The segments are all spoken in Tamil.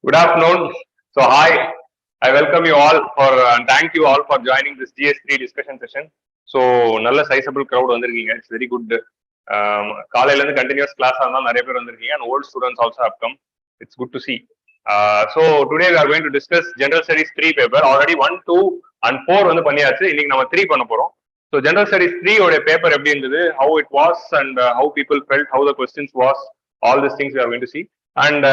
Good afternoon. So, hi, I welcome you all for and thank you all for joining this GS3 discussion session. So, நல்ல sizable crowd வந்திருக்கீங்க. It's very good. காலையில இருந்து continuous class ஆனா நிறைய பேர் வந்திருக்கீங்க and old students also have come. It's good to see. So today we are going to discuss General Studies 3 paper. Already 1, 2 and 4 வந்து பண்ணியாச்சு. இன்னைக்கு நம்ம 3 பண்ண போறோம். So General Studies 3 ஓட paper எப்படி இருந்தது, how it was and how people felt, how the questions was, all these things we are going to see. And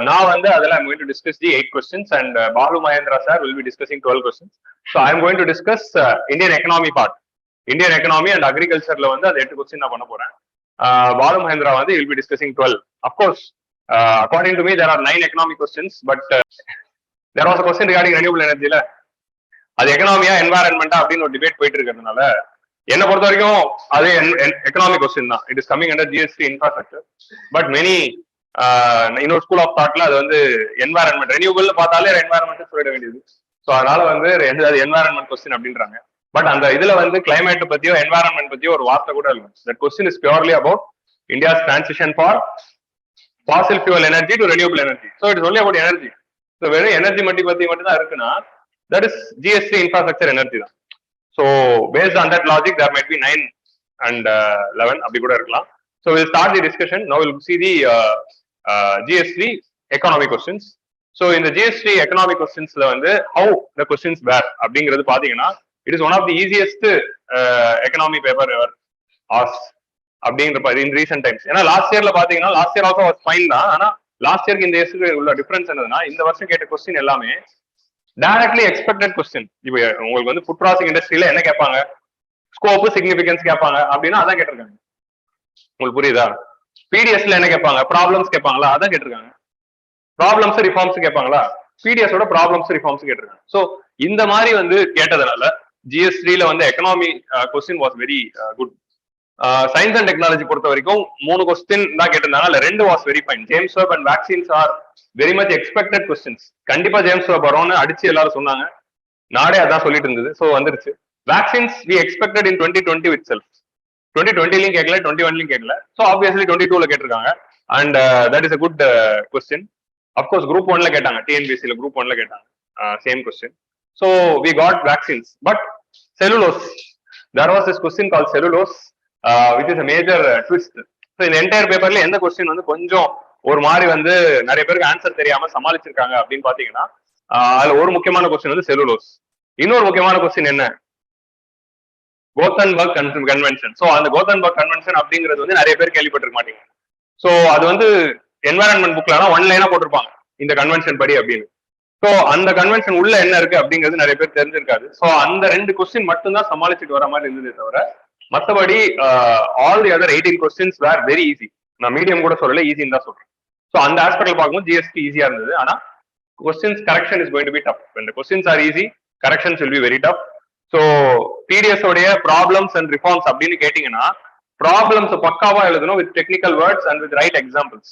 now I'm going to discuss the 8 questions and Balu Mahendra sir will be discussing 12 questions. So I'm going to discuss Indian economy part. Indian economy and agriculture la வந்து அந்த 8 question நான் பண்ண போறேன். Balu Mahendra வந்து will be discussing 12. Of course, according to me there are 9 economic questions, but there was a question regarding renewable energy la. அது எக்கனாமியா என்வாயரன்மெண்டா அப்படின்னு ஒரு டிபேட் போயிட்டு இருக்கிறதுனால என்ன பொறுத்த வரைக்கும் அது எக்கனாமிக் கொஸ்டின் தான். It is coming under GST infrastructure. But many இன்னொரு ஸ்கூல் ஆஃப் தாட்ல அது வந்து என்வாயரன்மெண்ட் ரெனியூபிள் பார்த்தாலே என்வாயரன்மெண்ட் சொல்லிட வேண்டியது. ஸோ அதனால வந்து என்வாயரன்மெண்ட் கொஸ்டின் அப்படின்றாங்க. பட் அந்த இதுல வந்து கிளைமேட் பத்தியோ என்வாயரன்மெண்ட் பத்தியோ ஒரு வார்த்தை கூட இல்லை. That question is purely about India's transition for fossil fuel energy to renewable energy. So it is only about energy. So வெறும் எனர்ஜி பத்தி மட்டும் தான் இருக்குன்னா that is GST infrastructure energy தான். So based on that logic there might be 9 and 11 அப்படி கூட இருக்கலாம். So we'll start the discussion. Now we'll see the GS3 economic questions. So in the GS3 economic questions ல வந்து how the questions were அப்படிங்கிறது பாத்தீங்கன்னா it is one of the easiest economy paper ever asked அப்படிங்கிற in recent times. ஏன்னா லாஸ்ட் இயர்ல பாத்தீங்கன்னா லாஸ்ட் இயர் ஆல்சோ ஃபைன் தான். ஆனா லாஸ்ட் இயருக்கு இந்த இயர்க்கு உள்ள டிஃபரன்ஸ் என்னதுன்னா இந்த வருஷம் கேட்ட கொஸ்டின் எல்லாமே டைரக்ட்லி எக்ஸ்பெக்டட் கொஸ்டின். இப்போ உங்களுக்கு வந்து ஃபுட் ப்ராசஸிங் இண்டஸ்ட்ரியில என்ன கேட்பாங்க, ஸ்கோப் சிக்னிபிகன்ஸ் கேட்பாங்க அப்படின்னா அதான் கேட்டிருக்காங்க. உங்களுக்கு புரியுதா? பிடிஎஸ்ல என்ன கேட்பாங்க, ப்ராப்ளம்ஸ் கேட்பாங்களா, அதான் கேட்டிருக்காங்க. ப்ராப்ளம்ஸ் ரிஃபார்ம்ஸ் கேட்பாங்களா, பிடிஎஸோட ப்ராப்ளம்ஸ் ரிஃபார்ம்ஸ் கேட்டிருக்காங்க. ஸோ இந்த மாதிரி வந்து கேட்டதுனால ஜிஎஸ்3ல வந்து economy question was very good. Science and technology பொறுத்த வரைக்கும் 3 கொஸ்டின் தான் கேட்டிருந்தாங்க. அதுல 2 was very fine. James web and vaccines are very much expected questions. கண்டிப்பா ஜேம்ஸ் வெப் வரும்னு அடிச்சு எல்லாரும் சொன்னாங்க. நாடே அதான் சொல்லிட்டு இருந்தது. ஸோ வந்துருச்சு. Vaccines we expected in 2020 with self. 2020லயும் கேட்கல, 21லயும் கேட்கல. ஸோ ஆப்வியஸ்லி 22ல கேட்டிருக்காங்க. And that is a good question. Of course group 1ல கேட்டாங்க, டிஎன்பிஎஸ்சில குரூப் 1ல கேட்டாங்க same question. So we got vaccines. But cellulose, there was this question call cellulose which is a major twist. So இந்த என்டையர் பேப்பர்ல எந்த கொஸ்டின் வந்து கொஞ்சம் ஒரு மாதிரி வந்து நிறைய பேருக்கு ஆன்சர் தெரியாம சமாளிச்சிருக்காங்க அப்படின்னு பாத்தீங்கன்னா அதுல ஒரு முக்கியமான கொஸ்டின் வந்து செல்லுலோஸ். இன்னொரு முக்கியமான கொஸ்டின் என்ன, கோத்தன்பர்க் கன்வென்ஷன். ஸோ அந்த கோத்தன்பர்க் கன்வென்ஷன் அப்படிங்கிறது வந்து நிறைய பேர் கேள்விப்பட்டிருக்க மாட்டீங்க. ஸோ அது வந்து என்வாயரன்மெண்ட் புக்ல 1 லைனா போட்டிருப்பாங்க இந்த கன்வென்ஷன் படி அப்படின்னு. ஸோ அந்த கன்வென்ஷன் உள்ள என்ன இருக்கு அப்படிங்கிறது நிறைய பேர் தெரிஞ்சிருக்காது. ஸோ அந்த 2 கொஸ்டின் மட்டும் தான் சமாளிச்சுட்டு வர மாதிரி இருந்ததே தவிர மற்றபடி all the other 18 questions were very easy. நான் மீடியம் கூட சொல்லல, ஈஸின்னு தான் சொல்றேன். ஸோ அந்த ஆஸ்பெக்ட்ல பார்க்கும்போது ஜிஎஸ்டி ஈஸியா இருந்தது. ஆனா questions correction is going to B tough. when the questions are easy, corrections will be very tough. So PDS உடைய ப்ராப்ளம்ஸ் அண்ட் ரிஃபார்ம்ஸ் அப்படின்னு கேட்டீங்கன்னா ப்ராப்ளம்ஸ் பக்காவா எழுதணும் with technical words and with right examples.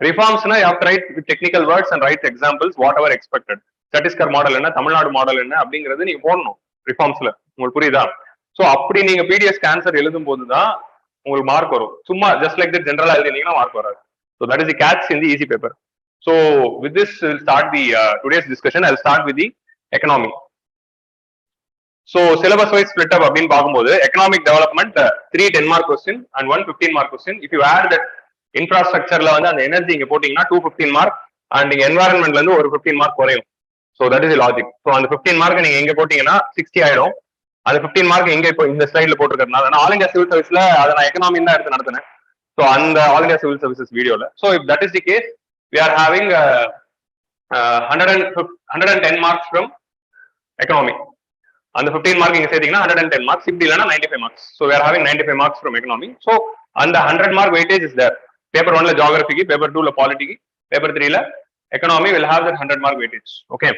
ரிஃபார்ம்ஸ்னா you have to write with technical words and right examples whatever expected. Chhattisgarh model என்ன, தமிழ்நாடு மாடல் என்ன அப்படிங்கிறது நீங்க போடணும் ரிஃபார்ம்ஸ்ல. உங்களுக்கு புரியுதா? சோ அப்படி நீங்க பிடிஎஸ் ஆன்சர் எழுதும் போதுதான் உங்களுக்கு மார்க் வரும். சும்மா ஜஸ்ட் லைக் தட் ஜெனரலா எழுதினீங்கன்னா மார்க் வராது. So that is the catch in the easy paper. So with this we'll start the today's discussion. I'll start with the economy. So syllabus wise split up அப்படின்னு பார்க்கும்போது economic development 3 10 mark question and 1 15 mark question. If you add that infrastructureல வந்து அந்த எனர்ஜி இங்க போட்டீங்கன்னா 2 15 mark and நீங்க environmentல இருந்து ஒரு 15 mark குறையும். So that is the logic. So அந்த 15 mark நீங்க எங்க போட்டீங்கன்னா 60 ஆயிடும். அது 15 மார்க் எங்க இப்போ இந்த ஸ்லைட்ல போட்டுருக்கறதுனால ஆல் இந்தியா சிவில் சர்வீஸ்ல அதை நான் எக்கனாமி தான் எடுத்து நடத்தினேன். ஸோ அந்த ஆல் இந்தியா சிவில் சர்வீசஸ் வீடியோல. So if that is the case we are having 110 marks from economy. அந்த 15 மார்க் இங்க சேர்த்தீங்கன்னா 110 மார்க்ஸ், இப்படி இல்லைன்னா 95 marks. So we are having 95 marks from economy. So அந்த 100 mark weightage is there. Paper 1ல ஜியோகிராஃபிக்கு, பேப்பர் 2ல பாலிட்டிக்கு, பேப்பர் 3ல economy will have that 100 mark weightage. Okay.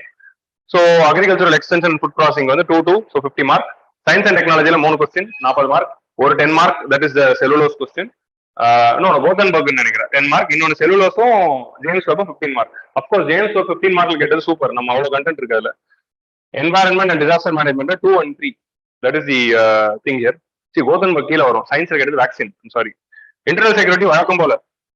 So agricultural extension food processing வந்து 2 ஸோ 50 மார்க். சயின்ஸ் அண்ட் டெக்னாலஜில 3 கொஸ்டின் 40 மார்க். ஒரு 10 mark that is the cellulose question. இன்னொரு கோத்தன்பர்க் நினைக்கிறேன் 10 மார்க். இன்னொன்று செல்லுலோஸும் James வெப்பும் 15 mark. Of course James Webb 15 மார்க்ல கேட்டது சூப்பர். நம்ம அவ்வளவு கண்டென்ட் இருக்கு அதுல. Environment and disaster management 2 and 3 that is the thing here. C Gothenburg கீழே வரும். சயின்ஸ்ல கேட்டது வேக்சின். சாரி, இன்டர்னல் செக்யூரிட்டி வழக்கம் போல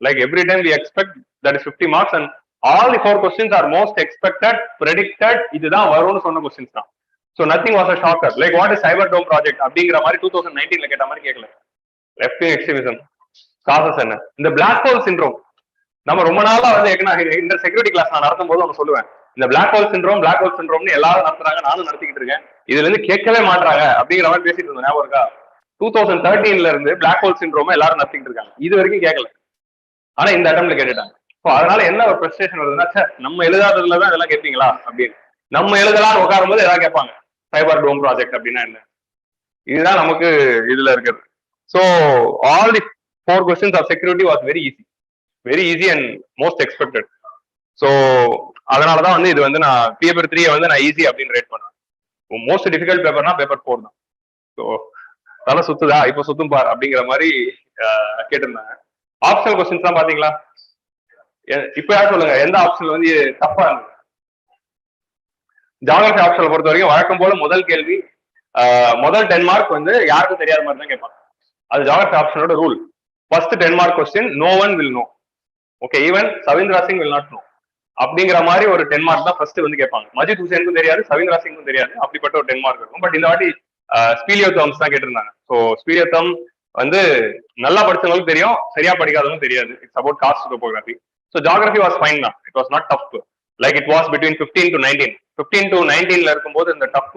like every time we expect that is 50 marks and All the 4 questions are most expected, predicted, இதுதான் வரும்னு சொன்ன questions தான். So nothing was a shocker. Like what is cyber dome project அப்படிங்கிற மாதிரி 2019ல கேட்ட மாதிரி கேட்கல. left wing extremism காசஸ் என்ன, இந்த பிளாக் ஹோல் சிண்ட்ரோம் நம்ம ரொம்ப நாளா வந்து இந்த செக்யூரிட்டி கிளாஸ் நான் நடத்தும் போது அவங்க சொல்லுவேன், இந்த பிளாக் ஹோல் சிண்ட்ரோம்னு எல்லாரும் நடத்துறாங்க, நானும் நடத்திக்கிட்டு இருக்கேன், இதுல இருந்து கேட்கவே மாட்டாங்க அப்படிங்கிற மாதிரி பேசிட்டு இருந்தோம். ஞாபகம் இருக்கா? 2013ல இருந்து பிளாக் ஹோல் சிண்ட்ரோம் எல்லாரும் நடத்திக்கிட்டு இருக்காங்க, இது வரைக்கும் கேட்கல. ஆனா இந்த அட்டம்ல கேட்டுட்டாங்க. அதனால என்ன ஒரு பிரஸ்ட்ரேஷன் வருதுன்னா, சார் நம்ம எழுதாததுலதான் இதெல்லாம் கேட்பீங்களா அப்படின்னு. நம்ம எழுதலாம் உட்காரும் போது ஏதாவது கேட்பாங்க, சைபர் டோம் ப்ராஜெக்ட் அப்படின்னா என்ன, இதுதான் நமக்கு இதுல இருக்கிறது. So all the 4 questions of security was very easy and most expected. So அதனாலதான் வந்து இது வந்து நான் பேப்பர் 3 வந்து நான் ஈஸி அப்படின்னு ரேட் பண்ணுவேன். மோஸ்ட் டிஃபிகல்ட் பேப்பர்னா பேப்பர் 4 தான். ஸோ அதெல்லாம் சுத்துதா இப்ப சுத்தும் பார் அப்படிங்கிற மாதிரி கேட்டிருந்தாங்க. ஆப்ஷனல் கொஸ்டின்ஸ் தான் பாத்தீங்களா? இப்ப யார் சொல்லுங்க, எந்த ஆப்ஷன் வந்து தப்பா இருந்தது? ஜியோகிராஃபி ஆப்ஷனை பொறுத்த வரைக்கும் வழக்கம் போல முதல் கேள்வி முதல் 10 மார்க் வந்து யாருக்கும் தெரியாத மாதிரி தான் கேட்பாங்க. அது ஜியோகிராஃபி ஆப்ஷனோட rule. First 10 mark question no one will know, okay, even Savindra Singh will not know அப்படிங்கிற மாதிரி ஒரு 10 மார்க் தான் ஃபர்ஸ்ட் வந்து கேட்பாங்க. மஜித் ஹுசேனுக்கும் தெரியாது, சவீந்திரா சிங்கும் தெரியாது, அப்படிப்பட்ட ஒரு 10 மார்க் இருக்கும். பட் இந்த வாட்டி ஸ்பீலியோதம்ஸ் தான் கேட்டிருந்தாங்க. ஸோ ஸ்பீலியோதம் வந்து நல்லா படிச்சவங்களுக்கு தெரியும், சரியா படிக்காதவங்க தெரியாது. It's about karst topography. So geography was fine தான், it was not tough. Like it was between 15 to 19. 15 to 19ல இருக்கும்போது இந்த டஃப்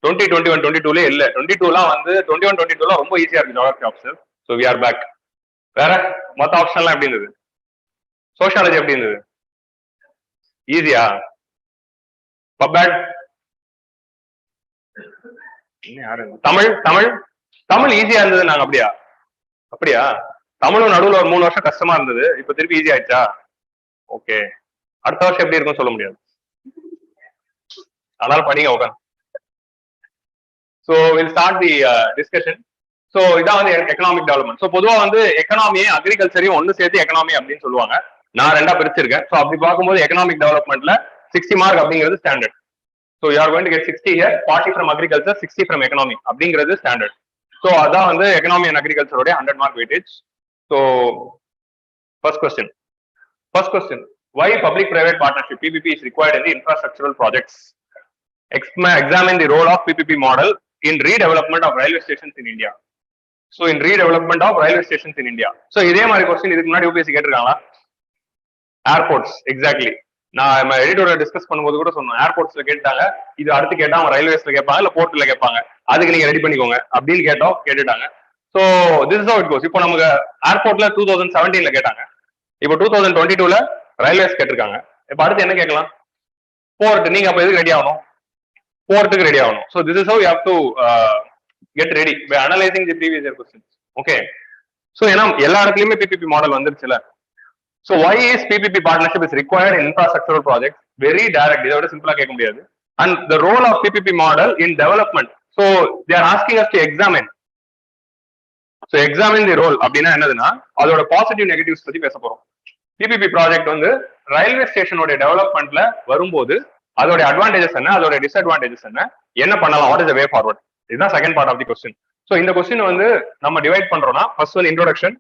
20, 21, 22ல இல்ல. 22லாம் வந்து 21, 22லாம் ரொம்ப ஈஸியா இருக்கு geography option. So we are back. வேற மற்ற ஆப்ஷன்லாம் எப்படி இருந்தது? சோஷியாலஜி எப்படி இருந்தது? ஈஸியா? பப்பேட்? தமிழ் தமிழ் தமிழ் ஈஸியா இருந்தது நாங்க. அப்படியா தமிழும் நடுவில் ஒரு 3 வருஷம் கஷ்டமா இருந்தது, இப்ப திருப்பி ஈஸி ஆயிடுச்சா? ஓகே, அடுத்த வருஷம் எப்படி இருக்கும் சொல்ல முடியாது, அதனால படிங்க உட்காந்து. So will start the discussion. So இதான் வந்து எக்கனாமிக் டெவலப்மெண்ட். ஸோ பொதுவாக வந்து எக்கனாமியை அக்ரிகல்ச்சரையும் ஒன்று சேர்த்து எக்கனாமி அப்படின்னு சொல்லுவாங்க. நான் 2ஆ பிரிச்சிருக்கேன். ஸோ அப்படி பார்க்கும்போது எக்கனாமிக் டெவலப்மெண்ட்ல 60 மார்க் அப்படிங்கிறது standard. So you are going to get 60 here, 40 from agriculture, 60 from economy அப்படிங்கிறது ஸ்டாண்டர்ட். ஸோ அதான் வந்து எக்கனாமி அண்ட் அக்ரிகல்ச்சரோட 100 mark weightage. So first question, why public private partnership PPP is required in the infrastructural projects? Examine the role of PPP model in redevelopment of railway stations in India. So in redevelopment of railway stations in India. So இதே மாதிரி கொஸ்டின் இதுக்கு முன்னாடி UPSC கேட்டிருக்காங்களா? Airports, exactly. நான் எடிட்டோட டிஸ்கஸ் பண்ணும்போது கூட சொன்னோம், ஏர்போர்ட்ஸ்ல கேட்டாங்க, இது அடுத்து கேட்டா அவங்க ரயில்வேஸ்ல கேட்பாங்க, இல்ல போர்ட்ல கேட்பாங்க, அதுக்கு நீங்க ரெடி பண்ணிக்கோங்க அப்படின்னு கேட்டுட்டாங்க. So this is how it goes. இப்போ நமக்கு ஏர்போர்ட்ல 2017ல கேட்டாங்க, இப்போ 2022ல ரயில்வேஸ் கேட்டிருக்காங்க. இப்போ அடுத்து என்ன கேட்கலாம்? போர்ட். நீங்க அப்ப எதுக்கு ரெடி ஆகணும்? போர்ட்டுக்கு ரெடி ஆகணும். So this is how you have to get ready by analyzing the previous year questions. Okay, so ஏன்னா எல்லா இடத்துலயுமே PPP மாடல் வந்துருச்சுல. So why is PPP partnership is required in infrastructural projects? Very direct, இதை விட சிம்பிளா கேட்க முடியாது. And the role of PPP model in development. So they are asking us to examine. So examine the role அப்படின்னா என்னதுன்னா அதோட பாசிட்டிவ் நெகட்டிவ்ஸ் பத்தி பேச போறோம். PPP ப்ராஜெக்ட் வந்து ரயில்வே ஸ்டேஷனோட டெவலப்மெண்ட்ல வரும்போது அதோட அட்வான்டேஜஸ் என்ன, அதோட டிஸ்அட்வான்டேஜஸ் என்ன பண்ணலாம், what is the way forward, இதுதான் second part of the question. So இந்த கொஸ்டின் வந்து நம்ம டிவைட் பண்றோம்னா first one introduction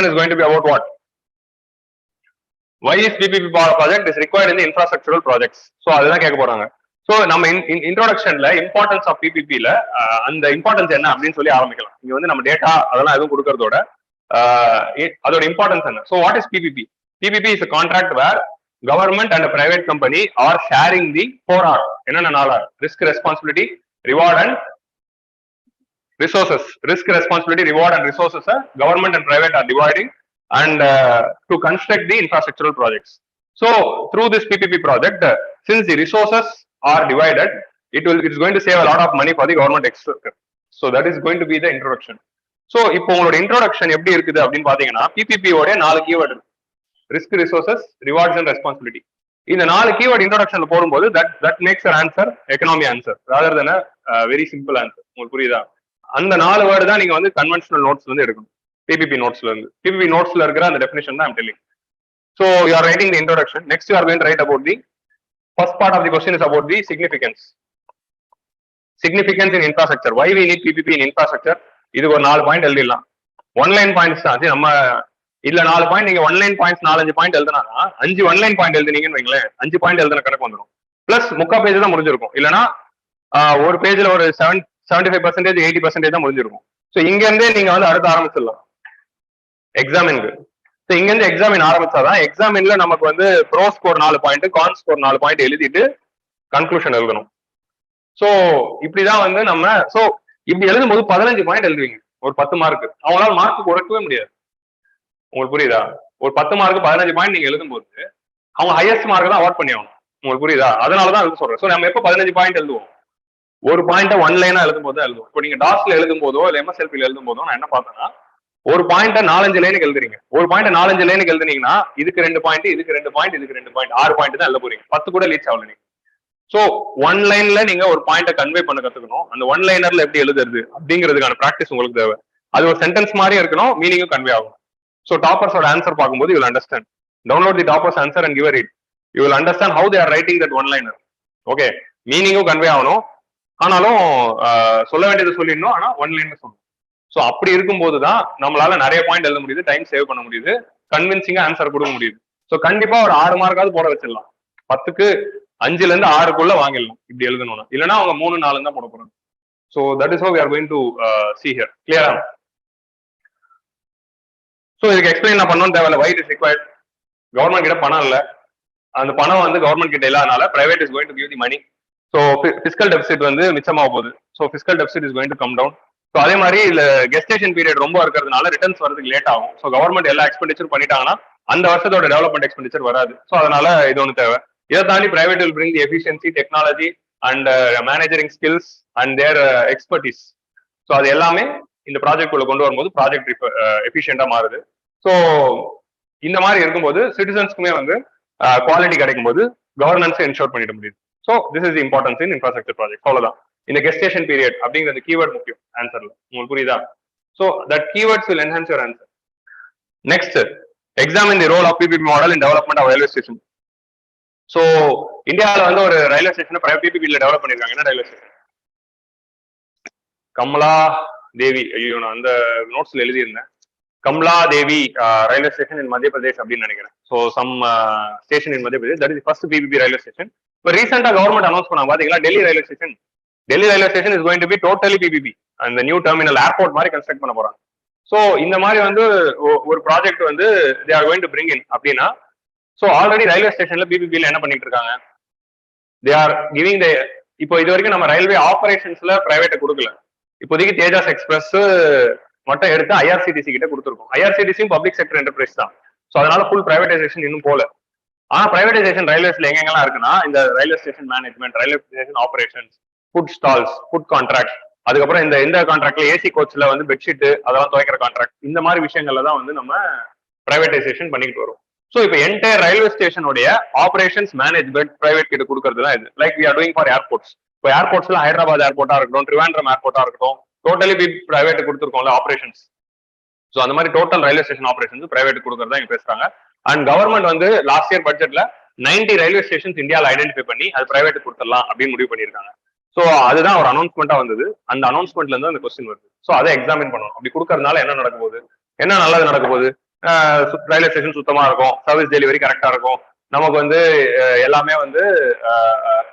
is going to be about what, why is PPP project is required in the infrastructural projects. So அதுதான் கேட்க போறாங்க. ஸோ நம்ம இன்ட்ரோடக்ஷன்ல இம்பார்ட்டன்ஸ் ஆஃப் PPP-ல அந்த இம்பார்ட்டன்ஸ் என்ன அப்படின்னு சொல்லி ஆரம்பிக்கலாம். இங்க வந்து நம்ம டேட்டா அதெல்லாம் எதுவும் கொடுக்கறதோட அதோட இம்பார்ட்டன்ஸ் என்ன. So what is PPP? PPP is a contract where government and a private company are sharing the 4R. என்னென்ன 4R? risk, responsibility, reward and resources. Risk, responsibility, reward and resources government and private are dividing and to construct the infrastructural projects. So through this PPP project, since the resources are divided, it is going to save a lot of money for the government exchequer. So that is going to be the introduction. So இப்போ உங்களோட இன்ட்ரோடக்ஷன் எப்படி இருக்குது அப்படின்னு பாத்தீங்கன்னா PPP ஓட 4 கீவேர்டு இருக்கு, risk, resources, rewards and responsibility. இந்த 4 கீவேர்டு இன்ட்ரோடக்ஷன்ல போடும்போது that makes an answer economy answer rather than a very simple answer. உங்களுக்கு புரியுதா? அந்த 4 வேர்டு தான் நீங்க வந்து கன்வென்ஷனல் நோட்ஸ்ல இருந்து எடுக்கணும். PPP நோட்ஸ்ல இருந்து PPP நோட்ஸ்ல இருக்கிற அந்த டெஃபினிஷன் தான் I'm telling. So you are writing the introduction. Next you are going to write about the first part of the question is about the significance in infrastructure. Why we need PPP in infrastructure? இது ஒரு 4 பாயிண்ட் எழுதிடலாம். ஒன் லைன் பாயிண்ட்ஸ் தான். நம்ம இதுல 4 பாயிண்ட் நீங்க ஒன்லைன் பாயிண்ட்ஸ் 4-5 பாயிண்ட் எழுதுனா 5 ஒன்லைன் பாயிண்ட் எழுதுனீங்கன்னு வைங்களேன், 5 பாயிண்ட் எழுதுன கணக்கு வந்துடும். பிளஸ் முக்கா பேஜ் தான் முடிஞ்சிருக்கும். இல்லைன்னா ஒரு பேஜ்ல ஒரு 75% 80% தான் முடிஞ்சிருக்கும். ஸோ இங்க இருந்தே நீங்க வந்து அடுத்து ஆரம்பிச்சிடலாம் எக்ஸாமினுக்கு. ஸோ இங்க இருந்து எக்ஸாமின் ஆரம்பிச்சாதான் எக்ஸாமின்ல நமக்கு வந்து pro score 4 point, con score 4 point எழுதிட்டு கன்க்ளூஷன் எழுதணும். ஸோ இப்படிதான் வந்து நம்ம ஸோ இப்படி எழுதும் போது 15 பாயிண்ட் எழுதுவீங்க ஒரு 10 மார்க். அவங்களால மார்க் குறைக்கவே முடியாது. உங்களுக்கு புரியுதா? ஒரு 10 மார்க் 15 பாயிண்ட் நீங்க எழுதும் போது அவங்க ஹையஸ்ட் மார்க் தான் அவார்ட் பண்ணி ஆகணும். உங்களுக்கு புரியுதா? அதனாலதான் எழுத சொல்றேன். ஸோ நம்ம எப்போ 15 பாயிண்ட் எழுதுவோம்? ஒரு பாயிண்ட ஒன் லைனா எழுதும் போது எழுதுவோம். இப்போ நீங்க டாஸ்ல எழுதும் போதோ இல்ல எம்எஸ்எல்பியில் எழுதும் போதோ நான் என்ன பார்த்தேன்னா, ஒரு பாயிண்ட 4-5 லைனுக்கு எழுதுறீங்க. ஒரு பாயிண்ட் 4-5 லைனுக்கு எழுதுனீங்கன்னா இதுக்கு 2 பாயிண்ட், இதுக்கு 2 பாயிண்ட், இதுக்கு 2 பாயிண்ட், 6 பாயிண்ட் தான் எழுத போறீங்க. 10 கூட லீச் ஆகல நீங்க. சோ ஒன் லைன்ல நீங்க ஒரு பாயிண்ட கன்வே பண்ண கத்துக்கணும். அந்த ஒன் லைனர்ல எப்படி எழுதுறது அப்படிங்கிறதுக்கான பிராக்டிஸ் உங்களுக்கு தேவை. அது ஒரு சென்டென்ஸ் மாதிரி இருக்கணும், மீனிங்கும் கன்வே ஆகும். ஸோ டாப்பர்ஸோட ஆன்சர் பார்க்கும்போது you will understand. Download the toppers answer and give a read. You will understand how they are writing that one liner. Okay, மீனிங்கும் கன்வே ஆகணும், ஆனாலும் சொல்ல வேண்டியது சொல்லிடணும், ஆனா ஒன் லைன் சொல்லணும். ஸோ அப்படி இருக்கும்போது தான் நம்மளால நிறைய பாயிண்ட் எழுத முடியுது, டைம் சேவ் பண்ண முடியுது, கன்வின்சிங்கா ஆன்சர் கொடுக்க முடியுது. ஸோ கண்டிப்பா ஒரு 6 மார்க்காவது போட வச்சிடலாம். 10க்கு 5ல இருந்து 6க்குள்ள வாங்கிடலாம் இப்படி எழுதணும்னா. இல்லைன்னா அவங்க 3-4 தான் போட போறாங்க. So that is how we are going to see here. கிளியரா? ஸோ இதுக்கு எக்ஸ்பிளைன் நான் பண்ணணும் தேவையில்ல. Why is required? கவர்மெண்ட் கிட்ட பணம் இல்லை, அந்த பணம் வந்து கவர்மெண்ட் கிட்ட இல்லாதனால private is going to give the money. So fiscal deficit வந்து மிச்சமாக போகுது. So fiscal deficit is going to come down. So அதே மாதிரி இதுல கெஸ்டேஷன் பீரியட் ரொம்ப இருக்கிறதுனால ரிட்டர்ன்ஸ் வரதுக்கு லேட் ஆகும். ஸோ கவர்மெண்ட் எல்லா எக்ஸ்பெண்டிச்சர் பண்ணிட்டாங்கன்னா அந்த வருஷத்தோட டெவலப்மெண்ட் எக்ஸ்பெண்டிச்சர் வராது. ஸோ அதனால இது ஒன்று தேவை. இதை தாண்டி private will bring the efficiency, technology and managerial skills and their expertise. So அது எல்லாமே இந்த ப்ராஜெக்ட் குள்ள கொண்டு வரும்போது ப்ராஜெக்ட் எஃபிஷியண்டா மாறுது. ஸோ இந்த மாதிரி இருக்கும்போது சிட்டிசன்ஸ்க்குமே வந்து குவாலிட்டி கிடைக்கும் போது கவர்னன்ஸை என்ஷோர் பண்ணிட முடியுது. So this is importance in infrastructure project. அவ்வளவுதான். இந்த கெஸ்டேஷன் பீரியட் அப்படிங்கிறது கீவேர்ட் முக்கியம் ஆன்சர்ல. உங்களுக்கு புரியுதா? So that keywords will enhance your answer. Next, examine the role of PPP model in development of railway station. So இந்தியாவில் வந்து ஒரு ரயில்வே ஸ்டேஷனை பிபிபியில் டெவலப் பண்ணிருக்காங்க. என்ன ரயில்வே ஸ்டேஷன்? கமலா தேவி. ஐயோ, நான் அந்த நோட்ஸ்ல எழுதியிருந்தேன். கமலா தேவி ரயில்வே ஸ்டேஷன் இன் மத்திய பிரதேஷ் அப்படின்னு நினைக்கிறேன். ஸோ சம் ஸ்டேஷன் இன் மத்திய Pradesh. That is first PPP railway station. இப்போ ரீசெண்டா கவர்மெண்ட் அனௌன்ஸ் பண்ணாங்க பாத்தீங்களா, Delhi railway station. Delhi railway station is going to be totally PPP. அந்த நியூ டெர்மினல் ஏர்போர்ட் மாதிரி கன்ஸ்ட்ரக்ட் பண்ண போறாங்க. ஸோ இந்த மாதிரி வந்து ஒரு ப்ராஜெக்ட் வந்து they are going to bring in அப்படின்னா, ஸோ ஆல்ரெடி ரயில்வே ஸ்டேஷன்ல பிபிபியில் என்ன பண்ணிட்டு இருக்காங்க, தே ஆர் கிவிங் த. இப்போ இது வரைக்கும் நம்ம ரயில்வே ஆபரேஷன்ஸ்ல பிரைவேட்டை கொடுக்கல. இப்போதைக்கு தேஜாஸ் எக்ஸ்பிரஸ் மட்டும் எடுத்து ஐஆர்சிடிசி கிட்ட கொடுத்துருக்கோம். ஐஆர்சிடிசியும் பப்ளிக் செக்டர் என்டர்பிரைஸ் தான். ஸோ அதனால ஃபுல் பிரைவேடைசேஷன் இன்னும் போல. ஆனா பிரைவேடைசேஷன் ரயில்வேஸ்ல எங்கெங்கெல்லாம் இருக்குன்னா, இந்த railway station management, railway station operations, food stalls, food contract, அதுக்கப்புறம் இந்த கான்ட்ராக்ட்ல ஏசி கோச்ல வந்து பெட்ஷீட் அதெல்லாம் துவைக்கிற கான்ட்ராக்ட், இந்த மாதிரி விஷயங்கள்ல தான் வந்து நம்ம பிரைவேடைசேஷன் பண்ணிட்டு வரும். ஸோ இப்போ என்டையர் ரயில்வே ஸ்டேஷனுடைய ஆபரேஷன்ஸ் மேனேஜ்மெண்ட் பிரைவேட் கிட்ட கொடுக்கறது தான் இது. Like we are doing for airports. இப்போ ஏர்போர்ட்ஸ்ல ஹைதராபாத் ஏர்போர்ட்டா இருக்கட்டும், ட்ரிவாண்ட்ரம் ஏர்போர்ட்டா இருக்கட்டும், டோட்டலி பிரைவேட் கொடுத்துருக்கோம்ல ஆபரேஷன்ஸ். ஸோ அந்த மாதிரி total railway station operations private கொடுக்கறதா இங்க பேசுறாங்க. அண்ட் கவர்மெண்ட் வந்து லாஸ்ட் இயர் பட்ஜெட்ல 90 ரயில்வே ஸ்டேஷன்ஸ் இந்தியாவில் ஐடென்டிஃபை பண்ணி அது பிரைவேட் கொடுத்துடலாம் அப்படின்னு முடிவு பண்ணியிருக்காங்க. ஸோ அதுதான் ஒரு அனௌன்ஸ்மெண்டா வந்தது. அந்த அனௌன்ஸ்மெண்ட்ல இருந்து அந்த கொஸ்டின் வருது. ஸோ அதை எக்ஸாமின் பண்ணணும். அப்படி கொடுக்கறதுனால என்ன நடக்க போகுது, என்ன நல்லது நடக்க போகுது? ரயில்வே ஸ்டேஷன் சுத்தமா இருக்கும், சர்வீஸ் டெலிவரி கரெக்டா இருக்கும், நமக்கு வந்து எல்லாமே வந்து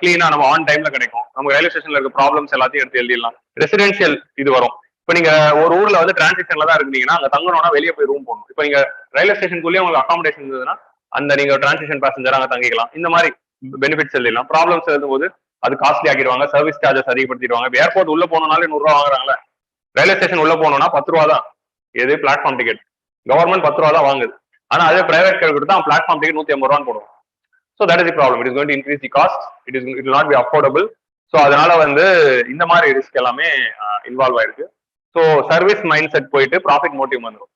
கிளீனா நம்ம ஆன் டைம்ல கிடைக்கும், நமக்கு ரயில்வே ஸ்டேஷன்ல இருக்க ப்ராப்ளம்ஸ் எல்லாத்தையும் எடுத்து எழுதிடலாம். ரெசிடென்சியல் இது வரும். இப்போ நீங்க ஒரு ஊர்ல வந்து டிரான்சிஷன்ல தான் இருக்கீங்கன்னா அங்க தங்கணும்னா வெளியே போய் ரூம் போகணும். இப்போ நீங்க ரயில்வே ஸ்டேஷனுக்குள்ளேயே உங்களுக்கு அகாமடேஷன் இருந்ததுன்னா அந்த நீங்க டிரான்சிஷன் பேசஞ்சர் அங்க தங்கிக்கலாம். இந்த மாதிரி பெனிஃபிட்ஸ் எழுதிடலாம். ப்ராப்ளம்ஸ் எழுதும் போது அது காஸ்ட்லி ஆக்கிடுவாங்க, சர்வீஸ் சார்ஜஸ் அதிகப்படுத்திடுவாங்க. இப்போ ஏர்போர்ட் உள்ள போனாலே 100 ரூபா வாங்குறாங்களே, ரயில்வே ஸ்டேஷன் உள்ள போனோம்னா 10 ரூபா தான். எது பிளாட்ஃபார்ம் டிக்கெட் கவர்மெண்ட் 10 ரூபா தான் வாங்குது. ஆனா அதே பிரைவேட் கொடுத்து தான் பிளாட்ஃபார்ம் டிக்கெட் 150 ரூபான்னு போடுவோம். So that is the problem. It is going to increase the cost. It will not B affordable. So அதனால வந்து இந்த மாதிரி ரிஸ்க் எல்லாமே இன்வால்வ் ஆயிருக்கு. ஸோ சர்வீஸ் மைண்ட் செட் போயிட்டு ப்ராஃபிட் மோட்டிவ் வந்துடும்.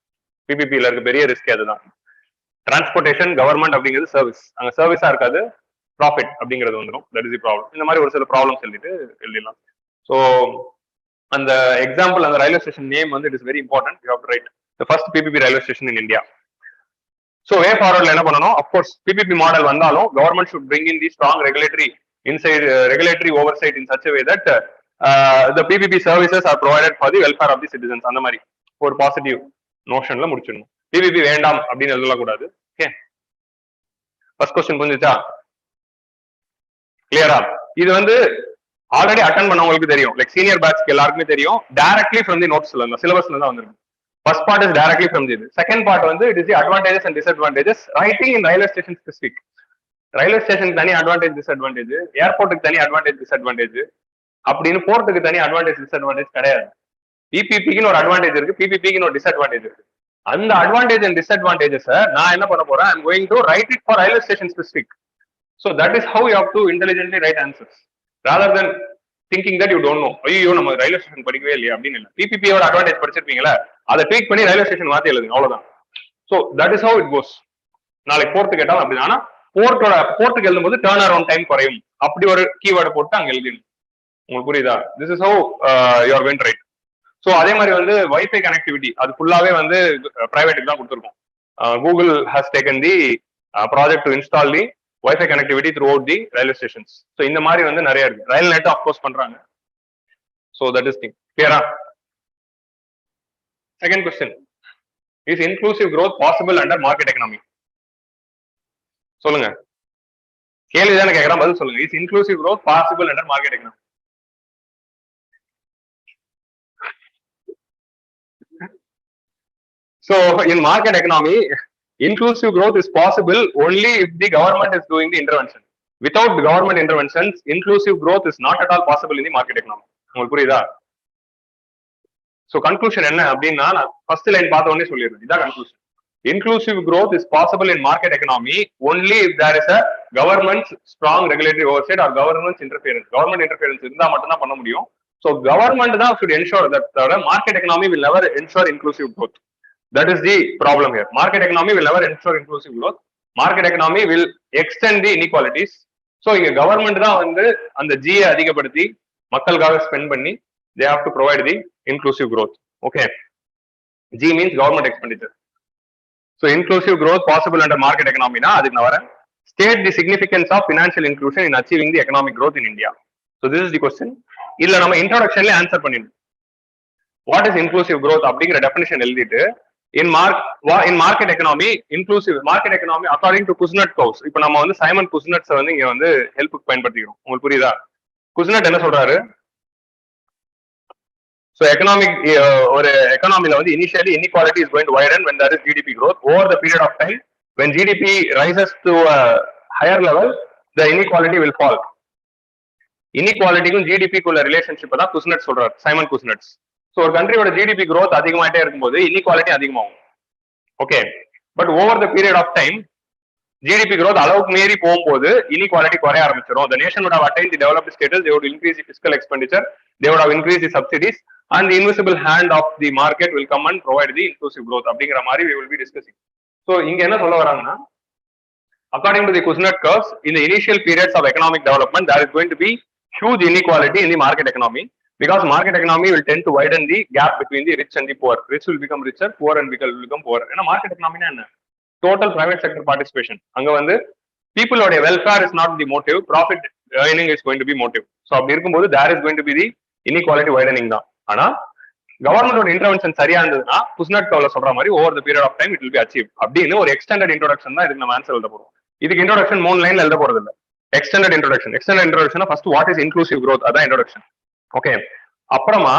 பிபிபியில் இருக்க பெரிய ரிஸ்க் அதுதான். டிரான்ஸ்போர்டேஷன் கவர்மெண்ட் அப்படிங்கிறது சர்வீஸ், அங்க சர்வீஸா இருக்காது, ப்ராஃபிட் அப்படிங்கிறது வந்துடும். That is the problem. இந்த மாதிரி ஒரு சில ப்ராப்ளம்ஸ் எழுதிடலாம். ஸோ அந்த எக்ஸாம்பிள், அந்த ரயில்வே ஸ்டேஷன் நேம் வந்து it is very important. You have to write the first PPP railway station in India. So way ஃபார்வர்ட்ல என்ன பண்ணணும், அஃப்கோர்ஸ் பிபிபி மாடல் வந்தாலும் government should bring in the strong regulatory oversight in such a way that the PPP services are provided for the welfare of the citizens. அந்த மாதிரி ஒரு பாசிட்டிவ் நோஷன்ல முடிச்சிடணும். பிபிபி வேண்டாம் அப்படின்னு எழுதக்கூடாது. ஓகே, ஃபர்ஸ்ட் கொஸ்டின் புரிஞ்சுச்சா? கிளியரா? இது வந்து ஆல்ரெடி அட்டன் பண்ணவங்களுக்கு தெரியும், லைக் சீனியர் பேட்ச்க்கு எல்லாருக்குமே தெரியும். டைரக்ட்லி ஃப்ரம் தி நோட்ஸ்ல இந்த சிலபஸ்ல தான் வந்திருக்கு. First part is directly from the second part வந்து it is the advantages and disadvantages writing in railway station specific. Railway ஸ்டேஷனுக்கு தனி அட்வான்டேஜ் டிஸ்அட்வான்டேஜ், ஏர்போர்ட்டுக்கு தனி அட்வான்டேஜ் டிஸ்அட்வான்டேஜ் அப்படின்னு போர்ட்டுக்கு தனி அட்வான்டேஜ் டிஸ்அட்வான்டேஜ் கிடையாது. பிபிபிக்கு ஒரு அட்வான்டேஜ் இருக்கு, பிபிபிக்கு ஒரு டிஸ்அட்வான்டேஜ் இருக்கு. அந்த அட்வான்டேஜ் அண்ட் டிஸ்அட்வான்டேஜஸ் நான் என்ன பண்ண போறேன், I'm going to write it for railway station specific. So that is how you how to intelligently write answers rather then thinking that you don't know. ஐயோ நம்ம ரயில்வே ஸ்டேஷன் படிக்கவே இல்லையா அப்படின்னு இல்லை. பிபிபியோட அட்வான்டேஜ் படிச்சிருப்பீங்களா, அதை ட்வீட் பண்ணி ரயில்வே ஸ்டேஷன் மாத்தி எழுதுங்க, அவ்வளவுதான். So that is how it கோஸ். நாளைக்கு போர்ட்டு கேட்டாலும் அப்படிதான். ஆனா போர்ட்டுக்கு எழுதும்போது டர்ன் அரவுண்ட் டைம் குறையும், அப்படி ஒரு கீவேர்டை போட்டு அங்க எழுதிடும். உங்களுக்கு புரியுதா? This is how you are going to right. So அதே மாதிரி வந்து வைஃபை கனெக்டிவிட்டி அது ஃபுல்லாவே வந்து பிரைவேட்டுக்கு தான் கொடுத்துருக்கோம். Google has taken the project to install the wifi connectivity throughout the railway stations. So இந்த மாதிரி வந்து நிறைய இருக்கு. ரயில் நெட் அப்கோர்ஸ் பண்றாங்க. So that is thing. கிளியரா? Second question, is inclusive growth possible under market economy? சொல்லுங்க, கேள்வி தானே கேட்கறேன், பதில் சொல்லுங்க. Is inclusive growth possible under market economy? So in market economy, inclusive growth is possible only if the government is doing the intervention. Without the government interventions, inclusive growth is not at all possible in the market economy. உங்களுக்கு புரியுதா? So conclusion என்ன அப்படின்னா, நான் ஃபர்ஸ்ட் லைன் பார்த்த உடனே சொல்லிடுறேன், இதான் conclusion. Inclusive growth is possible in market economy only if there is a government's strong regulatory oversight or government's interference. Government interference இருந்தா மட்டும் தான் பண்ண முடியும். So government தான் should ensure that the market economy will never ensure inclusive growth. That is the problem here. Market economy will never ensure inclusive growth. Market economy will extend the inequalities. So இங்க கவர்மெண்ட் தான் வந்து அந்த ஜியை அதிகப்படுத்தி மக்களுக்காக ஸ்பெண்ட் பண்ணி they have to provide the inclusive growth. Okay, G means government expenditure. So inclusive growth possible under market economy na adukku na varan. State the significance of financial inclusion in achieving the economic growth in India. So this is the question. Illa nama introduction la answer pannidum. What is inclusive growth அப்படிங்கற definition எழுதிட்டு in market economy, inclusive market economy according to Kuznets. இப்போ நம்ம வந்து சைமன் குஸ்னட்ஸ் வந்து இங்க வந்து ஹெல்ப்புக்கு பயன்படுத்திக்கிறோம். உங்களுக்கு புரியுதா? குஸ்னட் என்ன சொல்றாரு? So economic ஒரு எக்கனாமில வந்து initially inequality is going to widen when there is GDP growth. Over the period of time, when GDP rises to a higher level, the inequality will fall. இனிக்வாலிட்டிக்கும் ஜிடிபிக்குள்ள ரிலேஷன்ஷிப் தான் குஸ்னட்ஸ் சொல்றாரு, சைமன் குஸ்னட்ஸ். ஸோ ஒரு கண்ட்ரியோட ஜிடிபி growth அதிகமாயிட்டே இருக்கும்போது இன்இக்வாலிட்டி அதிகமாகும். Okay, but over the period of time GDP growth அளவுக்கு மீறி போகும்போது இன்இக்வாலிட்டி குறைய ஆரம்பிச்சிடும். The nation would have attained the developed status, they would increase the fiscal expenditure, they would have increased the subsidies, and the invisible hand of the market will come and provide the inclusive growth. அப்படிங்கிற மாதிரி we will be discussing. So இங்க என்ன சொல்ல வராங்கன்னா, according to the Kuznets curves, in the initial periods of economic development, there is going to be huge inequality in the market economy, because market economy will tend to widen the gap between the rich and the poor. Rich will become richer, poor and will become poorer. ஏன்னா market economy என்ன, total private sector participation. அங்க வந்து people ஓட welfare is not the motive, profit earning is going to be motive. So அப்படி இருக்கும்போது there is going to be the inequality widening தான். ஆனா கவர்மெண்டோட இன்டர்வென்ஷன் சரியா இருந்ததுன்னா குஸ்னட் கர்வ்ல சொல்ற மாதிரி over the period of time it will be achieve அப்படின்னு ஒரு எக்ஸ்டெண்டட் இன்ட்ரோடக்ஷன் தான் இதுக்கு நம்ம ஆன்சர் எழுத போறோம். இதுக்கு இன்ட்ரோடக்ஷன் 3 லைன்ல எழுத போறது இல்ல, extended introduction first what is inclusive growth, அதான் இன்ட்ரோடக்ஷன். ஓகே, அப்புறமா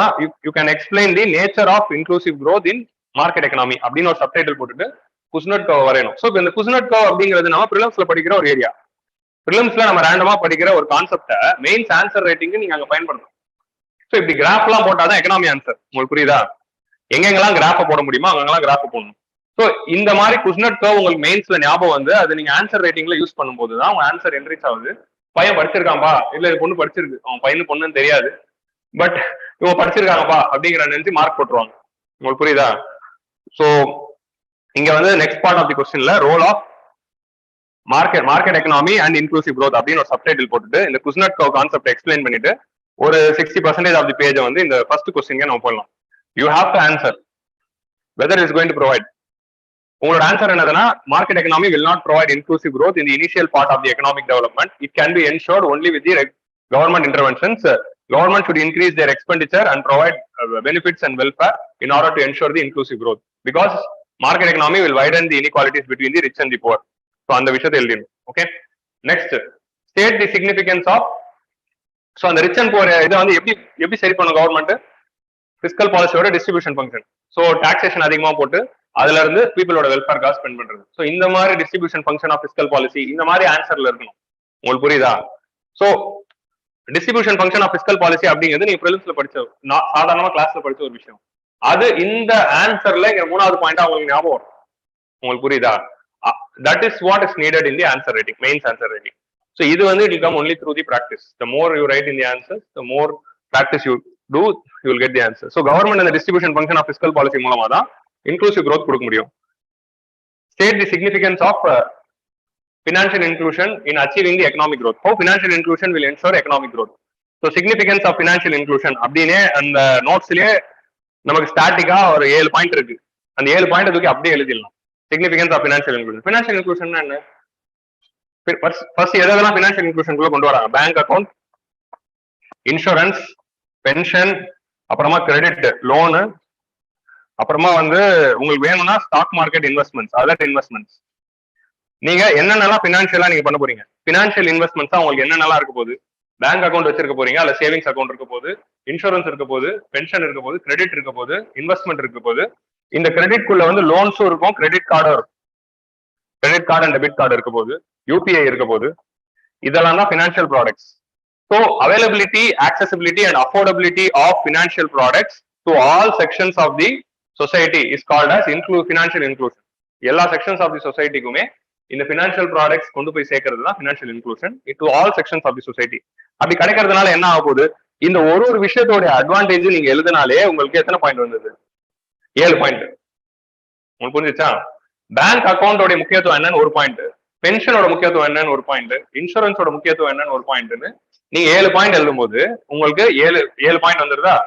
you can explain the nature of inclusive growth in market economy அப்படின்னு ஒரு சப்டைட்டில் போட்டுட்டு குஸ்னட் கர்வ் வரையணும். ஸோ இந்த குஸ்னட் கர்வ் அப்படிங்கிறது நம்ம ப்ரிலிம்ஸ்ல படிக்கிற ஒரு ஏரியா. ப்ரிலிம்ஸ்ல நம்ம ரேண்டமா படிக்கிற ஒரு கான்செப்டை மெயின்ஸ் ஆன்சர் ரைட்டிங் நீங்க அங்க பயன்படுத்தணும். ஸோ இப்படி கிராஃப் எல்லாம் போட்டாதான் எக்கனாமி ஆன்சர். உங்களுக்கு புரியுதா? எங்கெங்கெல்லாம் கிராஃப போட முடியுமோ அங்கெல்லாம் கிராஃப் போடணும். ஸோ இந்த மாதிரி குஸ்னட் கர்வ் உங்களுக்கு மெயின்ஸ்ல ஞாபகம் வந்து அது நீங்க ஆன்சர் ரைட்டிங்ல யூஸ் பண்ணும்போது தான் உங்க ஆன்சர் என்ரிச் ஆகுது. பையன் படிச்சிருக்கான்பா, இல்ல பொண்ணு படிச்சிருக்கு, அவன் பையனு பொண்ணுன்னு தெரியாது, பட் இவங்க படிச்சிருக்காங்கப்பா அப்படிங்கிற நினைச்சு மார்க் போட்டுருவாங்க. உங்களுக்கு புரியுதா? ஸோ இங்க வந்து நெக்ஸ்ட் பார்ட் ஆஃப் தி கொஸ்டின்ல role of market economy and inclusive growth அப்படின்னு ஒரு சப்டைட்டில் போட்டுட்டு இந்த குஸ்னட் கர்வ் கான்செப்ட் எக்ஸ்பிளைன் பண்ணிட்டு ஒரு 60% ஆஃப் தி பேஜ் வந்து இந்த ஃபர்ஸ்ட் கொஸ்டின்கே நம்ம போடலாம். You have to answer whether is going to provide. உங்களோட ஆன்சர் என்னதுன்னா, market economy will not provide inclusive growth in the initial part of the economic development. It can be ensured only with the government interventions. Government should increase their expenditure and provide benefits and welfare in order to ensure the inclusive growth. Because market economy will widen the inequalities between the rich and the poor. So அந்த விஷயத்தை எழுதிடணும். Okay, next state the significance of. So அந்த ரிச் அண்ட் புவர் இதை வந்து எப்படி சரி பண்ணும் கவர்மெண்ட்? பிஸ்கல் பாலிசியோட டிஸ்ட்ரிபியூஷன் ஃபங்க்ஷன். ஸோ டாக்ஸேஷன் அதிகமாக போட்டு அதுல இருந்து பீப்புளோட வெல்ஃபேர்காக ஸ்பெண்ட் பண்றது. ஸோ இந்த மாதிரி distribution function of fiscal policy இந்த மாதிரி ஆன்சர்ல இருக்கணும். உங்களுக்கு புரியுதா? ஸோ distribution function of fiscal policy அப்படிங்கிறது நீங்க ப்ரிலிம்ஸ்ல படிச்ச சாதாரணமா கிளாஸ்ல படிச்ச ஒரு விஷயம். அது இந்த ஆன்சர்ல இங்க 3வது பாயிண்டா உங்களுக்கு ஞாபகம் வரும். உங்களுக்கு புரியுதா? That is what is needed in the answer writing, mains answer writing. So இது வந்து it will come only through the practice. The more you write in the answers, the more practice you do, you will get the answer. So government அந்த distribution function of fiscal policy மூலமா தான் இன்க்ளூசிவ் growth கொடுக்க முடியும். State the significance of financial inclusion in achieving the economic growth. How financial inclusion will ensure economic growth? So significance of financial inclusion அப்படினே அந்த நோட்ஸ்லயே நமக்கு ஸ்டாட்டிக்கா ஒரு 7 பாயிண்ட் இருக்கு. அந்த 7 பாயிண்ட் தூக்கி அப்படியே எழுதிடலாம். Significance of financial inclusion. Financial inclusion என்ன? ஃபர்ஸ்ட் எதெல்லாம் ஃபினான்ஷியல் இன்க்ளூஷனுக்குள்ள கொண்டு வராங்க? பேங்க் அக்கவுண்ட், இன்சூரன்ஸ், பென்ஷன், அப்புறமா கிரெடிட் லோனு, அப்புறமா வந்து உங்களுக்கு வேணும்னா stock market investments, other investments. நீங்க என்னென்னலாம் பினான்சியலா நீங்க பண்ண போறீங்க? பினான்சியல் இன்வெஸ்ட்மெண்ட்ஸ் உங்களுக்கு என்னென்னலாம் இருக்க போகுது? பேங்க் அக்கௌண்ட் வச்சிருக்க போறீங்க, அல்ல சேவிங்ஸ் அக்கௌண்ட் இருக்க போது, இன்சூரன்ஸ் இருக்க போது, பென்ஷன் இருக்க போது, கிரெடிட் இருக்க போது, இன்வெஸ்ட்மெண்ட் இருக்க போது. இந்த கிரெடிட் குள்ள வந்து லோன்ஸும் இருக்கும், கிரெடிட் கார்டும் இருக்கும். Credit card and debit card இருக்க போது, யூபிஐ இருக்க போது. இதெல்லாம் தான் financial products. So availability, accessibility and affordability of financial products to all sections of the society is called as financial inclusion. எல்லா செக்ஷன்ஸ் ஆஃப் தி சொசைட்டிக்குமே இந்த பினான்சியல் ப்ராடக்ட்ஸ் கொண்டு போய் சேர்க்கறது தான் financial inclusion to all sections of the society. அப்படி கிடைக்கிறதுனால என்ன ஆக போகுது? இந்த ஒரு விஷயத்தோட அட்வான்டேஜ் நீங்க எழுதினாலே உங்களுக்கு எத்தனை பாயிண்ட் வந்தது? 7 பாயிண்ட். உங்களுக்கு புரிஞ்சுச்சா? பேங்க் அக்கௌண்டோட முக்கியத்துவம் என்னன்னு ஒரு பாயிண்ட், பென்ஷனோட முக்கியத்துவம் என்னன்னு ஒரு பாயிண்ட், இன்சூரன்ஸோட முக்கியத்துவம் என்னன்னு ஒரு பாயிண்ட்னு நீங்க 7 பாயிண்ட் எழுதும் போது உங்களுக்கு 7 பாயிண்ட் வந்துருதா?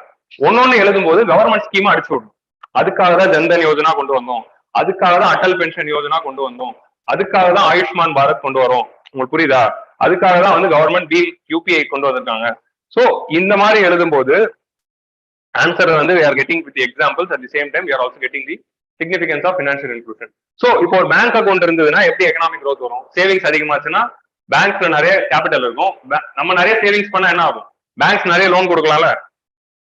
ஒன்னொன்னு எழுதும் போது கவர்மெண்ட் ஸ்கீமா அடிச்சு விடும். அதுக்காக தான் ஜன்தன் யோஜனா கொண்டு வந்தோம், அதுக்காக தான் அட்டல் பென்ஷன் யோஜனா கொண்டு வந்தோம், அதுக்காக தான் ஆயுஷ்மான் பாரத் கொண்டு வரோம். உங்களுக்கு புரியுதா? அதுக்காக தான் வந்து கவர்மெண்ட் பீம் யூபிஐ கொண்டு வந்திருக்காங்க. சோ இந்த மாதிரி எழுதும் போது ஆன்சர் வந்து we are getting with the examples, at the same time we are also getting the significance of financial inclusion. So இப்போ ஒரு பேங்க் அக்கௌண்ட் இருந்ததுன்னா எப்படி எக்கனாமிக் growth வரும்? சேவிங்ஸ் அதிகமாச்சுன்னா பேங்க்ஸ்ல நிறைய கேபிட்டல் இருக்கும், நம்ம நிறைய சேவிங்ஸ் பண்ணா என்ன ஆகும்? பேங்க்ஸ் நிறைய லோன் கொடுக்கலாம்ல.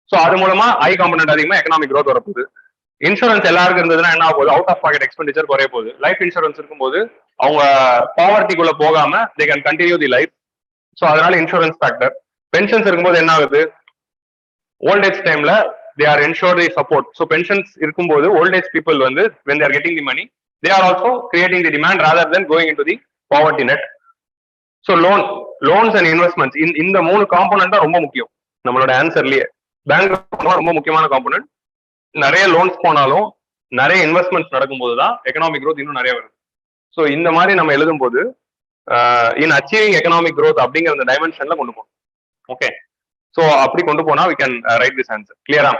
சோ அது மூலமா ஐ காம்பனன்ட் அதிகமா எக்கனாமிக் growth வரப்போகுது. இன்சூரன்ஸ் எல்லாருக்கும் இருந்ததுன்னா என்ன ஆகுது? அவுட் ஆஃப் பாக்கெட் எக்ஸ்பெண்டிச்சர் குறைய போகுது. லைஃப் இன்சூரன்ஸ் இருக்கும்போது அவங்க பாவர்ட்டிக்குள்ள போகாம they can continue the life. So அதனால இன்சூரன்ஸ் ஃபேக்டர். பென்ஷன்ஸ் இருக்கும்போது என்ன ஆகுது? ஓல்ட் ஏஜ் டைம்ல they are ensure the support. So pensions இருக்கும்போது ஓல்ட் ஏஜ் பீப்புள் வந்து when they are getting the money, they are also creating the demand rather than going into the poverty net. So loans and investments இந்த 3 காம்போனன்ட் தான் ரொம்ப முக்கியம் நம்மளோட ஆன்சர்லயே. பேங்க் ரொம்ப முக்கியமான காம்போனன்ட். நிறைய லோன்ஸ் போனாலும் நிறைய இன்வெஸ்ட்மெண்ட்ஸ் நடக்கும்போது தான் எக்கனாமிக் growth இன்னும் நிறைய வருது. ஸோ இந்த மாதிரி நம்ம எழுதும் போது இன் அச்சீவிங் எக்கனாமிக் growth அப்படிங்கிற அந்த டைமென்ஷன்ல கொண்டு போகணும். ஓகே, ஸோ அப்படி கொண்டு போனா we can write this answer. கிளியரா?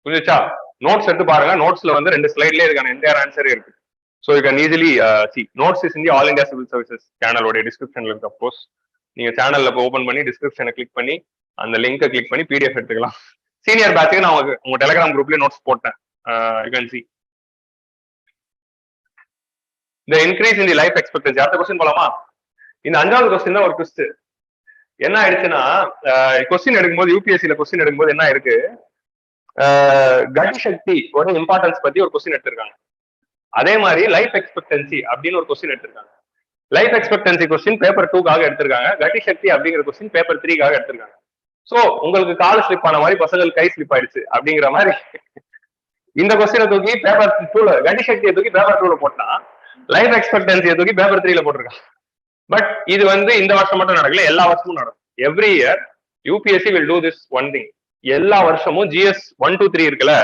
புரிஞ்சுச்சா? நோட்ஸ் எடுத்து பாருங்க. நோட்ஸ்ல வந்து 2 ஸ்லைட்லயே இதுக்கான என்டையர் ஆன்சரே இருக்கு. So you can easily C. Notes is in the all India civil services சேனலோட டிஸ்கிரிப்ஷன்ல இருக்கு. அப்கோர்ஸ் நீங்க சேனல்ல ஓபன் பண்ணி டிஸ்கிரிப்ஷனை கிளிக் பண்ணி அந்த லிங்கை கிளிக் பண்ணி பிடிஎஃப் எடுத்துக்கலாம். சீனியர் பேட்சுக்கு நான் உங்க டெலிகிராம் குரூப்லயே நோட்ஸ் போட்டேன். You can see the increase in the life expectancy. அடுத்த கொஸ்டின் போலாமா? இந்த 5வது கொஸ்டின் தான் ஒரு ட்விஸ்ட். என்ன ஆயிடுச்சுன்னா கொஸ்டின் எடுக்கும்போது யூபிஎஸ்சில கொஸ்டின் எடுக்கும்போது என்ன இருக்கு, கதி சக்தி ஒரு இம்பார்ட்டன்ஸ் பத்தி ஒரு கொஸ்டின் எடுத்திருக்காங்க. அதே மாதிரி லைஃப் எக்ஸ்பெக்டன்சி அப்படின்னு ஒரு கொஸ்டின் எடுத்திருக்காங்க. லைஃப் எக்ஸ்பெக்டன்சி கொஸ்டின் பேப்பர் 2க்காக எடுத்திருக்காங்க. கதி சக்தி அப்படிங்கிற கொஸ்டின் பேப்பர் 3க்காக எடுத்திருக்காங்க. சோ உங்களுக்கு கால் ஸ்லிப் ஆன மாதிரி பசங்கள் கை ஸ்லிப் ஆயிடுச்சு அப்படிங்கிற மாதிரி இந்த கொஸ்டினை தூக்கி பேப்பர் 2ல, கதி சக்தியை தூக்கி பேப்பர் 2ல போட்டா லைஃப் எக்ஸ்பெக்டன்சியை தூக்கி பேப்பர் 3ல போட்டிருக்காங்க. பட் இது வந்து இந்த வருஷம் மட்டும் நடக்கல, எல்லா வருஷமும் நடக்கும். Every year UPSC will do this one thing. எல்லா வருஷமும் ஜிஎஸ் 1 2 3 இருக்குல்ல,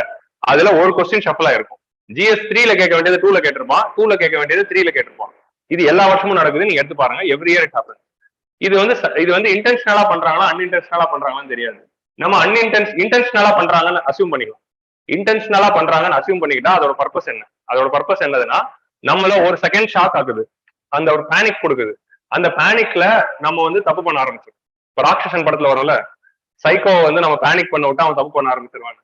அதுல ஒரு கொஸ்டின் ஷஃபிள் ஆயிருக்கும். ஜிஎஸ் 3ல கேட்க வேண்டியது 2ல கேட்டிருப்பான், 2ல கேட்க வேண்டியது 3ல கேட்டிருப்பான். இது எல்லா வருஷமும் நடக்குது. நீங்க எடுத்து பாருங்க. Every year it happens. இது வந்து இன்டென்ஷனலா பண்றாங்களா அன்இன்டென்ஷனலா பண்றாங்கன்னு தெரியாது. நம்ம இன்டென்ஷனலா பண்றாங்கன்னு அசியூம் பண்ணிக்கலாம். இன்டென்ஷனலா பண்றாங்கன்னு அசியூம் பண்ணிக்கிட்டா அதோட பர்பஸ் என்ன? அதோட பர்பஸ் என்னதுன்னா, நம்மள ஒரு செகண்ட் ஷாக் ஆகுது, அந்த ஒரு பேனிக் கொடுக்குது. அந்த பேனிக்ல நம்ம வந்து தப்பு பண்ண ஆரம்பிச்சோம். இப்ப ராட்சசன் படத்துல வரும்ல, சைக்கோ வந்து நம்ம பேனிக் பண்ண விட்டா அவன் தப்பு பண்ண ஆரம்பிச்சிருவாங்க.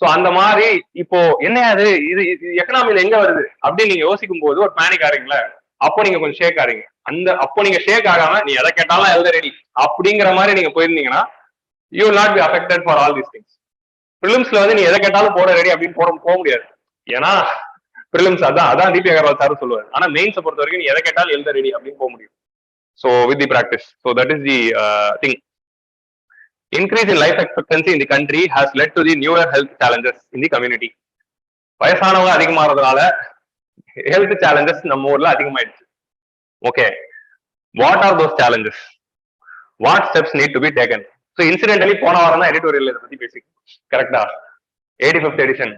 சோ அந்த மாதிரி இப்போ என்ன அது இது எக்கனாமில எங்க வருது அப்படின்னு நீங்க யோசிக்கும் போது ஒரு பேனிக் ஆறீங்களா, அப்போ நீங்க கொஞ்சம் ஷேக் ஆறீங்க. அப்போ நீங்க ஷேக் ஆகாம நீ எதை கேட்டாலும் எழுத ரெடி அப்படிங்கிற மாதிரி நீங்க போயிருந்தீங்கன்னா you will not be affected for all these things. பிலிம்ஸ்ல வந்து நீ எதை கேட்டாலும் போட ரெடி அப்படின்னு போக முடியாது. ஏன்னா பிலிம்ஸ் அதான் டிபி அகர்வால் சார் சொல்லுவார். ஆனா மெயின்ஸை பொறுத்த வரைக்கும் நீ எதை கேட்டாலும் எழுத ரெடி அப்படின்னு போக முடியும். So with the practice. So that is the thing. Increase in life expectancy in the country has led to the newer health challenges in the community. வயசானவங்க அதிகமாறதுனால ஹெல்த் சேலஞ்சஸ் நம்ம ஊர்ல அதிகமாயிடுச்சு. Okay, what are those challenges? What steps need to be taken? So incidentally போன வாரம் தான் எடிட்டோரியல் இதை பத்தி பேசி, கரெக்டா? 85th எடிஷன்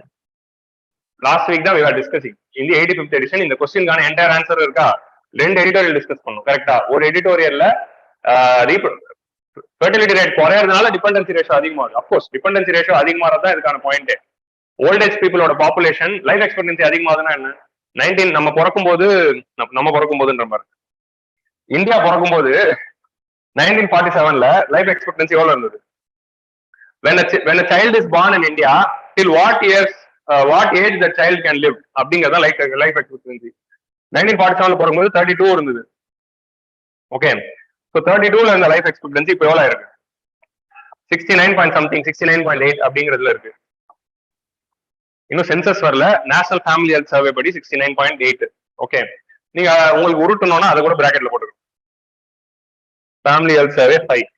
லாஸ்ட் வீக் தான் we were discussing. இந்த 85th எடிஷன் இந்த கொஸ்டின்கான என்டையர் ஆன்சர் இருக்கா? 2 எடிட்டோரியல் டிஸ்கஸ் பண்ணோம், கரெக்டா? ஒரு எடிட்டோரியல்ல ஃபெர்டிலிட்டி ரேட் குறையறதுனால டிபெண்டன்சி ரேஷியோ அதிகமாகுது. அப்கோர்ஸ் டிபெண்டன்சி ரேஷியோ அதிகமாகிறது தான் இதுக்கான பாயிண்ட். ஓல்டேஜ் பீப்புளோட பாப்புலேஷன் லைஃப் எக்ஸ்பெக்டன்சி அதிகமாகுதுன்னா என்ன? நம்ம பிறக்கும் போதுன்ற மாதிரி இந்தியா பிறக்கும் போது 1947ல லைஃப் எக்ஸ்பெக்டன்சி எவ்வளவு இருந்தது? when a child is born in India, till what age the child can live அப்படிங்கறத லைஃப் எக்ஸ்பெக்டன்சி. 1947ல பிறக்கும்போது 32 இருந்தது. ஓகே, ஸோ 32ல இருந்த லைஃப் எக்ஸ்பெக்டன்சி இப்போ எவ்வளவு இருக்கு? 69.8 அப்படிங்கிறதுல இருக்கு. இன்னும் சென்சஸ் வரல. நேஷனல் ஃபேமிலி ஹெல்த் சர்வே படி 69.8. ஓகே, நீங்க உங்களுக்கு உருட்டணும்னா அதை கூட பிராக்கெட்ல போட்டுருக்கோம். ஃபேமிலி ஹெல்த் சர்வே 5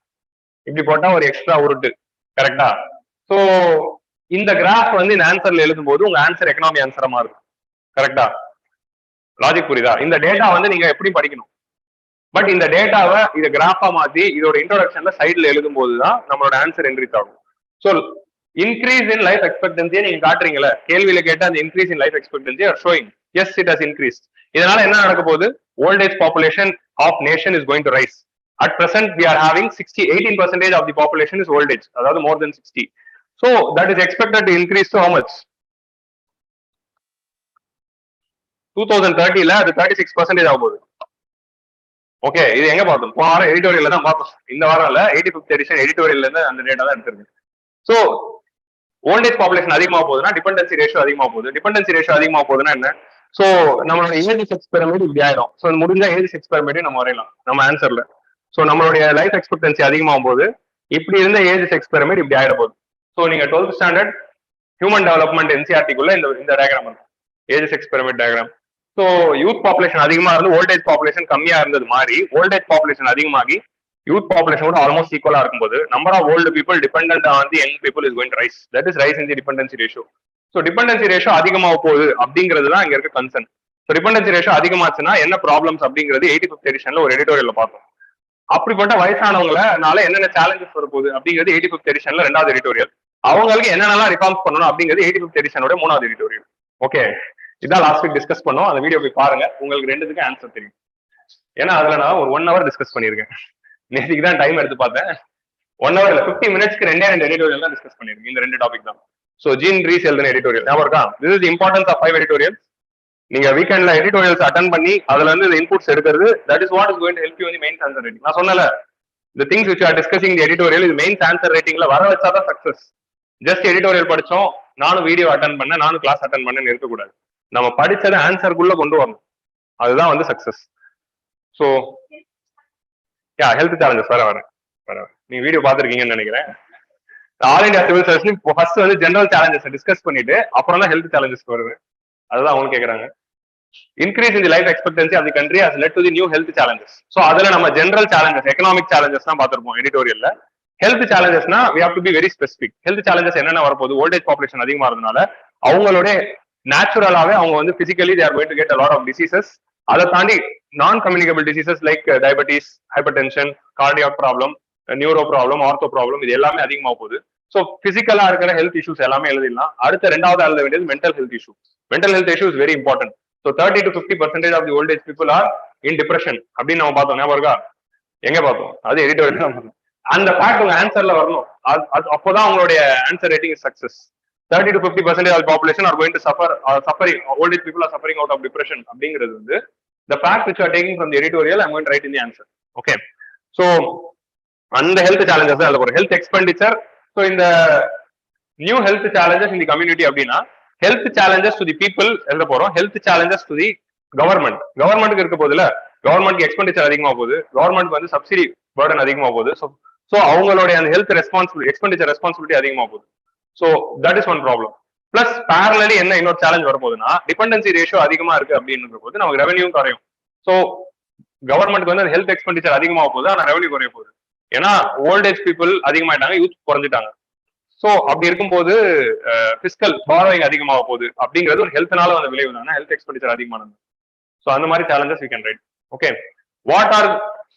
இப்படி போட்டா ஒரு எக்ஸ்ட்ரா உருட்டு, கரெக்டா? ஸோ இந்த கிராஃப் வந்து இந்த ஆன்சர்ல எழுதும் போது உங்க ஆன்சர் எக்கனாமி ஆன்சரா மாறும், கரெக்டா? லாஜிக் புரியுதா? இந்த டேட்டா வந்து நீங்க எப்படி படிக்கணும். பட் இந்த டேட்டாவை இதை கிராஃபா மாத்தி இதோட இன்ட்ரோடக்ஷன்ல சைட்ல எழுதும் போதுதான் நம்மளோட ஆன்சர் என்ரிச் ஆகும். ஸோ இன்க்ரீஸ் இன் லைஃப் எக்ஸ்பெக்டன்சியை நீங்க காட்டுறீங்களா, கேள்வியில கேட்ட அந்த increase in life expectancy are showing as it has increase. இதனால என்ன நடக்க போகுது? Old age population of nation is going to rise. At present we are having 18% of the population is old age, அதாவது more than 60. So that is expected to increase to how much? 2030ல அது 36% ஆக போகுது. ஓகே, இது எங்க பார்த்தோம்? போன வாரம் எடிட்டோரியல்ல தான் பார்த்தோம். இந்த வாரம் இல்ல, 85th எடிஷன் எடிட்டோரியல்ல இருந்து அந்த டேட்டா தான் எடுத்திருக்கு. ஸோ ஓல்ட் ஏஜ் பாப்புலேஷன் அதிகமாக போகுதுன்னா டிபெண்டன்சி ரேஷியோ அதிகமாக போகுது. டிபெண்டன்சி ரேஷியோ அதிகமாக போகுதுன்னா என்ன? ஸோ நம்மளோட ஏஜ் எக்ஸ்பெரிமெண்ட் இப்படி ஆயிடும். ஸோ முடிஞ்ச ஏஜ் எக்ஸ்பெரிமெண்ட் நம்ம வரையலாம் நம்ம ஆன்சர்ல. ஸோ நம்மளுடைய லைஃப் எக்ஸ்பெக்டன்சி அதிகமாகும் போது இப்படி இருந்த ஏஜ் எக்ஸ்பெரிமெண்ட் இப்படி ஆயிட போகுது. ஸோ நீங்க 12th ஸ்டாண்டர்ட் ஹியூமன் டெவலப்மெண்ட் என்சிஆர்டிக்குள்ள இந்த டயக்ராம் இருக்கும், age experiment diagram. So youth population அதிகமா இருந்து ஓல்டேஜ் பாப்புலேஷன் கம்மியா இருந்தது மாதிரி ஓல்டேஜ் பாப்புலேஷன் அதிகமாகி யூத் பாப்புலேஷன் கூட ஆல்மோஸ்ட் ஈக்குவலா இருக்கும்போது number of old people dependent on the young people is going to rise. That is rise in the dependency ratio. So dependency ratio அதிகமாக போகுது அப்படிங்கிறது தான் இங்க இருக்க கன்சர்ன். ஸோ டிபெண்டன்சி ரேஷியோ அதிகமாச்சுன்னா என்ன ப்ராப்ளம்ஸ் அப்படிங்கிறது 85th எடிஷன்ல ஒரு எடிட்டோரியல்ல பார்த்தோம். அப்படிப்பட்ட வயசானவங்களால என்னென்ன சேலஞ்சஸ் வரப்போகுது அப்படிங்கிறது 85th எடிஷன்ல 2வது எடிட்டோரியல். அவங்களுக்கு என்னென்னலாம் ரிஃபார்ம்ஸ் பண்ணணும் அப்படிங்கிறது 85th எடிஷனோட 3வது எடிட்டோரியல். ஓகே, இதான் லாஸ்ட் வீக் டிஸ்கஸ் பண்ணோம். அந்த வீடியோ போய் பாருங்க, உங்களுக்கு ரெண்டுத்துக்கு ஆன்சர் தெரியும். ஏன்னா அதுல நான் ஒரு 1 hour டிஸ்கஸ் பண்ணியிருக்கேன். நேற்றுக்கு தான் டைம் எடுத்து பார்த்தேன். 1 hour இல்ல, 50 minutesக்கு 2 எடிட்டோரியல் தான் டிஸ்கஸ் பண்ணிருக்கேன். இந்த 2 டாபிக் தான். ஸோ ஜீன் ரீஸ் எழுதின எடிட்டோரியல் ஞாபகம் இருக்கா? This is importance of 5 editorial. நீங்க வீக்கெண்ட்ல எடிட்டோரியல்ஸ் அட்டன் பண்ணி அதுல இருந்து இன்புட்ஸ் எடுக்கிறது, that is what is going to help you in mains answer writing. நான் சொன்னல, the things which are discussing the editorial இது மெயின்ஸ் ஆன்சர் ரைட்டிங்ல வர வச்சாதான் சக்சஸ். ஜஸ்ட் எடிட்டோரியல் படிச்சோம், நானும் வீடியோ அட்டன் பண்ணேன், நானும் கிளாஸ் அட்டன் பண்ணேன்னு இருக்கக்கூடாது. நம்ம படிச்சதை ஆன்சருக்குள்ள கொண்டு வரணும், அதுதான் வந்து சக்சஸ். ஸோ ஹெல்த் சேலஞ்சஸ் வரேன். நீங்க வீடியோ பார்த்துருக்கீங்கன்னு நினைக்கிறேன். All India civil service first வந்து ஜெனரல் சேலஞ்சஸ் டிஸ்கஸ் பண்ணிட்டு அப்புறம் தான் ஹெல்த் சேலஞ்சஸ் வருது. அதுதான் அவங்க கேட்கறாங்க. Increase in the life expectancy of the country has led to the new health challenges. So அதுல நம்ம ஜெனரல் சேலஞ்சஸ், எக்கனாமிக் சேலஞ்சஸ் தான் பார்த்திருப்போம் எடிட்டோரியல்ல. ஹெல்த் சேலஞ்சஸ்னா we have to be very specific. Health challenges என்னென்ன வரப்போகுது? ஓல்டேஜ் பாப்புலேஷன் அதிகமா இருந்தனால அவங்களோட நேச்சுரலாவே அவங்க வந்து physically they are going to get a lot of diseases. அதை தாண்டி நான் communicable diseases like diabetes, hyper tension, cardiac problem, neuro problem, ortho problem, இது எல்லாமே அதிகமாக போகுது. ஸோ பிசிக்கலா இருக்கிற ஹெல்த் இஷ்யூஸ் எல்லாமே எழுதிடலாம். அடுத்த 2வது எழுத வேண்டியது mental health issue. Mental health issue is very important. So 30 to 50% of the old age people are in depression அப்படின்னு நம்ம பார்த்தோம். ஞாபகம் இருக்கா? எங்க பார்த்தோம்? அது எடிட்டோரியல் தான் பார்த்தோம். அந்த ஃபேக்ட் உங்க ஆன்சர்ல வரணும். அப்போதான் உங்களுடைய answer rating is success. 30 to 50% of the population are going to suffering, old age people are suffering out of depression அப்படிங்கிறது வந்து the fact which you are taking from the editorial I'm going to write in the answer. Okay, so அந்த ஹெல்த் சேலஞ்சஸ் தான் எழுத போறோம். Health expenditure. ஸோ இந்த நியூ ஹெல்த் சேலஞ்சஸ் இந்த கம்யூனிட்டி அப்படின்னா health challenges to the people எழுத போறோம். Health challenges to the government. கவர்மெண்ட்டுக்கு இருக்க போதுல, கவர்மெண்ட்க்கு எக்ஸ்பெண்டிச்சர் அதிகமா போகுது, கவர்மெண்ட் வந்து சப்சிடி பர்டன் அதிகமா போகுது. ஸோ அவங்களுடைய அந்த ஹெல்த் ரெஸ்பான்சிபிலிட்டி, எக்ஸ்பெண்டிச்சர் ரெஸ்பான்சிபிலிட்டி அதிகமா போகுது. So that is one problem. Plus parallelly என்ன இன்னொரு சேலஞ்ச் வரப்போகுதுன்னா, டிபெண்டன்சி ரேஷியோ அதிகமா இருக்கு அப்படின்னு போது நமக்கு ரெவன்யூ குறையும். ஸோ கவர்மெண்ட்க்கு வந்து ஹெல்த் எக்ஸ்பெண்டிச்சர் அதிகமாக போகுது, ஆனால் ரெவன்யூ குறைய போகுது. ஏன்னா ஓல்ட் ஏஜ் பீப்புள் அதிகமாயிட்டாங்க, யூத் குறைஞ்சிட்டாங்க. ஸோ அப்படி இருக்கும்போது பிஸ்கல் பாரோயிங் அதிகமாக போகுது அப்படிங்கிறது ஒரு ஹெல்த்னால வந்து விளைவு தானே, ஹெல்த் எக்ஸ்பெண்டிச்சர் அதிகமானது. ஸோ அந்த மாதிரி challenges you can right. Okay, what are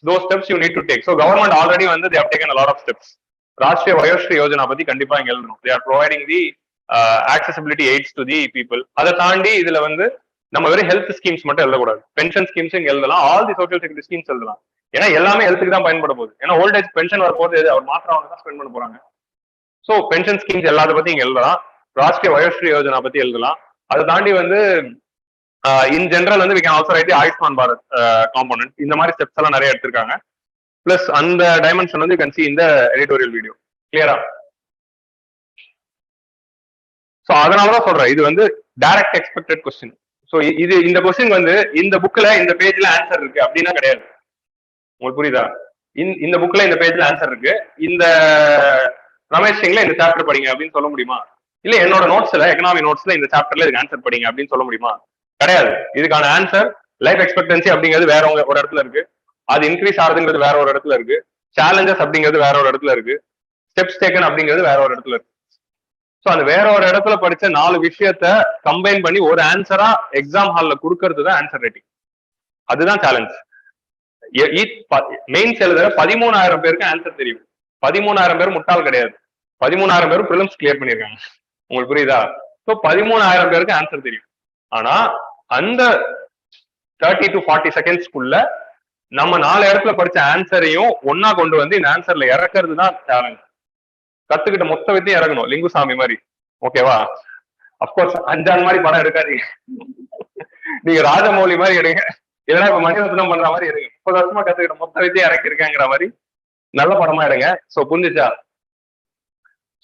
those steps you need to take? So government already வந்து they have taken a lot of steps. Rashtriya Vayoshri Yojana பத்தி கண்டிப்பா இங்க எழுதணும். They are providing the accessibility aids to the people. அதை தாண்டி இதுல வந்து நம்ம வெறும் ஹெல்த் ஸ்கீம்ஸ் மட்டும் எழுதக்கூடாது, பென்ஷன் ஸ்கீம்ஸ் இங்க எழுதலாம், all the social security schemes எழுதலாம். ஏன்னா எல்லாமே ஹெல்த்துக்கு தான் பயன்பட போகுது. ஏன்னா ஓல்ட் ஏஜ் பென்ஷன் வரப்போது அவர் மாத்திரம் அவங்க தான் ஸ்பெண்ட் பண்ண போறாங்க. ஸோ பென்ஷன் ஸ்கீம்ஸ் எல்லாத்த பத்தி இங்க எழுதலாம், ராஷ்டிரிய வயோஸ்ரீ யோஜனா பத்தி எழுதலாம். அதை தாண்டி வந்து இன் ஜெனரல் வந்து we can also write the Ayushman Bharat component. இந்த மாதிரி ஸ்டெப்ஸ் எல்லாம் நிறைய எடுத்திருக்காங்க. பிளஸ் அந்த டைமென்ஷன் வந்து you can see in the editorial video. கிளியரா? சோ அதனாலதான் சொல்றேன், இது வந்து டைரக்ட் எக்ஸ்பெக்டட் கொஸ்டின். சோ இது இந்த கொஸ்டின் வந்து இந்த புக்ல இந்த பேஜ்ல ஆன்சர் இருக்கு அப்படின்னா கிடையாது. உங்களுக்கு புரியுதா? இந்த புக்ல இந்த பேஜ்ல ஆன்சர் இருக்கு, இந்த ரமேஷ் சிங்ல இந்த சாப்டர் படிங்க அப்படின்னு சொல்ல முடியுமா? இல்ல என்னோட நோட்ஸ்ல, எக்கனாமி நோட்ஸ்ல இந்த சாப்டர்ல இதுக்கு ஆன்சர் படிங்க அப்படின்னு சொல்ல முடியுமா? கிடையாது. இதுக்கான ஆன்சர் லைஃப் எக்ஸ்பெக்டன்சி அப்படிங்கிறது வேற ஒரு இடத்துல இருக்கு, அது இன்க்ரீஸ் ஆகுதுங்கிறது வேற ஒரு இடத்துல இருக்கு, சேலஞ்சஸ் அப்படிங்கிறது வேற ஒரு இடத்துல இருக்கு, ஸ்டெப்ஸ் டேக்கன் அப்படிங்கிறது வேற ஒரு இடத்துல இருக்கு. ஸோ அந்த வேற ஒரு இடத்துல படிச்ச 4 விஷயத்த கம்பைன் பண்ணி ஒரு ஆன்சரா எக்ஸாம் ஹால்ல கொடுக்கறது தான் ஆன்சர் ரைட்டிங். அதுதான் சேலஞ்ச். மெயின்ஸ் எழுதுற 13,000 பேருக்கு ஆன்சர் தெரியும். 13,000 பேர் முட்டாள் கிடையாது, 13,000 பேரும் ப்ரிலிம்ஸ் கிளியர் பண்ணிருக்காங்க. உங்களுக்கு புரியுதா? ஸோ 13,000 பேருக்கு ஆன்சர் தெரியும். ஆனா அந்த 30 to 40 செகண்ட்ஸ்க்குள்ள நம்ம 4 இடத்துல படிச்ச ஆன்சரையும் ஒன்னா கொண்டு வந்து இந்த ஆன்சர்ல இறக்குறது தான் சேலஞ்ச். கத்துக்கிட்ட மொத்த வித்தையும் இறங்கணும், லிங்குசாமி மாதிரி. ஓகேவா? அப்கோர்ஸ் அஞ்சான் மாதிரி படம் எடுக்காதீங்க, நீங்க ராஜமௌலி மாதிரி எடுங்க, இல்லைன்னா இப்ப மணிரத்னம் பண்ற மாதிரி எடுங்க. 30 வருஷமா கத்துக்கிட்ட மொத்த வித்தையும் இறக்கி இருக்காங்கிற மாதிரி நல்ல படமா எடுங்க. சோ புரிஞ்சுச்சா?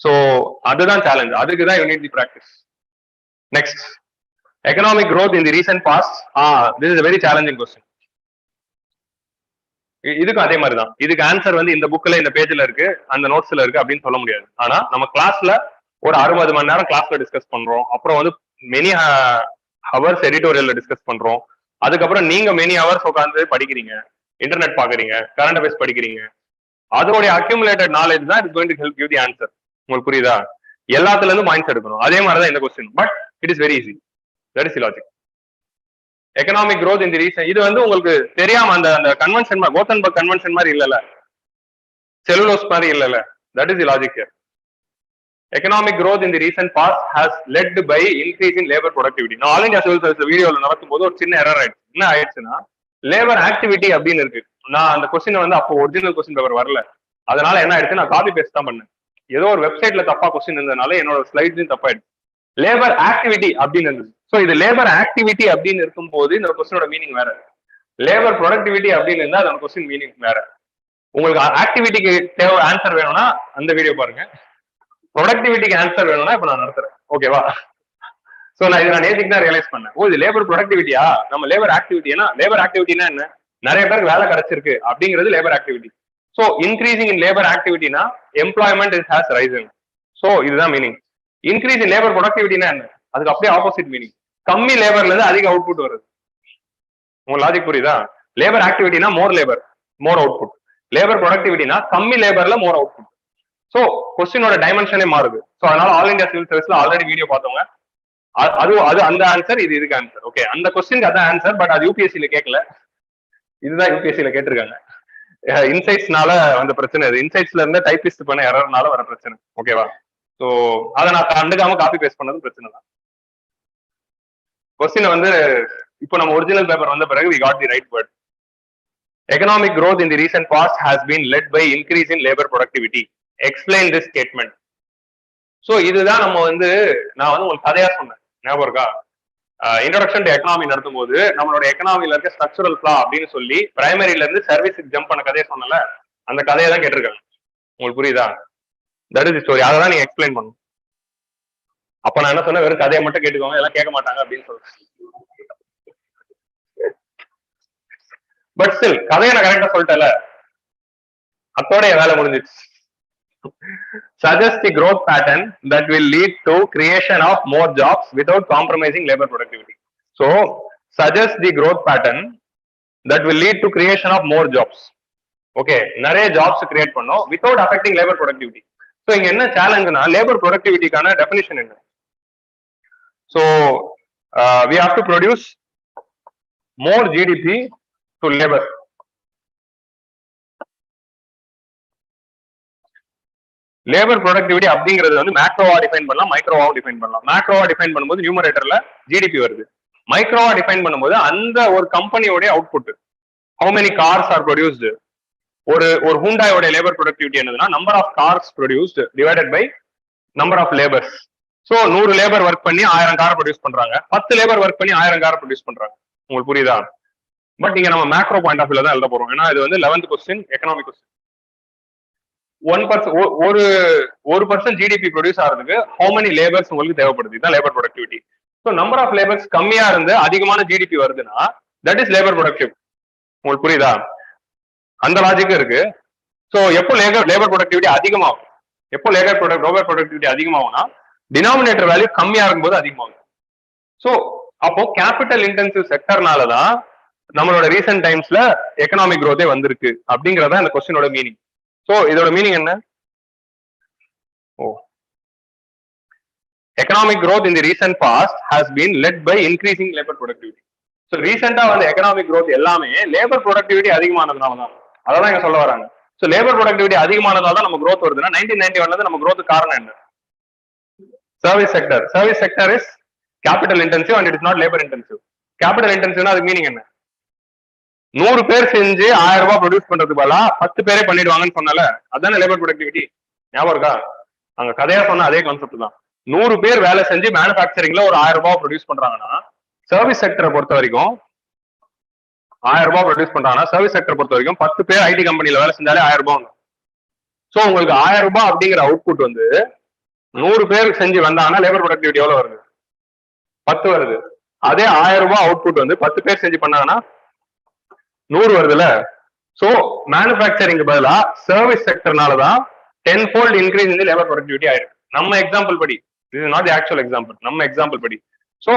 சோ அதுதான் சேலஞ்ச், அதுக்குதான் you need the practice. Next, economic growth in the recent past. This is a very challenging question. இதுக்கும் அதே மாதிரி தான். இதுக்கு ஆன்சர் வந்து இந்த புக்ல இந்த பேஜ்ல இருக்கு, அந்த நோட்ஸ்ல இருக்கு அப்படின்னு சொல்ல முடியாது. ஆனா நம்ம கிளாஸ்ல ஒரு 60 மணி நேரம் கிளாஸ்ல டிஸ்கஸ் பண்றோம், அப்புறம் வந்து மெனி ஹவர்ஸ் எடிட்டோரியல்ல டிஸ்கஸ் பண்றோம், அதுக்கப்புறம் நீங்க மெனி ஹவர்ஸ் உட்காந்து படிக்கிறீங்க, இன்டர்நெட் பாக்குறீங்க, கரண்ட் அஃபேர்ஸ் படிக்கிறீங்க, அதோடைய அக்யூமுலேட்டட் நாலேஜ் தான் it going to help you the answer. உங்களுக்கு புரியுதா? எல்லாத்துல இருந்து பாயிண்ட்ஸ் எடுக்கணும். அதே மாதிரி தான் இந்த question, but it is very easy. That is logic. Economic growth in the recent, இது வந்து உங்களுக்கு தெரியாம அந்த கன்வென்ஷன் மாதிரி, கோத்தன்பர்க் கன்வென்ஷன் மாதிரி இல்லல, செல்லுலோஸ் மாதிரி இல்லல. That is the logic here. Economic growth in the recent past has led by increase in labor productivity. நான் ஆல் இந்தியா சிவில் சர்வீஸ் வீடியோல நடக்கும் போது ஒரு சின்ன எரர் ஆயிடுச்சு. என்ன ஆயிடுச்சுன்னா, லேபர் ஆக்டிவிட்டி அப்படின்னு இருக்கு. நான் அந்த கொஸ்டின் வந்து அப்போ ஒரிஜினல் கொஸ்டின் பேப்பர் வரல, அதனால என்ன ஆயிடுச்சு, நான் காப்பி பேஸ்ட் தான் பண்ணேன். ஏதோ ஒரு வெப்சைட்ல தப்பா கொஸ்டின் இருந்ததுனால என்னோட ஸ்லைட்ஸும் தப்பாயிடுச்சு. லேபர் ஆக்டிவிட்டி அப்படின்னு இருந்தது. ஸோ இது லேபர் ஆக்டிவிட்டி அப்படின்னு இருக்கும் போது இந்த கொஸ்டினோட மீனிங் வேற, லேபர் ப்ரொடக்டிவிட்டி அப்படின்னு இருந்தா அந்த கொஸ்டின் மீனிங் வேற. உங்களுக்கு ஆக்டிவிட்டிக்கு தேவை ஆன்சர் வேணும்னா அந்த வீடியோ பாருங்க, ப்ரொடக்டிவிட்டிக்கு ஆன்சர் வேணும்னா இப்ப நான் நடத்துறேன். ஓகேவா? சோ நான் நேற்றுக்கு தான் ரியலைஸ் பண்ணேன், ஓ இது லேபர் ப்ரொடக்டிவிட்டியா, நம்ம லேபர் ஆக்டிவிட்டி. ஏன்னா லேபர் ஆக்டிவிட்டினா என்ன, நிறைய பேருக்கு வேலை கிடைச்சிருக்கு அப்படிங்கிறது labour activity. So increasing in labour ஆக்டிவிட்டினா employment is has risen. So இதுதான் மீனிங். இன்க்ரீஸ் இன் லேபர் ப்ரொடக்டிவிட்டினா என்ன, அதுக்கு அப்படியே ஆப்போசிட் மீனிங். கம்மி லேபர்ல இருந்து அதிக அவுட்புட் வருது. உங்க லாஜிக் புரியுதா? லேபர் ஆக்டிவிட்டினா மோர் லேபர் மோர் அவுட்புட், லேபர் ப்ரொடக்டிவிட்டினா கம்மி லேபர்ல மோர் அவுட்புட். சோ கொஸ்டினோட டைமென்ஷனே மாறுது. சோ அதனால ஆல் இந்தியா சிவில் சர்வீஸ்ல ஆல்ரெடி வீடியோ பார்த்தவங்க, அது அந்த ஆன்சர், இதுக்கு ஆன்சர். ஓகே, அந்த கொஸ்டினுக்கு அதான் ஆன்சர், பட் அது யூபிஎஸ்சில கேட்கல, இதுதான் யூபிஎஸ்சில கேட்டிருக்காங்க. இன்சைட்ஸ்னால வந்த பிரச்சனை, இது இன்சைட்ஸ்ல இருந்து டைபிஸ்ட் பண்ண எரர்னால வர பிரச்சனை. ஓகேவா? சோ அதை நான் கண்டுக்காம காப்பி பேஸ்ட் பண்ணதும் பிரச்சனை தான். கொஸ்டின் வந்து இப்போ நம்ம ஒரிஜினல் பேப்பர் வந்த பிறகு we got the right word. Economic growth in the recent past has been led by increase in labor productivity. Explain this statement. So இதுதான் நம்ம வந்து நான் வந்து உங்களுக்கு கதையா சொன்னேன், ஞாபகம் இருக்கா? இன்ட்ரோடக்ஷன் டு எக்கனாமி நடத்தும் போது நம்மளோட எக்கனாமில இருக்க ஸ்ட்ரக்சரல் ஃபிளா அப்படின்னு சொல்லி பிரைமரியில இருந்து சர்வீஸுக்கு ஜம்ப் பண்ண கதையை சொன்னல, அந்த கதையை தான் கேட்டிருக்காங்க. உங்களுக்கு புரியுதா? That is the story. அதை தான் நீங்க எக்ஸ்பிளைன் பண்ணணும். அப்ப நான் என்ன சொன்னேன், வெறும் கதையை மட்டும் கேட்டுக்கோங்க, எல்லாம் கேட்க மாட்டாங்க அப்படின்னு சொல்றேன். பட் ஸ்டில் கதையை நான் கரெக்டா சொல்லிட்டேன்ல, அத்தோட என் வேலை முடிஞ்சிச்சு. Suggest the growth pattern that will lead to creation of more jobs without compromising labor productivity. So, suggest the growth pattern that will lead to creation of more jobs. Okay, நிறைய jobs create பண்ணோம் without affecting labor productivity. So, இங்க என்ன சேலஞ்சுனா labor productivityக்கான definition என்ன? So, we have to produce more GDP to labor. Labour productivity அப்படிங்கிறது வந்து மேக்ரோவா டிஃபைன் பண்ணலாம், மைக்ரோவா டிஃபைன் பண்ணலாம். மேக்ரோவா டிஃபைன் பண்ணும்போது நியூமரேட்டர்ல ஜிடிபி வருது. மைக்ரோவா டிஃபைன் பண்ணும்போது அந்த ஒரு கம்பெனியோட output, how many cars are produced. ஒரு ஹூண்டாயோட லேபர் ப்ரொடக்டிவிட்டி என்னதுன்னா number of cars produced divided by number of labours. So 100 labour work பண்ணி 1000 கார் ப்ரொடியூஸ் பண்றாங்க, 10 லேபர் ஒர்க் பண்ணி 1000 கார் ப்ரொடியூஸ் பண்றாங்க. உங்களுக்கு புரியுதா? பட் இங்க நம்ம மேக்ரோ பாயிண்ட் ஆஃப் வியூல தான் எழுத போறோம், ஏன்னா இது வந்து 11th question economic question. 1% GDP produce ஆகிறதுக்கு ஹவு மெனி லேபர்ஸ் உங்களுக்கு தேவைப்படுது, இதுதான் labour productivity. So number of labours கம்மியா இருந்து அதிகமான ஜிடிபி வருதுன்னா தட் இஸ் லேபர் ப்ரொடக்டிவ். உங்களுக்கு புரியுதா? அந்த லாஜிக் இருக்கு. ஸோ எப்போ லேபர் ப்ரொடக்டிவிட்டி அதிகமாகும், எப்போ லேபர் ப்ரொடக்டிவிட்டி அதிகமாகும்னா டினாமினேட்டர் வேல்யூ கம்மியா இருக்கும்போது அதிகமாகும். ஸோ அப்போ கேபிட்டல் இன்டென்சிவ் செக்டர்னாலதான் நம்மளோட ரீசென்ட் டைம்ஸ்ல எக்கனாமிக் க்ரோத்தே வந்திருக்கு அப்படிங்கறத இந்த கொஸ்டினோட மீனிங். சோ இதோட மீனிங் என்ன? Economic growth in the recent past has been led by increasing labor productivity. So ரீசெண்டா வந்து எக்கனாமிக் growth எல்லாமே லேபர் ப்ரொடக்டிவிட்டி அதிகமானதுனால தான். அதான் இங்க சொல்ல வராங்க. சோ லேபர் ப்ரொடக்டிவிட்டி அதிகமானதால தான் நம்ம growth வருதுன்னா 1991 நம்ம growth காரணம் என்ன? Service sector. Service sector is capital intensive and it is not labour intensive. Capital இன்டென்சிவ்னா அது மீனிங் என்ன? 100 பேர் செஞ்சு 1000 ரூபாய் ப்ரொடியூஸ் பண்றதுக்கு பதிலா 10 பேரே பண்ணிடுவாங்கன்னு சொன்னால அதான லேபர் ப்ரொடக்டிவிட்டி. ஞாபகம் இருக்கா? அங்க கதையா சொன்ன அதே கான்செப்ட் தான். 100 பேர் வேலை செஞ்சு மேனுபேக்சரிங்ல ஒரு 1000 ரூபாய் ப்ரொடியூஸ் பண்றாங்கன்னா சர்வீஸ் செக்டரை பொறுத்த வரைக்கும் 1000 ரூபாய் ப்ரொடியூஸ் பண்றாங்கன்னா சர்வீஸ் செக்டர் பொறுத்த வரைக்கும் 10 பேர் ஐடி கம்பெனில வேலை செஞ்சாலே 1000 ரூபாய். சோ உங்களுக்கு 1000 ரூபாய் அப்படிங்கிற அவுட்புட் வந்து 100 பேர் செஞ்சு வந்தாங்கன்னா லேபர் ப்ரொடக்டிவிட்டி எவ்வளவு வருது? 10 வருது. அதே 1000 ரூபாய் அவுட்புட் வந்து 10 பேர் செஞ்சு பண்ணாங்கன்னா 100 வருதுல. சோ மேனுபேக்சரிங் பதிலா சர்வீஸ் செக்டர்னாலதான் 10-fold increase in labour productivity ஆயிருக்கு. நம்ம எக்ஸாம்பிள் படி, this is not the actual example, நம்ம எக்ஸாம்பிள் படி. So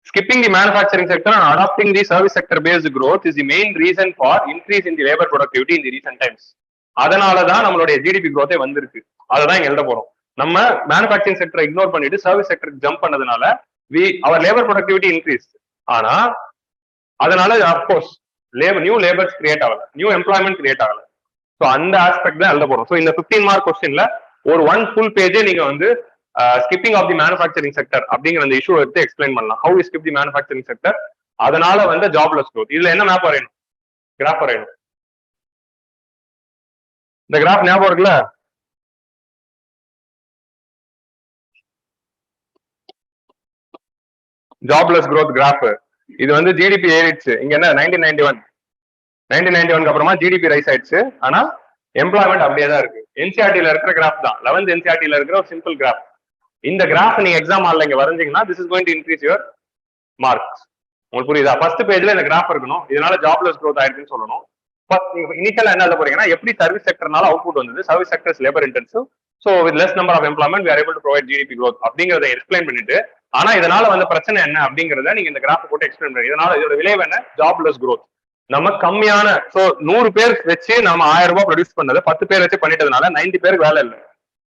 skipping the manufacturing sector and adopting the service sector based growth is the main reason for increase in the labor productivity in the recent times. அதனாலதான் நம்மளுடைய ஜிடிபி growth வந்திருக்கு. அததான் இங்க எழுத போறோம். நம்ம மேனுபேக்சரிங் செக்டரை இக்னோர் பண்ணிட்டு சர்வீஸ் செக்டருக்கு ஜம்ப் பண்ணதுனால our labor productivity increased. ஆனா அதனால அப்கோர்ஸ் நியூ லேபர்ஸ் கிரியேட் ஆகல, நியூ எம்ப்ளாய்மெண்ட் கிரியேட் ஆகல. ஸோ அந்த ஆஸ்பெக்ட் தான் எழுத போறோம். ஸோ இந்த 15 மார்க் கொஸ்டின்ல ஒரு 1 full பேஜே நீங்க வந்து skipping of the manufacturing sector அப்படிங்கிற அந்த இஷ்யூ எடுத்து எக்ஸ்பிளைன் பண்ணலாம். How is skip the manufacturing sector, அதனால வந்து ஜாப்லெஸ் growth. இதுல என்ன மேப் வரையணும்? கிராஃப் வரையணும். இந்த கிராஃப் ஞாபகம் இருக்குல்ல? Jobless growth graph. இது வந்து ஜிடிபி ஏறிடுச்சு. இங்க என்ன 1991 அப்புறமா ஜிடிபி ரைஸ் ஆயிடுச்சு. ஆனா எம்ப்ளாய்மெண்ட் அப்படியே தான் இருக்கு. என்சிஆர்டில இருக்கிற கிராஃப் தான், 11th என்சிஆர்டில இருக்கிற ஒரு சிம்பிள் கிராஃப். இந்த கிராஃப் நீங்க எக்ஸாம் ஹால்ல இங்க வரைஞ்சீங்கன்னா this is going to increase your marks. உங்களுக்கு புரியுதா? ஃபர்ஸ்ட் பேஜ்ல இந்த கிராஃப் இருக்கணும். இதனால ஜாப்லெஸ் growth ஆயிருக்குன்னு சொல்லணும். இனிஷியலா என்ன எழுத போறீங்கன்னா எப்படி சர்வீஸ் செக்டர்னால அவுட்புட் வந்தது, service sector labour intensive, so with less number of employment we are able to provide GDP growth அப்படிங்கறத எக்ஸ்பிளைன் பண்ணிட்டு, ஆனா இதனால வந்து பிரச்சனை என்ன அப்படிங்கறத நீங்க இந்த கிராஃப் போட்டு எக்ஸ்பிளைன் பண்ணுங்க. இதனால இதோட விளைவு என்ன? Jobless growth. நம்ம கம்மியான, சோ 100 பேர் வச்சு நம்ம 1000 ரூபாய் ப்ரொடியூஸ் பண்ணது 10 பேர் வச்சு பண்ணிட்டதுனால 90 பேருக்கு வேலை இல்லை.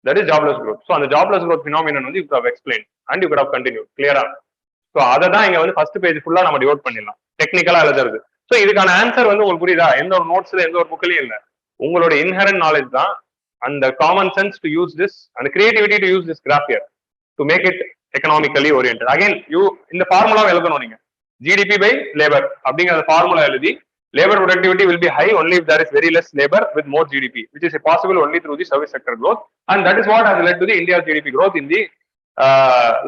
That is jobless growth. So அந்த ஜாப்லெஸ் growth phenomenon வந்து you have explained and you could have continued clear-ஆ. சோ அதை தான் இங்க வந்து ஃபர்ஸ்ட் பேஜ் ஃபுல்லா நம்ம டிவோட் பண்ணிடலாம், டெக்னிக்கலா எழுதுறது. சோ இதுக்கான ஆன்சர் வந்து உங்களுக்கு புரியுதா? எந்த ஒரு நோட்ஸ்ல எந்த ஒரு புக்லயும் இல்ல. உங்களோட இன்ஹரண்ட் நாலேஜ் தான் அந்த common sense to use this and creativity to use this graph here to make it economically oriented. Again இந்த ஃபார்முலாவை எழுதணும் நீங்க. GDP by labor அப்படிங்கிற ஃபார்முலா எழுதி labor productivity will be high only if there is very less labor with more GDP, which is possible only through the service sector growth, and that is what has led to the India's GDP growth in the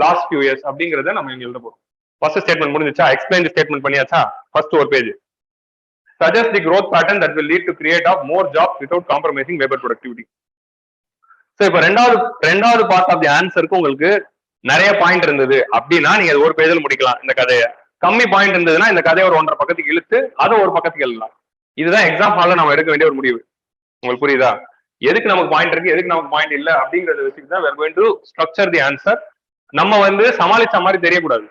last few years அப்படிங்கறத நம்ம இங்க எழுத போறோம். ஃபர்ஸ்ட் ஸ்டேட்மெண்ட் முடிஞ்சிச்சா? எக்ஸ்பிளைன் தி ஸ்டேட்மெண்ட் பண்ணியாச்சா? ஃபர்ஸ்ட் ஒரு page. Suggest the growth pattern that will lead to create of more jobs without compromising labor productivity. So இப்ப ரெண்டாவது பார்ட் ஆஃப் தி ஆன்சருக்கு உங்களுக்கு நிறைய பாயிண்ட் இருந்தது அப்படின்னா நீங்க ஒரு பேஜில் முடிக்கலாம் இந்த கதையை. கம்மி பாயிண்ட் இருந்ததுன்னா இந்த கதையை ஒரு 1.5 பக்கத்துக்கு இழுத்து அதை ஒரு பக்கத்துக்கு எழுதலாம். இதுதான் எக்ஸாம் ஹால்ல நம்ம எடுக்க வேண்டிய ஒரு முடிவு. உங்களுக்கு புரியுதா? எதுக்கு நமக்கு பாயிண்ட் இருக்கு, எதுக்கு நமக்கு பாயிண்ட் இல்ல அப்படிங்கறத வச்சுட்டு தான் we are going to structure the answer. நம்ம வந்து சமாளிச்ச மாதிரி தெரியக்கூடாது.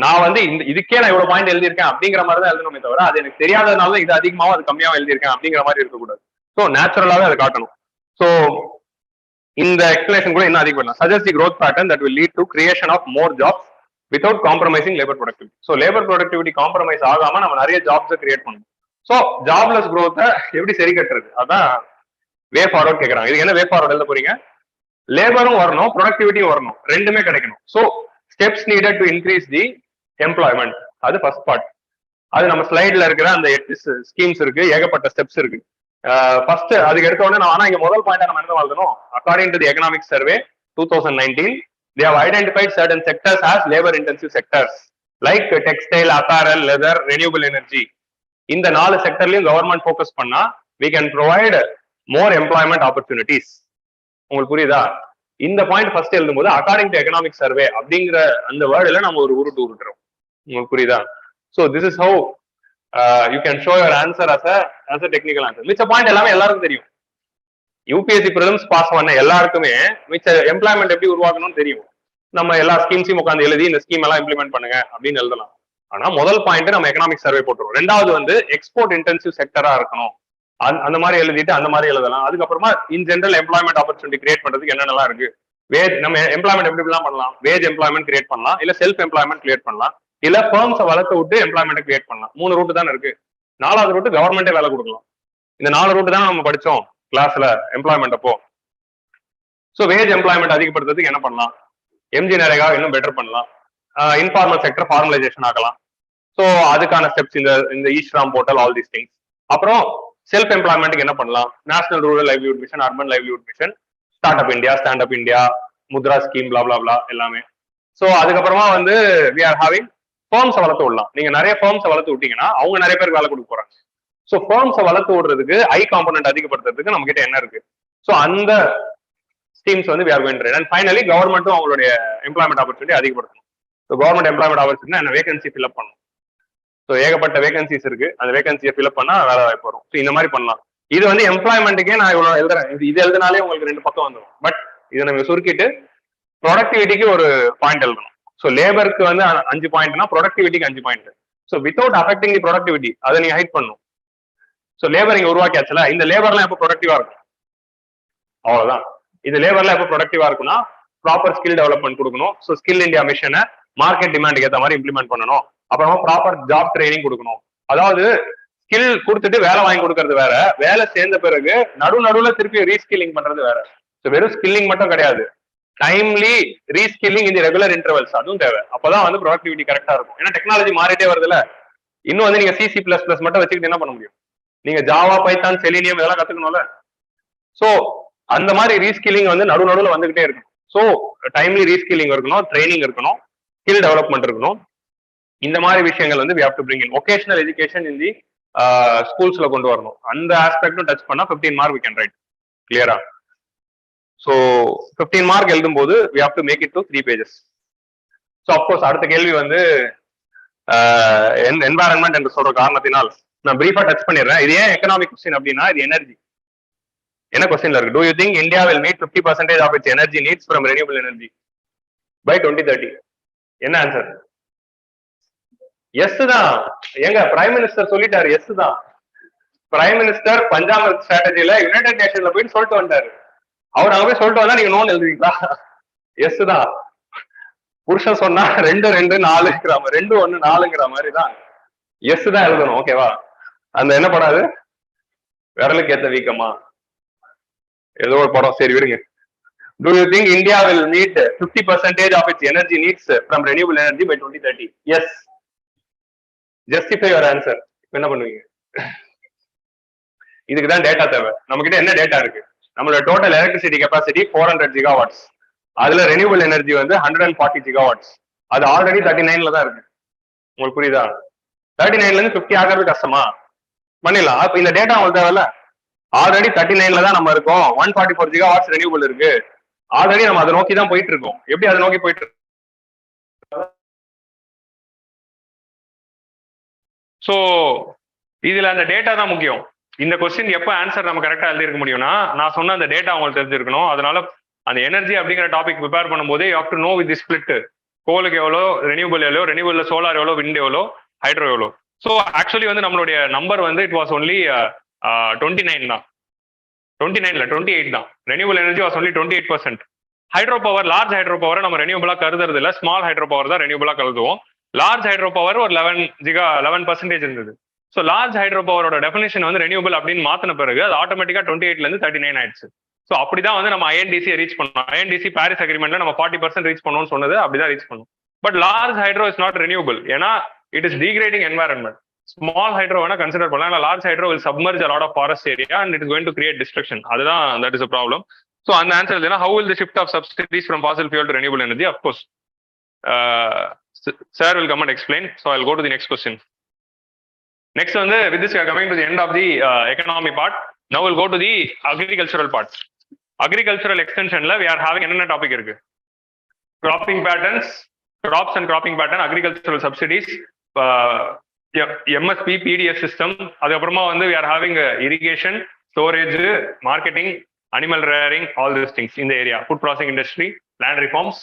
நான் வந்து இதுக்கே நான் இவ்வளவு பாயிண்ட் எழுதியிருக்கேன் அப்படிங்கிற மாதிரி தான் எழுதணுமே தவிர அது எனக்கு தெரியாததுனால இது அதிகமாவும் அது கம்மியாவும் எழுதியிருக்கேன் அப்படிங்கிற மாதிரி இருக்கக்கூடாது. ஸோ நேச்சுரலாவே அதை காட்டணும். ஸோ இந்த எக்ஸ்பிளேஷன் கூட இன்னும் அதிகம் பண்ணலாம். Suggest the growth pattern that will lead to creation of more jobs without compromising labor productivity. So labour productivity compromise ஆகாம நம்ம நிறைய ஜாப்ஸை கிரியேட் பண்ணணும். ஸோ ஜாப்லெஸ் growth-ஐ எப்படி சரி கட்டுறது, அதான் வே ஃபார்வர்ட் கேட்கறாங்க. இது என்ன வே ஃபார்வர்ட் எழுத போறீங்க? லேபரும் வரணும், ப்ரொடக்டிவிட்டியும் வரணும், ரெண்டுமே கிடைக்கணும். So steps needed to increase the employment, அது ஃபர்ஸ்ட் பார்ட். அது நம்ம ஸ்லைட்ல இருக்கிற அந்த 8 ஸ்கீம்ஸ் இருக்கு, ஏகப்பட்ட ஸ்டெப்ஸ் இருக்கு. ஃபர்ஸ்ட் அதுக்கு எடுத்த உடனே ஆனா இங்க முதல் பாயிண்ட் நம்ம என்ன எழுதணும்? According to the economic survey 2019 they have identified certain sectors as labor intensive sectors like textile, apparel, leather, renewable energy. இந்த 4 செக்டர்லயும் கவர்மெண்ட் ஃபோக்கஸ் பண்ணா we can provide more employment opportunities. உங்களுக்கு புரியுதா? இந்த பாயிண்ட் ஃபர்ஸ்ட் எழுதும்போது அக்கார்டிங் டு எகனாமிக் சர்வே அப்படிங்கிற அந்த வேர்டுல நம்ம ஒரு உருட்டு உருட்டுறோம். உங்களுக்கு புரியுதா? So this is how you can show your answer as a technical answer. மிச்ச பாயிண்ட் எல்லாமே எல்லாருக்கும் தெரியும். யூபிஎஸ்சி ப்ரிலிம்ஸ் பாஸ் பண்ண எல்லாருக்குமே மிச்ச எம்ப்ளாய்மெண்ட் எப்படி உருவாக்கணும்னு தெரியும். நம்ம எல்லா ஸ்கீம்ஸையும் உட்காந்து எழுதி இந்த ஸ்கீம் எல்லாம் இம்ப்ளிமெண்ட் பண்ணுங்க அப்படின்னு எழுதலாம். ஆனா முதல் பாயிண்ட் நம்ம எகனாமிக் சர்வே போட்டுருவோம். ரெண்டாவது வந்து எக்ஸ்போர்ட் இன்டென்சிவ் செக்டரா இருக்கணும், அந்த மாதிரி எழுதிட்டு அந்த மாதிரி எழுதலாம். அதுக்கப்புறமா இன் ஜெனரல் எம்ப்ளாய்மெண்ட் ஆப்பர்ச்சுனிட்டி கிரியேட் பண்றதுக்கு என்னென்னலாம் இருக்கு, நம்ம எம்ப்ளாய்மெண்ட் எப்படி எல்லாம் பண்ணலாம், வேஜ் எம்ப்ளாய்மெண்ட் கிரியேட் பண்ணலாம், இல்ல செல்ஃப் எம்ப்ளாய்மெண்ட் கிரியேட் பண்ணலாம், இல்ல ஃபர்ம்ஸை வளர்த்து விட்டு எம்ப்ளாய்மெண்ட் கிரியேட் பண்ணலாம். 3 ரூட் தான் இருக்கு. 4வது ரூட் கவர்மெண்டே வேலை கொடுக்கலாம். இந்த 4 ரூட் தான் நம்ம படிச்சோம் கிளாஸ்ல எம்ப்ளாய்மெண்ட் அப்போ. ஸோ வேஜ் எம்ப்ளாய்மெண்ட் அதிகப்படுத்துறதுக்கு என்ன பண்ணலாம்? எம்ஜி நரேகா இன்னும் பெட்டர் பண்ணலாம். இன்ஃபார்மல் செக்டர் ஃபார்மலைசேஷன் ஆகலாம். ஸோ அதுக்கான ஸ்டெப்ஸ் இந்த eShram portal, all these things. அப்புறம் செல்ஃப் எம்ப்ளாய்மெண்ட்டுக்கு என்ன பண்ணலாம்? National rural livelihood mission, urban livelihood mission, start up India, stand up India, Mudra scheme, blah blah blah எல்லாமே. ஸோ அதுக்கப்புறமா வந்து வி ஆர் ஹேவிங் ஃபர்ம்ஸை வளர்த்து விடலாம். நீங்க நிறைய ஃபர்ம்ஸை வளர்த்து விட்டீங்கன்னா அவங்க நிறைய பேருக்கு வேலை கொடுக்க போறாங்க. ஸோ ஃபர்ம்ஸை வளர்த்து விடுறதுக்கு ஐ காம்பனன்ட் அதிகப்படுத்துறதுக்கு நம்ம கிட்ட என்ன இருக்கு? ஸோ அந்த ஸ்கீம்ஸ் வந்து we are going to run. And finally கவர்மெண்ட்டும் அவங்களுடைய எம்ப்ளாய்மெண்ட் ஆப்பர்ச்சுனிட்டி அதிகப்படுத்தணும். ஸோ கவர்மெண்ட் எம்ப்ளாய்மெண்ட் ஆப்பர்ச்சுனிட்டி என்ன வேகன்சி ஃபில்அப் பண்ணணும். ஸோ ஏகப்பட்ட வேகன்சிஸ் இருக்கு, அந்த வேகன்சியை ஃபில்அப் பண்ணா வேலை வாய்ப்பு வரும். ஸோ இந்த மாதிரி பண்ணலாம். இது வந்து எம்ப்ளாய்மெண்ட்டுக்கே நான் இவ்வளவு எழுதுறேன், இது எழுதினாலே உங்களுக்கு 2 பக்கம் வந்துடும். பட் இதை நம்ம சுருக்கிட்டு ப்ரொடக்டிவிட்டிக்கு ஒரு பாயிண்ட் எழுதணும். ஸோ லேபருக்கு வந்து 5 பாயிண்ட்னா ப்ரொடக்டிவிட்டிக்கு 5 பாயிண்ட். ஸோ வித்தவுட் அஃபெக்டிங் தி ப்ரொடக்டிவிட்டி அதை நீங்க ஹைட் பண்ணணும். ஸோ லேபர் இங்க உருவாக்கியாச்சுல, இந்த லேபர்லாம் எப்போ ப்ரொடக்டிவா இருக்கும்? அவ்வளவுதான். இந்த லேபர்லாம் எப்போ ப்ரொடக்டிவா இருக்குன்னா ப்ராப்பர் ஸ்கில் டெவலப்மெண்ட் கொடுக்கணும். ஸோ ஸ்கில் இந்தியா மிஷனை மார்க்கெட் டிமாண்டுக்கு ஏற்ற மாதிரி இம்ப்ளிமெண்ட் பண்ணணும். அப்புறமா ப்ராப்பர் ஜாப் ட்ரைனிங் கொடுக்கணும். அதாவது ஸ்கில் கொடுத்துட்டு வேலை வாங்கி கொடுக்கறது வேற, வேலை சேர்ந்த பிறகு நடுவுல திருப்பி ரீஸ்கில்லிங் பண்றது வேற. ஸோ வெறும் ஸ்கில்லிங் மட்டும் கிடையாது, டைம்லி ரீஸ்கில்லிங் இந்த ரெகுலர் இன்டர்வல்ஸ் அதுவும் தேவை. அப்பதான் வந்து ப்ரொடக்டிவிட்டி கரெக்டா இருக்கும். ஏன்னா டெக்னாலஜி மாறிட்டே வருதுல. இன்னும் வந்து நீங்க C++ மட்டும் வச்சுக்கிட்டு என்ன பண்ண முடியும்? நீங்க ஜாவா, பைத்தான், செலினியம் இதெல்லாம் கத்துக்கணும்ல. ஸோ அந்த மாதிரி ரீஸ்கில்லிங் வந்து நடுவுல வந்துகிட்டே இருக்கும். ஸோ டைம்லி ரீஸ்கில்லிங் இருக்கணும், ட்ரைனிங் இருக்கணும், ஸ்கில் டெவலப்மெண்ட் இருக்கணும். இந்த மாதிரி விஷயங்கள் வந்து we have to bring in vocational education in the ஸ்கூல்ஸ்ல கொண்டு வரணும். அந்த ஆஸ்பெக்டும் டச் பண்ணா 15 மார்க் we can write. கிளியரா? ஸோ 15 மார்க் எழுதும் போது we have to make it to 3 pages. So of course அடுத்த கேள்வி வந்து என்வாரன்மெண்ட் என்று சொல்ற காரணத்தினால் நான் பிரீஃபா டச் பண்ணிடுறேன். இது ஏன் எக்கனாமிக் கொஸ்டின் அப்படின்னா இது எனர்ஜி. என்ன கொஸ்டின்ல இருக்கு? Do you think India will meet 50% of its energy needs from renewable energy by 2030? என்ன ஆன்சர்? எஸ் தான். எங்க பிரைம் மினிஸ்டர் சொல்லிட்டாரு, எஸ் தான். பிரைம் மினிஸ்டர் பஞ்சாப் ஸ்ட்ராட்டஜில யுனைடெட் நேஷன்ல போய் சொல்லிட்டு வந்தாரு. அவர் அங்க போய் சொல்லிட்டு வந்தா நீங்க நோன் எழுதுவீங்களா? எஸ் தான். புருஷன் சொன்னா 2 2 4ங்கிற மாதிரி 2 1 4ங்கிற மாதிரி தான் எஸ் தான் எழுதணும். ஓகேவா? அந்த என்ன படாது, விரலுக்கு ஏத்த வீக்கமா ஏதோ ஒரு படம். சரி விடுங்க. Do you think India will meet 50% of its energy needs from renewable energy by 2030? Yes. Justify your answer. என்ன பண்ணுவீங்க? இதுக்குதான் டேட்டா தேவை. நம்ம கிட்ட என்ன டேட்டா இருக்கு? நம்மளோட டோட்டல் எலக்ட்ரிசிட்டி கெப்பாசிட்டி 400 ஜிகாவாட்ஸ். அதுல ரெனியூபிள் எனர்ஜி வந்து 140 ஜிகாவாட்ஸ். அது ஆல்ரெடி 39ல தான் இருக்கு. உங்களுக்கு புரியுதா? 39ல இருந்து 50 ஆகிறது கஷ்டமா? பண்ணிடலாம். அப்ப இந்த டேட்டா உங்களுக்கு தேவையில்ல. ஆல்ரெடி 39ல தான் நம்ம இருக்கோம். 144 ஜிகாவாட்ஸ் ரெனியூபிள் இருக்கு. ஆல்ரெடி நம்ம அதை நோக்கி தான் போயிட்டு இருக்கோம். எப்படி அதை நோக்கி போயிட்டு இருக்கோம்? ஸோ இதுல அந்த டேட்டா தான் முக்கியம். இந்த கொஸ்டின் எப்போ ஆன்சர் நம்ம கரெக்டாக எழுதிருக்க முடியும்னா, நான் சொன்ன அந்த டேட்டா உங்களுக்கு தெரிஞ்சிருக்கணும். அதனால அந்த எனர்ஜி அப்படிங்கிற டாபிக் ப்ரிப்பேர் பண்ணும்போது you have to know with the split. கோலுக்கு எவ்வளோ, ரெனியூபிள் எவ்வளோ, ரெனியூபிள்ல சோலார் எவ்வளோ, விண்ட் எவ்வளோ, ஹைட்ரோ எவ்வளோ. ஸோ ஆக்சுவலி வந்து நம்மளுடைய நம்பர் வந்து இட் வாஸ் ஒன்லி 29 தான். 28 தான். Renewable energy was only 28%. Hydro power, large hydro power நம்ம ரெனியூபிளா கருதுறது இல்லை, ஸ்மால் ஹைட்ரோ பவர் தான் ரெனியூபிளா கருதுவோம். லார்ஜ் ஹைட்ரோ பவர் ஒரு 11% இருந்தது. ஸோ லார்ஜ் ஹைட்ரோ பவரோட டெஃபினேஷன் வந்து ரெனியூபிள் அப்படின்னு மாத்தின பிறகு அது ஆட்டோமேட்டிக்கா 28ல 39 ஆயிடுச்சு. ஸோ அப்படிதான் வந்து நம்ம ஐஎன்டிசி ரீச் பண்ணோம். ஐஎன்டிசி பாரிஸ் அக்ரிமெண்ட்ல நம்ம 40% ரீச் பண்ணணும்னு சொன்னது அப்படிதான் ரீச் பண்ணும். But large hydro is not renewable, ஏன்னா it is degrading environment. Small hydro வேணா கன்சிடர் பண்ணலாம், large hydro will submerge a lot of forest area and it is going to create destruction. அதுதான் that is a problem. So அந்த ஆன்சர் இல்லைன்னா how will the shift of subsidies from fossil fuel to renewable energy? Of course, sir will come and explain. So I'll go to the next question. Next வந்து with this we are coming to the end of the economy part. Now we'll go to the agricultural part. Agricultural extensionல we are having என்னென்ன டாபிக் இருக்கு? Cropping patterns, crops and cropping pattern, agricultural subsidies, MSP, PDS system. அதுக்கப்புறமா வந்து we are having irrigation, storage, marketing, animal rearing, all these things in the area, food processing industry, land reforms.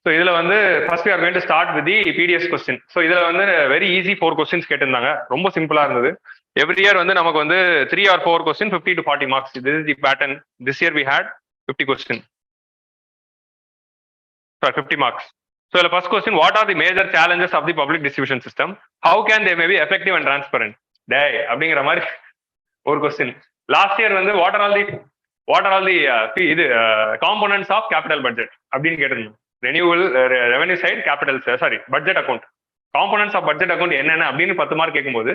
So இதுல வந்து first we are going to start with the PDS question. So இதுல வந்து வெரி ஈஸி 4 questions கேட்டிருந்தாங்க, ரொம்ப சிம்பிளா இருந்தது. எவ்ரி இயர் வந்து நமக்கு வந்து 3 or 4 questions 50 to 40 marks. This is the pattern. This year we had 50 questions. Sorry, 50 marks. So the first question, what are the major challenges of the public distribution system? How can they may be effective and transparent? டே அப்படிங்கிற மாதிரி ஒரு கொஸ்டின். லாஸ்ட் இயர் வந்து what are all the இது components of capital budget அப்படின்னு கேட்டிருந்தோம். Renewal, revenue side, capital, sorry budget account. Components of budget account என்னென்ன அப்படின்னு 10 மார்க் கேட்கும்போது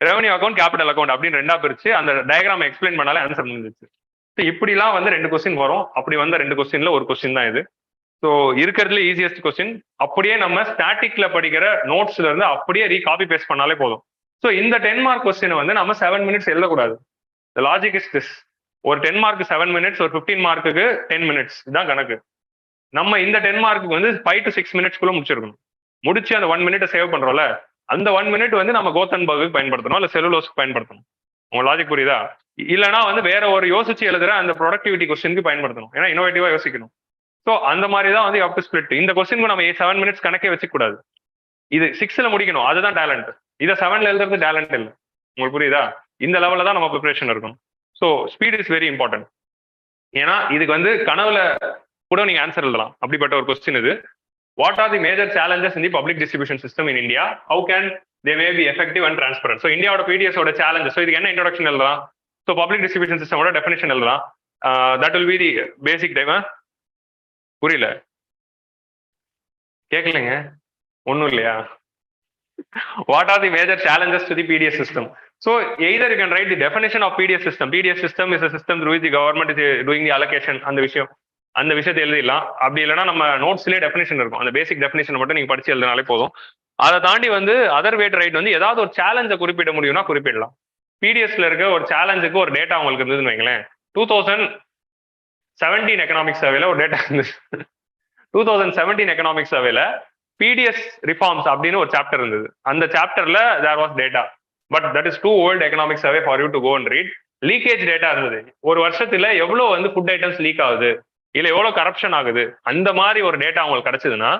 ரெவன்யூ அக்கௌண்ட், கேபிட்டல் அக்கௌண்ட் அப்படின்னு 2ஆ பிரிச்சு அந்த டயக்ராம் எக்ஸ்பிளைன் பண்ணாலே ஆன்சர் முடிஞ்சிச்சு. ஸோ இப்படிலாம் வந்து 2 கொஸ்டின் வரும். அப்படி வந்த 2 கொஸ்டின்ல ஒரு கொஸ்டின் தான் இது. ஸோ இருக்கிறதுல ஈஸியஸ்ட் கொஸ்டின். அப்படியே நம்ம ஸ்டாட்டிக்ல படிக்கிற நோட்ஸ்ல இருந்து அப்படியே காப்பி பேஸ்ட் பண்ணாலே போதும். ஸோ இந்த 10 மார்க் கொஸ்டின் வந்து நம்ம 7 minutes எழுதக்கூடாது. The logic is this. ஒரு 10 மார்க்கு 7 minutes, ஒரு 15 மார்க்குக்கு 10 minutes, இதுதான் கணக்கு. நம்ம இந்த 10 மார்க்குக்கு வந்து 5 to 6 minutes முடிச்சிருக்கணும். முடிச்சு அந்த 1 minute சேவ் பண்றோம்ல, அந்த 1 minute வந்து நம்ம கோத்தன்பர்க்கு பயன்படுத்தணும், இல்ல செல்லுலோஸ்க்கு பயன்படுத்தணும். உங்க லாஜிக் புரியுதா? இல்லைன்னா வந்து வேற ஒரு யோசிச்சு எழுதுற அந்த ப்ரொடக்டிவிட்டி கொஸ்டினுக்கு பயன்படுத்தணும். ஏன்னா இன்னோவேட்டிவா யோசிக்கணும். ஸோ அந்த மாதிரி தான் வந்து யூ ஸ்பிளிட். இந்த கொஸ்டினுக்கு நம்ம 7 minutes கணக்கே வச்சுக்கூடாது. இது 6ல முடிக்கணும், அதுதான் டேலண்ட். இதை 7ல எழுதுறது டேலண்ட் இல்லை. உங்களுக்கு புரியுதா? இந்த லெவலில் தான் நம்ம ப்ரிப்பரேஷன் இருக்கும். So speed is very important. ஏன்னா இதுக்கு வந்து கனவுல கூட நீங்க ஆன்சர் எழுதலாம், அப்படிப்பட்ட ஒரு கொஸ்டின் இது. What are the major challenges in the public distribution system in India? How can they may be effective and transparent? So இந்தியாவோட பிடிஎஸ் ஓட சேலஞ்சஸ். ஸோ இதுக்கு என்ன இன்ட்ரோடக்ஷன் எழுதலாம்? ஸோ பப்ளிக் டிஸ்ட்ரிபியூஷன் சிஸ்டமோட டெஃபினேஷன் எழுதலாம். That will be the basic time. புரியல, கேட்கலங்க, ஒன்றும் இல்லையா? What are the major challenges to the PDS system? So either you can write the definition of PDS system. PDS system is a system through which the government is doing the allocation. அந்த விஷயத்தை எழுதிடலாம். அப்படி இல்லைன்னா நம்ம நோட்ஸ்லேயே டெஃபினேஷன் இருக்கும், அந்த பேசிக் டெஃபினேஷன் மட்டும் நீங்க படிச்சு எழுதினாலே போதும். அதை தாண்டி வந்து அதர் வேட் ரைட் வந்து ஏதாவது ஒரு சேலஞ்சை குறிப்பிட முடியும்னா குறிப்பிடலாம். பிடிஎஸ்ல இருக்க ஒரு சேலஞ்சுக்கு ஒரு டேட்டா உங்களுக்கு இருந்ததுன்னு வைங்களேன். 2017 எக்கனாமிக் சர்வேல ஒரு டேட்டா இருந்துச்சு. 2017 எக்கனாமிக் சர்வேல பிடிஎஸ் ரிஃபார்ம்ஸ் அப்படின்னு ஒரு சாப்டர் இருந்தது. அந்த சாப்டர்ல there was data, but that is too old economic survey for you to go and read. Leakage data இருந்தது. ஒரு வருஷத்துல எவ்வளவு வந்து ஃபுட் ஐட்டம்ஸ் லீக் ஆகுது, இல்ல எவ்வளவு கரப்ஷன் ஆகுது, அந்த மாதிரி ஒரு டேட்டா உங்களுக்கு கிடைச்சதுன்னா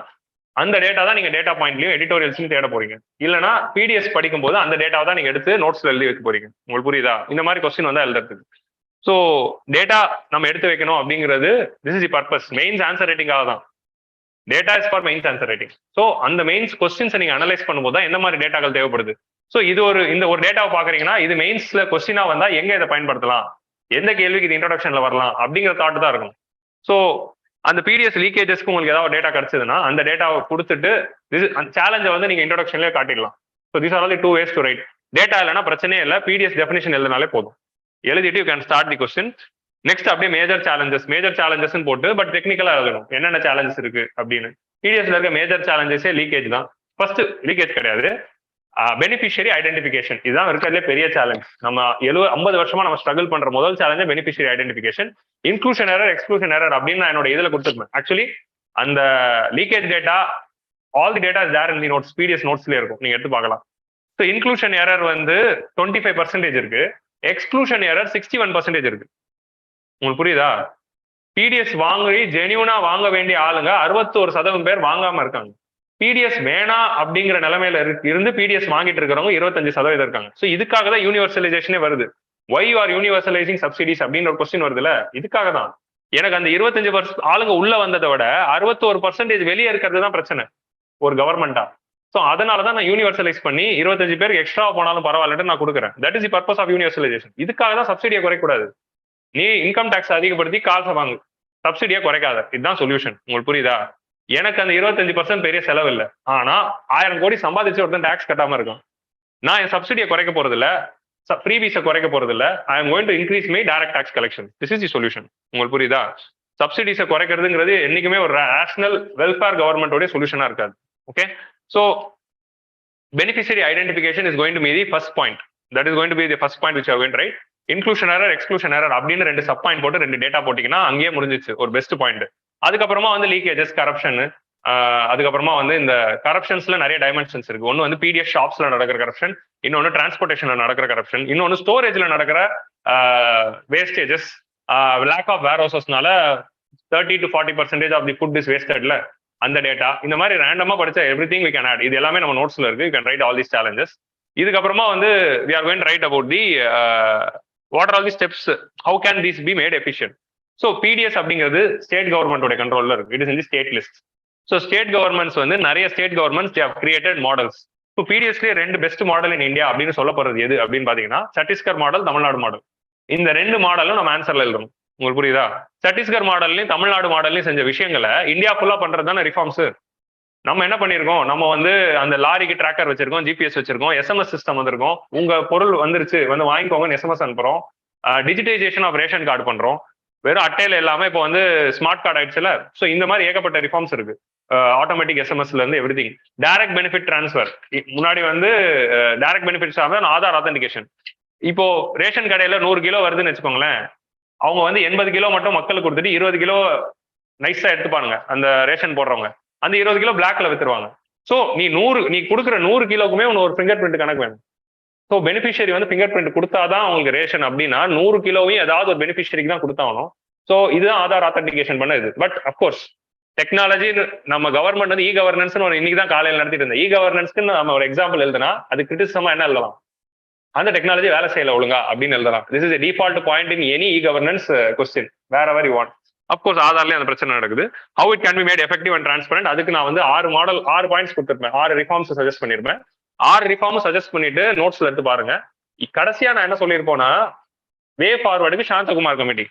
அந்த டேட்டா தான் நீங்க டேட்டா பாயிண்ட்லயும் எடிட்டோரியல்ஸ்லயும் தேட போறீங்க. இல்லைன்னா பிடிஎஸ் படிக்கும் போது அந்த டேட்டாவை தான் நீங்க எடுத்து நோட்ஸ்ல எழுதி வைக்க போறீங்க. உங்களுக்கு புரியுதா? இந்த மாதிரி கொஸ்டின் வந்தா எழுதுறதுக்கு. ஸோ டேட்டா நம்ம எடுத்து வைக்கணும் அப்படிங்கிறது this is the purpose. Mains answer ரைட்டிங்காக தான். Data is for mains answer writing. So அந்த மெயின்ஸ் கொஸ்டின்ஸை நீங்க அனலைஸ் பண்ணும்போது தான் எந்த மாதிரி டேட்டாக்கள் தேவைப்படுது. ஸோ இது இந்த ஒரு டேட்டாவை பாக்குறீங்கன்னா இது மெயின்ஸ்ல கொஸ்டினா வந்தா எங்க இதை பயன்படுத்தலாம், எந்த கேள்விக்கு இது இன்ட்ரோடக்ஷன்ல வரலாம் அப்படிங்கிற தாட் தான் இருக்கும். ஸோ அந்த பிடிஎஸ் லீக்கேஜஸ்க்கு உங்களுக்கு ஏதாவது டேட்டா கிடைச்சதுன்னா அந்த டேட்டாவை கொடுத்துட்டு சேலஞ்சை வந்து நீங்க இன்ட்ரோடக்ஷன்லேயே காட்டிடலாம். So these are all the 2 ways to write. Data இல்லைன்னா பிரச்சனையே இல்லை, பிடிஎஸ் டெஃபினேஷன் எழுதினாலே போதும். எழுதிட்டு you can start the question. Next அப்படியே மேஜர் சேலஞ்சஸ் போட்டு பட் டெக்னிக்கலா எழுதணும் என்னென்ன சேலஞ்சஸ் இருக்கு அப்படின்னு. பிடிஎஸ்ல இருக்க மேஜர் சேலஞ்சஸே லீக்கேஜ் தான். ஃபர்ஸ்ட் லீக்கேஜ் கிடையாது, பெனிஃபிஷியரி ஐடென்டிஃபிகேஷன் இதுதான் இருக்கிறதுலே பெரிய சேலஞ்ச். நம்ம 50 வருஷமா நம்ம ஸ்ட்ரகிள் பண்ற முதல் challenge beneficiary identification. Inclusion error, exclusion error அப்படின்னு நான் என்னோட இதுல கொடுத்துருப்பேன். ஆக்சுவலி அந்த leakage data all the data is there in the notes, PDS நோட்ஸ்ல இருக்கும், நீங்க எடுத்து பார்க்கலாம். ஸோ இன்க்ளூஷன் எரர் வந்து 25% இருக்கு, எக்ஸ்க்ளூஷன் எரர் 61% இருக்கு. உங்களுக்கு புரியுதா? பிடிஎஸ் வாங்கி ஜெனியூனா வாங்க வேண்டிய ஆளுங்க 61% பேர் வாங்காம இருக்காங்க. பிடிஎஸ் வேணாம் அப்படிங்கிற நிலைமையில இருந்து பிடிஎஸ் வாங்கிட்டு இருக்கிறவங்க 25% இருக்காங்க. ஸோ இதுக்காக தான் யூனிவர்சலைசேஷனே வருது. ஒய் ஆர் யூனிவர்சலைசிங் சப்சிடிஸ் அப்படின்னு ஒரு கொஸ்டின் வருதுல, இதுக்காக தான். எனக்கு அந்த 25% ஆளுங்க உள்ள வந்ததை விட 61% வெளியே இருக்கிறது தான் பிரச்சனை ஒரு கவர்மெண்டா. ஸோ அதனாலதான் நான் யூனிவர்சலைஸ் பண்ணி 25 பேருக்கு எக்ஸ்ட்ரா போனாலும் பரவாயில்லட்டு நான் கொடுக்குறேன். That is the purpose of universalisation. இதுக்காக தான் சப்சிடியை குறைக்கூடாது. நீ இன்கம் டேக்ஸ் அதிகப்படுத்தி காசை வாங்கு, சப்சிடியா குறைக்காத. இதுதான் சொல்யூஷன். உங்களுக்கு புரியுதா? எனக்கு அந்த 25% பெரிய செலவு இல்லை. ஆனா 1000 கோடி சம்பாதிச்சு ஒருத்தன் டாக்ஸ் கட்டாம இருக்கும். நான் என் சப்சிடியை குறைக்க போறது இல்ல, ஃப்ரீபீஸை குறைக்க போறது இல்ல. I am going to increase my direct tax collection. This is the solution. உங்களுக்கு புரியுதா? சப்சிடிஸை குறைக்கிறதுங்கிறது என்னைக்குமே ஒரு ரேஷனல் வெல்ஃபேர் கவர்மெண்டோட சொல்யூஷனா இருக்காது. Okay, so beneficiary identification is going to be the first point. That is going to be the first point which you are going to write. Inclusion error, exclusion error அப்படின்னு 2 சப் பாயிண்ட் போட்டு 2 டேட்டா போட்டீங்கன்னா அங்கேயே முடிஞ்சிச்சு ஒரு பெஸ்ட் பாயிண்ட். அதுக்கப்புறமா வந்து லீக்கேஜஸ், கரப்ஷன், அதுக்கப்புறமா வந்து இந்த கரப்ஷன்ஸ்ல நிறைய டைமென்ஷன்ஸ் இருக்கு. ஒன்னு வந்து பிடிஎஃப் ஷாப்ஸ்ல நடக்கிற கரப்ஷன், இன்னொன்னு டிரான்ஸ்போர்டேஷன்ல நடக்கிற கரப்ஷன், இன்னொன்னு ஸ்டோரேஜ்ல நடக்கிற வேஸ்டேஜஸ், லேக் ஆஃப் வேர் ஹவுசஸ்னால 30 to 40% of the food is வேஸ்டட்ல அந்த டேட்டா. இந்த மாதிரி ரேண்டமா படிச்ச everything we can add. இது எல்லாமே நம்ம நோட்ஸ்ல இருக்கு. You can write all these challenges. இதுக்கப்புறமா வந்து we are going to write about the what are all the steps, how can this be made efficient. So PDS அப்படிங்கிறது ஸ்டேட் கவர்மெண்டோட கண்ட்ரோல்ல இருக்கு. It is in the state list. So state governments வந்து நிறைய state governments have created models. So பிடிஎஸ்லேயே 2 பெஸ்ட் மாடல் இன் இந்தியா அப்படின்னு சொல்லப்படுறது எது அப்படின்னு பாத்தீங்கன்னா சத்தீஸ்கர் மாடல், தமிழ்நாடு மாடல். இந்த 2 மாடலும் நம்ம ஆன்சர்ல எழுதணும். உங்களுக்கு புரியுதா? சத்தீஸ்கர் மாடல்லையும் தமிழ்நாடு மாடல்லையும் செஞ்ச விஷயங்களை இந்தியா ஃபுல்லா பண்றது தானே ரிஃபார்ம்ஸ். நம்ம என்ன பண்ணிருக்கோம், நம்ம வந்து அந்த லாரிக்கு டிராக்கர் வச்சிருக்கோம், ஜிபிஎஸ் வச்சிருக்கோம், எஸ்எம்எஸ் சிஸ்டம் வந்திருக்கோம், உங்க பொருள் வந்துருச்சு வந்து வாங்கிக்கோங்கன்னு எஸ்எம்எஸ் அனுப்புறோம், டிஜிட்டைசேஷன் ஆஃப் ரேஷன் கார்டு பண்றோம், வெறும் அட்டையில இல்லாம இப்போ வந்து ஸ்மார்ட் கார்டு ஆயிடுச்சுல. ஸோ இந்த மாதிரி ஏகப்பட்ட ரிஃபார்ம்ஸ் இருக்கு. ஆட்டோமேட்டிக் எஸ்எம்எஸ்ல இருந்து every thing. Direct benefit transfer, முன்னாடி வந்து டைரக்ட் பெனிஃபிட் ஆதார் ஆத்தன்டிகேஷன். இப்போ ரேஷன் கடையில 100 கிலோ வருதுன்னு வச்சுக்கோங்களேன், அவங்க வந்து 80 கிலோ மட்டும் மக்களுக்கு கொடுத்துட்டு 20 கிலோ நைஸா எடுத்துப்பானுங்க அந்த ரேஷன் போடுறவங்க. அந்த 20 கிலோ பிளாக்ல வித்துருவாங்க. ஸோ நீ கொடுக்குற 100 கிலோக்குமே ஒரு ஃபிங்கர் பிரிண்ட் கணக்கு வேணும். ஸோ பெனிஃபிஷியரி வந்து ஃபிங்கர் பிரிண்ட் கொடுத்தாதான் உங்களுக்கு ரேஷன் அப்படின்னா 100 கிலோவையும் ஏதாவது ஒரு பெனிஃபிஷியரிக்கு தான் கொடுத்தாகணும். ஸோ இதுதான் ஆதார் ஆத்தன்டிகேஷன் பண்ண இது. பட் அப்கோர்ஸ் டெக்னாலஜி நம்ம கவர்மெண்ட் வந்து இ கவர்னன்ஸ் இன்னைக்கு தான் காலையில் நடத்திட்டு இருந்தேன். இ கவர்னன்ஸ்க்கு நம்ம ஒரு எக்ஸாம்பிள் எழுதுனா அது கிரிட்டிசமா என்ன எழுதலாம், அந்த டெக்னாலஜி வேலை செய்யல ஒழுங்கா அப்படின்னு எழுதலாம். This is default point in any e governance question wherever you want. Of course ஆதார்லயே அந்த பிரச்சனை நடக்குது. How it can be made effective and transparent. அதுக்கு நான் வந்து 6 பாயிண்ட்ஸ் கொடுத்துருப்பேன், 6 ரிஃபார்ம்ஸ் சஜஸ்ட் பண்ணிருப்பேன். 6 ரிஃபார்மும் சஜஸ்ட் பண்ணிட்டு நோட்ஸ்ல எடுத்து பாருங்க. கடைசியா நான் என்ன சொல்லியிருப்போம்னா, வே ஃபார்வர்டுக்கு சாந்தகுமார் கமிட்டி.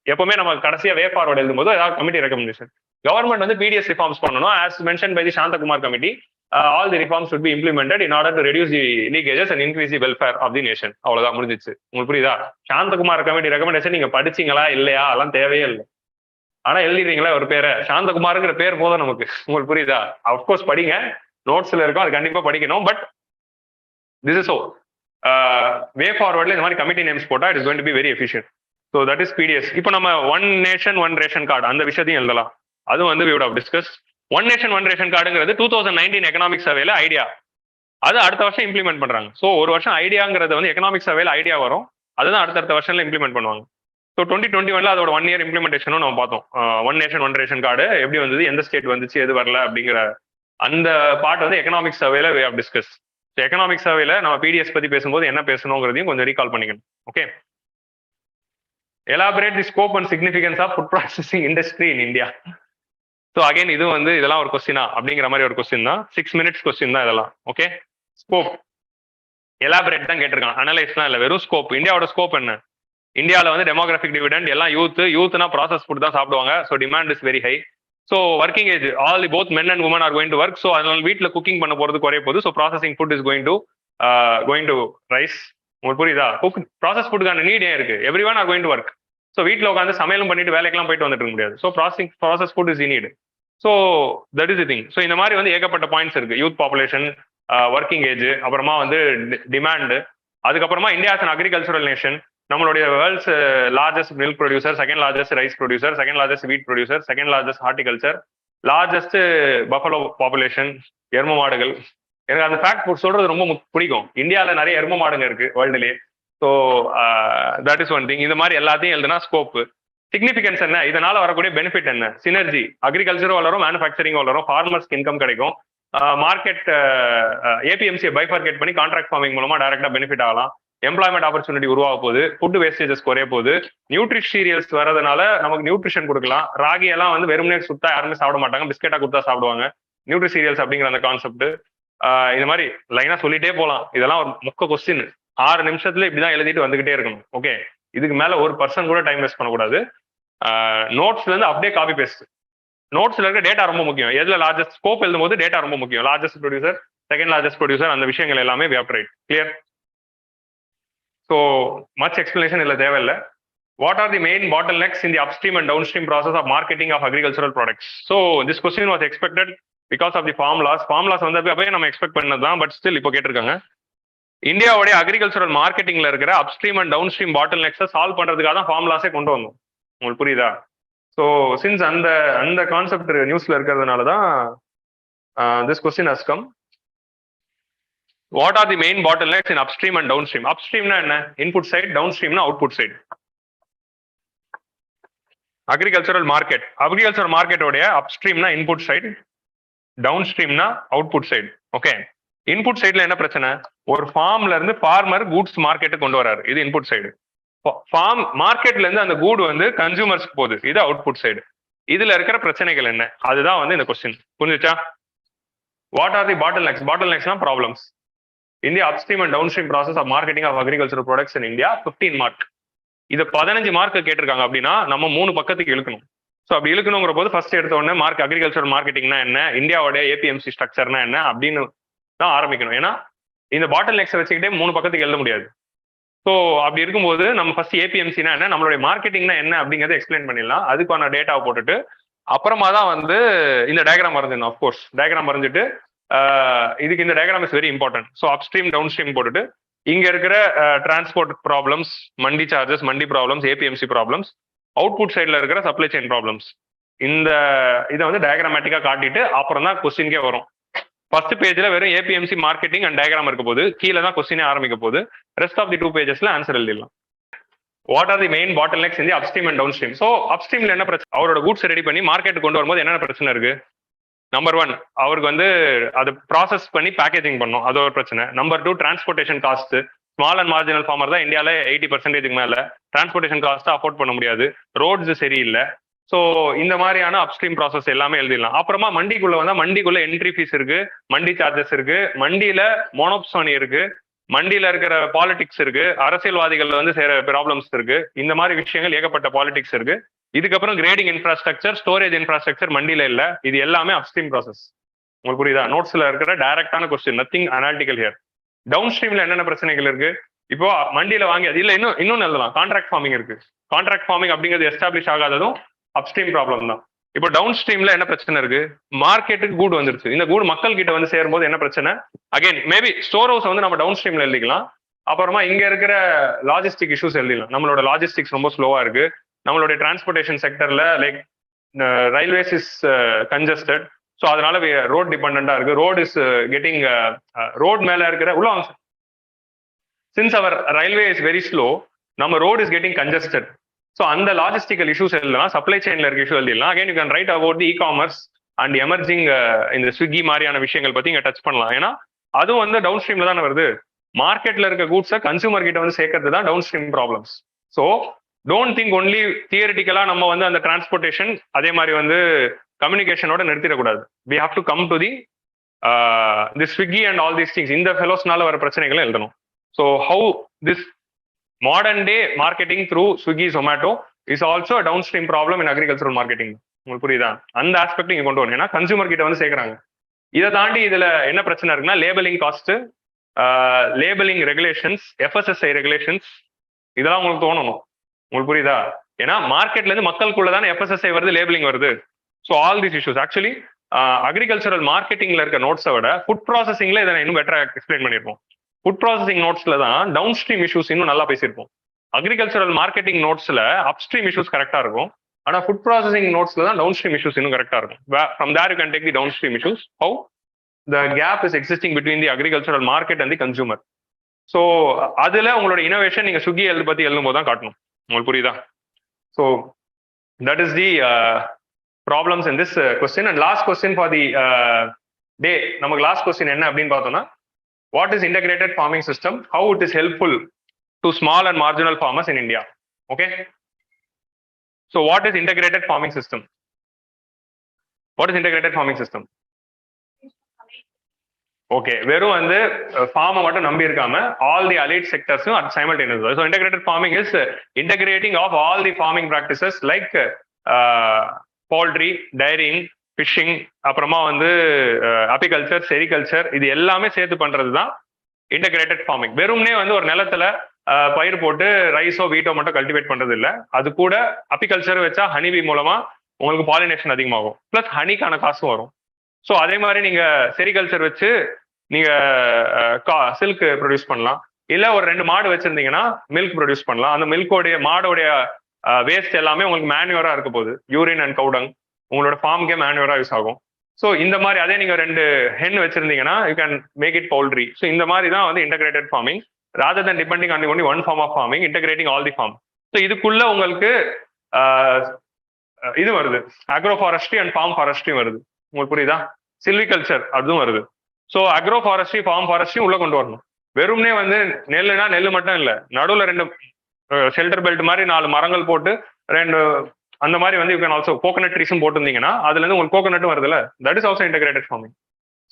எப்பவுமே நம்ம கடைசியா வே ஃபார்வர்டு எழுதும்போது ஏதாவது கமிட்டி ரெக்கமெண்டேஷன். கவர்மெண்ட் வந்து பிடிஎஸ் ரிஃபார்ம்ஸ் பண்ணணும் as mention by the Shantakumar committee. All the reforms should be implemented in order to reduce the leakages and increase the welfare of the nation. அவ்வளவுதான், முடிஞ்சிச்சு. உங்களுக்கு புரியுதா? சாந்தகுமார் கமிட்டி ரெக்கமெண்டேஷன் நீங்க படிச்சீங்களா இல்லையா அதெல்லாம் தேவையே இல்லை. ஆனா எழுதிடுறீங்களா ஒரு பேரை, சாந்தகுமாருங்கிற பேர் போதும் நமக்கு. உங்களுக்கு புரியுதா? அப்கோர்ஸ் படிங்க, நோட்ஸ்ல இருக்கும், அது கண்டிப்பா படிக்கணும். பட் திஸ் இஸ் வே ஃபார்வர்ட்ல இந்த மாதிரி கமிட்டி நேம்ஸ் போட்டா it is going to be very efficient. So that is PDS. இப்போ நம்ம one nation one ration card அந்த விஷயத்தையும் எழுதலாம். அதுவும் வந்து we would have discussed. One nation one ration கார்டுங்கிறது 2019 எக்கனாமிக் சர்வேல ஐடியா. அது அடுத்த வருஷம் இம்ப்ளிமெண்ட் பண்றாங்க. ஸோ ஒரு வருஷம் ஐடியாங்கிறது வந்து எக்கனாமிக் சர்வேல ஐடியா வரும், அதுதான் அடுத்த வருஷம்ல இம்ப்ளிமெண்ட் பண்ணுவாங்க. ஸோ 2021 அதோட 1 இயர் இம்ப்ளிமெண்டேஷனும் நம்ம பார்த்தோம். One nation one ration card எப்படி வந்தது, எந்த ஸ்டேட் வந்துச்சு, எது வரல அப்படிங்கிற அந்த பார்ட் வந்து எக்கனாமிக் சர்வேல we have discussed. So economic சர்வேல நம்ம பிடிஎஸ் பத்தி பேசும்போது என்ன பேசணுங்கிறதையும் கொஞ்சம் ரீகால் பண்ணிக்கணும். Okay, elaborate the scope and significance of food processing industry in India. So again இது வந்து இதெல்லாம் ஒரு கொஸ்டினா அப்படிங்கிற மாதிரி ஒரு கொஸ்டின் தான். 6 minutes கொஸ்டின் தான் இதெல்லாம். ஓகே, ஸ்கோப் எலாபரேட் தான் கேட்டிருக்கான், அனலைஸ்லாம் இல்லை, வெறும் ஸ்கோப். இந்தியாவோட ஸ்கோப் என்ன? இந்தியாவில் வந்து டெமோகிராஃபிக் டிவிடெண்ட் எல்லாம் யூத்னா ப்ராசஸ் ஃபுட் தான் சாப்பிடுவாங்க. So demand is very high. So working age all both men and women are going to work. So அதனால வீட்டில் குக்கிங் பண்ண போகிறது குறைய போகுது. ஸோ processing food is going to rise. உங்களுக்கு புரியுதா? ப்ராசஸ் ஃபுட்டுக்கான நீட் ஏன் இருக்கு? Every one are going to work. So வீட்டில் உட்காந்து சமையலும் பண்ணிட்டு வேலைக்கெல்லாம் போயிட்டு வந்துட்டு இருக்க முடியாது. So process food is need. So that is the thing. So இந்த மாதிரி வந்து ஏகப்பட்ட பாயிண்ட்ஸ் இருக்கு. யூத் பாப்புலேஷன், ஒர்க்கிங் ஏஜ், அப்புறமா வந்து டிமாண்டு, அதுக்கப்புறமா India as an agricultural nation, நம்மளுடைய world's largest milk producer, second largest rice producer, second largest wheat producer, second largest horticulture, largest buffalo population, எரும மாடுகள். எனக்கு அந்த ஃபேக்ட் சொல்றது ரொம்ப பிடிக்கும். இந்தியாவில் நிறைய எரும மாடுங்க இருக்கு வேர்ல்டுலேயே. So that is one thing. இந்த மாதிரி எல்லாத்தையும் எழுதுனா ஸ்கோப்பு. சிக்னிஃபிகன்ஸ் என்ன, இதனால வரக்கூடிய பெனிஃபிட் என்ன, சினர்ஜி, அக்ரிகல்ச்சரும் வளரும், மேனுஃபேக்சரிங் வளரும், ஃபார்மர்ஸ்க்கு இன்கம் கிடைக்கும், மார்க்கெட் ஏபிஎம்சியை பைஃபர்கேட் பண்ணி கான்ட்ராக்ட் ஃபார்மிங் மூலமா டைரக்டா பெனிஃபிட் ஆகலாம், எம்ப்ளாய்மெண்ட் ஆப்பர்ச்சுனிட்டி உருவாக போகுது, ஃபுட் வேஸ்டேஜஸ் குறைய போகுது, நியூட்ரிஷீரியல்ஸ் வரதுனால நமக்கு நியூட்ரிஷன் கொடுக்கலாம். ராகி எல்லாம் வந்து வெறுமனே சுத்தா யாருமே சாப்பிட மாட்டாங்க, பிஸ்கெட்டா கொடுத்தா சாப்பிடுவாங்க. நியூட்ரிசீரியல்ஸ் அப்படிங்கிற அந்த கான்செப்ட் இந்த மாதிரி லைனா சொல்லிட்டே போகலாம். இதெல்லாம் ஒரு முக்க கொஸ்டின் 6 நிமிஷத்துல இப்படிதான் எழுதிட்டு வந்துகிட்டே இருக்கணும். ஓகே, இதுக்கு மேல ஒரு பர்சன் கூட டைம் வேஸ்ட் பண்ணக்கூடாது. நோட்ஸ்ல இருந்து அப்படியே காப்பி பேஸ்ட். நோட்ஸ்ல இருக்க டேட்டா ரொம்ப முக்கியம். எதுல லார்ஜஸ்ட் ஸ்கோப் எழுதும் போது டேட்டா ரொம்ப முக்கியம். Largest producer, second largest producer, அந்த விஷயங்கள் எல்லாமே we have to write. Clear? So much explanation இல்ல, தேவையில்லை. What are the main bottlenecks in the upstream and downstream process of marketing of agricultural products? So this question was expected because of the farm laws. Farm laws வந்து அப்பவே நம்ம எக்ஸ்பெக்ட் பண்ணதுதான், பட் ஸ்டில் இப்போ கேட்டிருக்காங்க. இந்தியாவுடைய அக்ரிகல்ச்சரல் மார்க்கெட்டிங்ல இருக்கிற அப்ஸ்ட்ரீம் அண்ட் டவுன் ஸ்ட்ரீம் பாட்டில்நெக்ஸை சால்வ் பண்றதுக்காக தான் ஃபார்ம் லாஸே கொண்டு வந்தோம். உங்களுக்கு புரியுதா? ஸோ சின்ஸ் அந்த கான்செப்ட் நியூஸ்ல இருக்கிறதுனால தான் this question has come. What are the main bottlenecks in upstream and downstream? அப்ஸ்ட்ரீம்னா என்ன? Input side. டவுன் ஸ்ட்ரீம்னா அவுட்புட் சைடு. அக்ரிகல்ச்சரல் மார்க்கெட்டோடைய அப்ஸ்ட்ரீம்னா இன்புட் சைடு, டவுன் ஸ்ட்ரீம்னா அவுட்புட் சைடு. ஓகே, இன்புட் சைட்ல என்ன பிரச்சனை? ஒரு ஃபார்ம்ல இருந்து ஃபார்மர் கூட்ஸ் மார்க்கெட்டுக்கு கொண்டு வராரு, இது இன்புட் சைடு. ஃபார்ம் மார்க்கெட்ல இருந்து அந்த கூடு வந்து கன்சூமர்ஸ்க்கு போகுது, இது அவுட்புட் சைடு. இதுல இருக்கிற பிரச்சனைகள் என்ன, அதுதான் வந்து இந்த கொஸ்டின். புரிஞ்சுச்சா? What are the bottlenecks? பாட்டில்நெக்ஸ்னா problems in the upstream and downstream process of marketing of agricultural products in India. 15 mark. இது 15 மார்க் கேட்டிருக்காங்க அப்படின்னா நம்ம 3 பக்கத்துக்கு இழுக்கணும். ஸோ அப்படி இழுக்கணுங்கிற போது ஃபர்ஸ்ட் எடுத்த உடனே அக்ரிகல்ச்சரல் மார்க்கெட்டிங்னா என்ன, இந்தியாவோட ஏபிஎம்சி ஸ்ட்ரக்சர்னா என்ன அப்படின்னு தான் ஆரம்பிக்கணும். ஏன்னா இந்த பாட்டில் நெக்ஸ்ட் வச்சுக்கிட்டே 3 பக்கத்துக்கு எழுத முடியாது. ஸோ அப்படி இருக்கும்போது நம்ம ஃபர்ஸ்ட் ஏபிஎம்சினா என்ன, நம்மளுடைய மார்க்கெட்டிங்னா என்ன அப்படிங்கிறத எக்ஸ்பிளைன் பண்ணிடலாம். அதுக்கான டேட்டாவை போட்டுட்டு அப்புறமா தான் வந்து இந்த டயக்ராம் வரைஞ்சிடணும். அஃப்கோர்ஸ் டயக்ராம் வரைஞ்சிட்டு இதுக்கு இந்த diagram is very important. So upstream down stream போட்டுட்டு இங்க இருக்கிற transport problems, mandi charges, mandi problems, APMC problems, output சைட்ல இருக்கிற சப்ளை செயின் ப்ராப்ளம்ஸ், இதை வந்து டயக்ராமேட்டிக்கா காட்டிட்டு அப்புறம் தான் கொஸ்டின்கே வரும். ஃபர்ஸ்ட் பேஜ்ல வெறும் ஏபிஎம்சி மார்க்கெட்டிங் அண்ட் டயக்ராம் இருக்க போது, கீழே தான் கொஸ்டினே ஆரம்பிக்க போது. ரெஸ்ட் ஆஃப் தி 2 பேஜஸ்ல ஆன்சர் எழுதிடலாம். What are the main bottlenecks in the upstream and downstream? So அப்ஸ்ட்ரீம்ல என்ன பிரச்சனை? அவரோட கூட்ஸ் ரெடி பண்ணி மார்க்கெட் கொண்டு வரும்போது என்னென்ன பிரச்சனை இருக்கு? நம்பர் 1, அவருக்கு வந்து அதை ப்ராசஸ் பண்ணி பேக்கேஜிங் பண்ணும், அது ஒரு பிரச்சனை. Number 2, transportation cost. Small and marginal farmer தான் இந்தியாவில 80% மேல டிரான்ஸ்போர்ட்டேஷன் காஸ்ட் அஃபோர்ட் பண்ண முடியாது, ரோட்ஸ் சரியில்லை. ஸோ இந்த மாதிரியான அப்ஸ்ட்ரீம் ப்ராசஸ் எல்லாமே எழுதிடலாம். அப்புறமா மண்டிக்குள்ள வந்தா மண்டிக்குள்ள என்ட்ரி ஃபீஸ் இருக்கு, மண்டி சார்ஜஸ் இருக்கு, மண்டியில மோனோப்சோனி இருக்கு, மண்டியில இருக்கிற பாலிடிக்ஸ் இருக்கு, அரசியல்வாதிகள் வந்து சேர ப்ராப்ளம்ஸ் இருக்கு. இந்த மாதிரி விஷயங்கள் ஏகப்பட்ட பாலிடிக்ஸ் இருக்கு. இதுக்கப்புறம் கிரேடிங் இன்ஃப்ராஸ்ட்ரக்சர், ஸ்டோரேஜ் இன்ஃப்ராஸ்ட்ரக்சர் மண்டியில இல்ல. இது எல்லாமே அப்ஸ்ட்ரீம் ப்ராசஸ். உங்களுக்கு புரியுதா? நோட்ஸ்ல இருக்கிற டைரக்டான கொஸ்டின், நத்திங் அனாலிட்டிக்கல் ஹியர். டவுன் ஸ்ட்ரீம்ல என்னென்ன பிரச்சனைகள் இருக்கு? இப்போ மண்டியில வாங்கி அது இல்ல, இன்னொன்னு எழுதலாம். கான்ட்ராக்ட் ஃபார்மிங் இருக்கு. கான்ட்ராக்ட் ஃபார்மிங் அப்படிங்கிறது எஸ்டாப்ளிஷ் ஆகாததும் அப்ஸ்ட்ரீம் ப்ராப்ளம் தான். இப்போ டவுன் ஸ்ட்ரீம்ல என்ன பிரச்சனை இருக்கு? மார்க்கெட்டுக்கு கூடு வந்துருச்சு, இந்த கூடு மக்கள் கிட்ட வந்து சேரும்போது என்ன பிரச்சனை? அகைன் மேபி ஸ்டோர் ஹவுஸ் வந்து நம்ம டவுன் ஸ்ட்ரீம்ல எழுதிக்கலாம். அப்புறமா இங்க இருக்கிற லாஜிஸ்டிக் இஷ்யூஸ் எழுதிக்கலாம். நம்மளோட லாஜிஸ்டிக்ஸ் ரொம்ப ஸ்லோவா இருக்கு. நம்மளுடைய டிரான்ஸ்போர்ட்டேஷன் செக்டர்ல like railways is congested. So அதனால ரோட் டிபெண்டா இருக்கு. ரோட் இஸ் கெட்டிங் ரோட் மேல இருக்கிற உள்ள since our railway is very slow, நம்ம road is getting congested. So அந்த லாஜிஸ்டிக்கல் இஷ்யூஸ் எழுதலாம். சப்ளை செயின்ல இருக்க இஷ்யூ எழுதலாம். Again you can write about the e-commerce and emerging இந்த ஸ்விக்கி மாதிரியான விஷயங்கள் பத்தி இங்க டச் பண்ணலாம். ஏன்னா அதுவும் வந்து டவுன் ஸ்ட்ரீம்ல தானே வருது. மார்க்கெட்ல இருக்க கூட்ஸை கன்சூமர் கிட்ட வந்து சேர்க்கறது தான் downstream problems. So don't think only தியரிட்டிக்கலா நம்ம வந்து அந்த டிரான்ஸ்போர்ட்டேஷன் அதே மாதிரி வந்து கம்யூனிகேஷனோட நிறுத்திடக்கூடாது. We have to come to the Swiggy and all these things. இந்த ஃபெலோஸ்னால வர பிரச்சனைகளை எழுதணும். So how this modern day marketing through Swiggy Zomato is also downstream problem in agricultural marketing. உங்களுக்கு புரியுதா? அந்த ஆஸ்பெக்ட் இங்க கொண்டு வரணும். ஏன்னா கன்சூமர் கிட்ட வந்து சேர்க்கறாங்க. இதை தாண்டி இதுல என்ன பிரச்சனை இருக்குன்னா labelling cost, labelling regulations, FSSAI regulations, இதெல்லாம் உங்களுக்கு தோணணும். உங்களுக்கு புரியுதா? ஏன்னா மார்க்கெட்ல இருந்து மக்களுக்குள்ளதான எஃப்எஸ்எஸ்ஐ வருது, லேபிளிங் வருது. So all these issues actually agricultural மார்க்கெட்டிங்ல இருக்க நோட்ஸை விட ஃபுட் ப்ராசஸிங்ல இதை இன்னும் பெட்டரா எக்ஸ்பிளைன் பண்ணிருப்போம். ஃபுட் ப்ராசஸிங் நோட்ஸ்ல தான் டவுன் ஸ்ட்ரீம் இஷ்யூஸ் இன்னும் நல்லா பேசியிருப்போம். அக்ரிகல்ச்சரல் மார்க்கெட்டிங் நோட்ஸ்ல அப்ஸ்ட்ரீம் இஷ்யூஸ் கரெக்டா இருக்கும். ஆனா ஃபுட் ப்ராசஸிங் நோட்ஸ்ல தான் டவுன் ஸ்ட்ரீம் இஷ்யூஸ் இன்னும் கரெக்டா இருக்கும். From there you can take the down stream issues, how the gap is existing between the agricultural market and the consumer. So அதுல உங்களோட இனோவேஷன் நீங்க ஸ்விக்கி பத்தி எழுதும் போது தான் காட்டணும். உங்களுக்கு புரியுதா? So that is the problems in this question. And last question for the day, நமக்கு லாஸ்ட் கொஸ்டின் என்ன அப்படின்னு பார்த்தோம்னா, what is integrated farming system, how it is helpful to small and marginal farmers in India. Okay, so what is integrated farming system? What is integrated farming system? Okay, வெறும் வந்து ஃபார்மை மட்டும் நம்பி இருக்காம ஆல் தி அலைட் செக்டர்ஸும் at simultaneous. So integrated farming is integrating of all the farming practices like poultry, dairying, fishing, அப்புறமா வந்து அபிகல்ச்சர், செரிகல்ச்சர், இது எல்லாமே சேர்த்து பண்றது தான் இன்டகிரேட்டட் ஃபார்மிங். வெறும்னே வந்து ஒரு நிலத்துல பயிர் போட்டு ரைஸோ வீட்டோ மட்டும் கல்டிவேட் பண்றது இல்லை. அது கூட அபிகல்ச்சர் வச்சா ஹனிபி மூலமா உங்களுக்கு பாலினேஷன் அதிகமாகும், பிளஸ் ஹனிக்கான காசும் வரும். ஸோ அதே மாதிரி நீங்க செரிகல்ச்சர் வச்சு நீங்க சில்க் ப்ரொடியூஸ் பண்ணலாம். இல்ல ஒரு 2 மாடு வச்சிருந்தீங்கன்னா மில்க் ப்ரொடியூஸ் பண்ணலாம். அந்த மில்கோடைய மாடோடைய வேஸ்ட் எல்லாமே உங்களுக்கு மேன்யூரா இருக்க போகுது. யூரின் அண்ட் கவுடங் உங்களோட ஃபார்முக்கே மேன்யூரா யூஸ் ஆகும். ஸோ இந்த மாதிரி அதே நீங்க 2 ஹென் வச்சிருந்தீங்கன்னா you can make it poultry. So இந்த மாதிரி தான் வந்து integrated farming, rather than depending on only one form of farming, integrating all the farm. So இதுக்குள்ள உங்களுக்கு இது வருது, agro forestry and farm forestry வருது. உங்களுக்கு புரியுதா? சில்விகல்ச்சர் அதுவும் வருது. So agro forestry, farm forestry உள்ள கொண்டு வரணும். வெறும்னே வந்து நெல்லுனா நெல் மட்டும் இல்லை, நடுவில் 2 ஷெல்டர் பெல்ட் மாதிரி 4 மரங்கள் போட்டு 2 அந்த மாதிரி வந்து யூ கேன் ஆல்சோ கோகனட் ட்ரீஸும் போட்டுருந்தீங்கன்னா அதுல இருந்து உங்களுக்கு கோகனட்டும் வருதுல்ல, that is also integrated farming.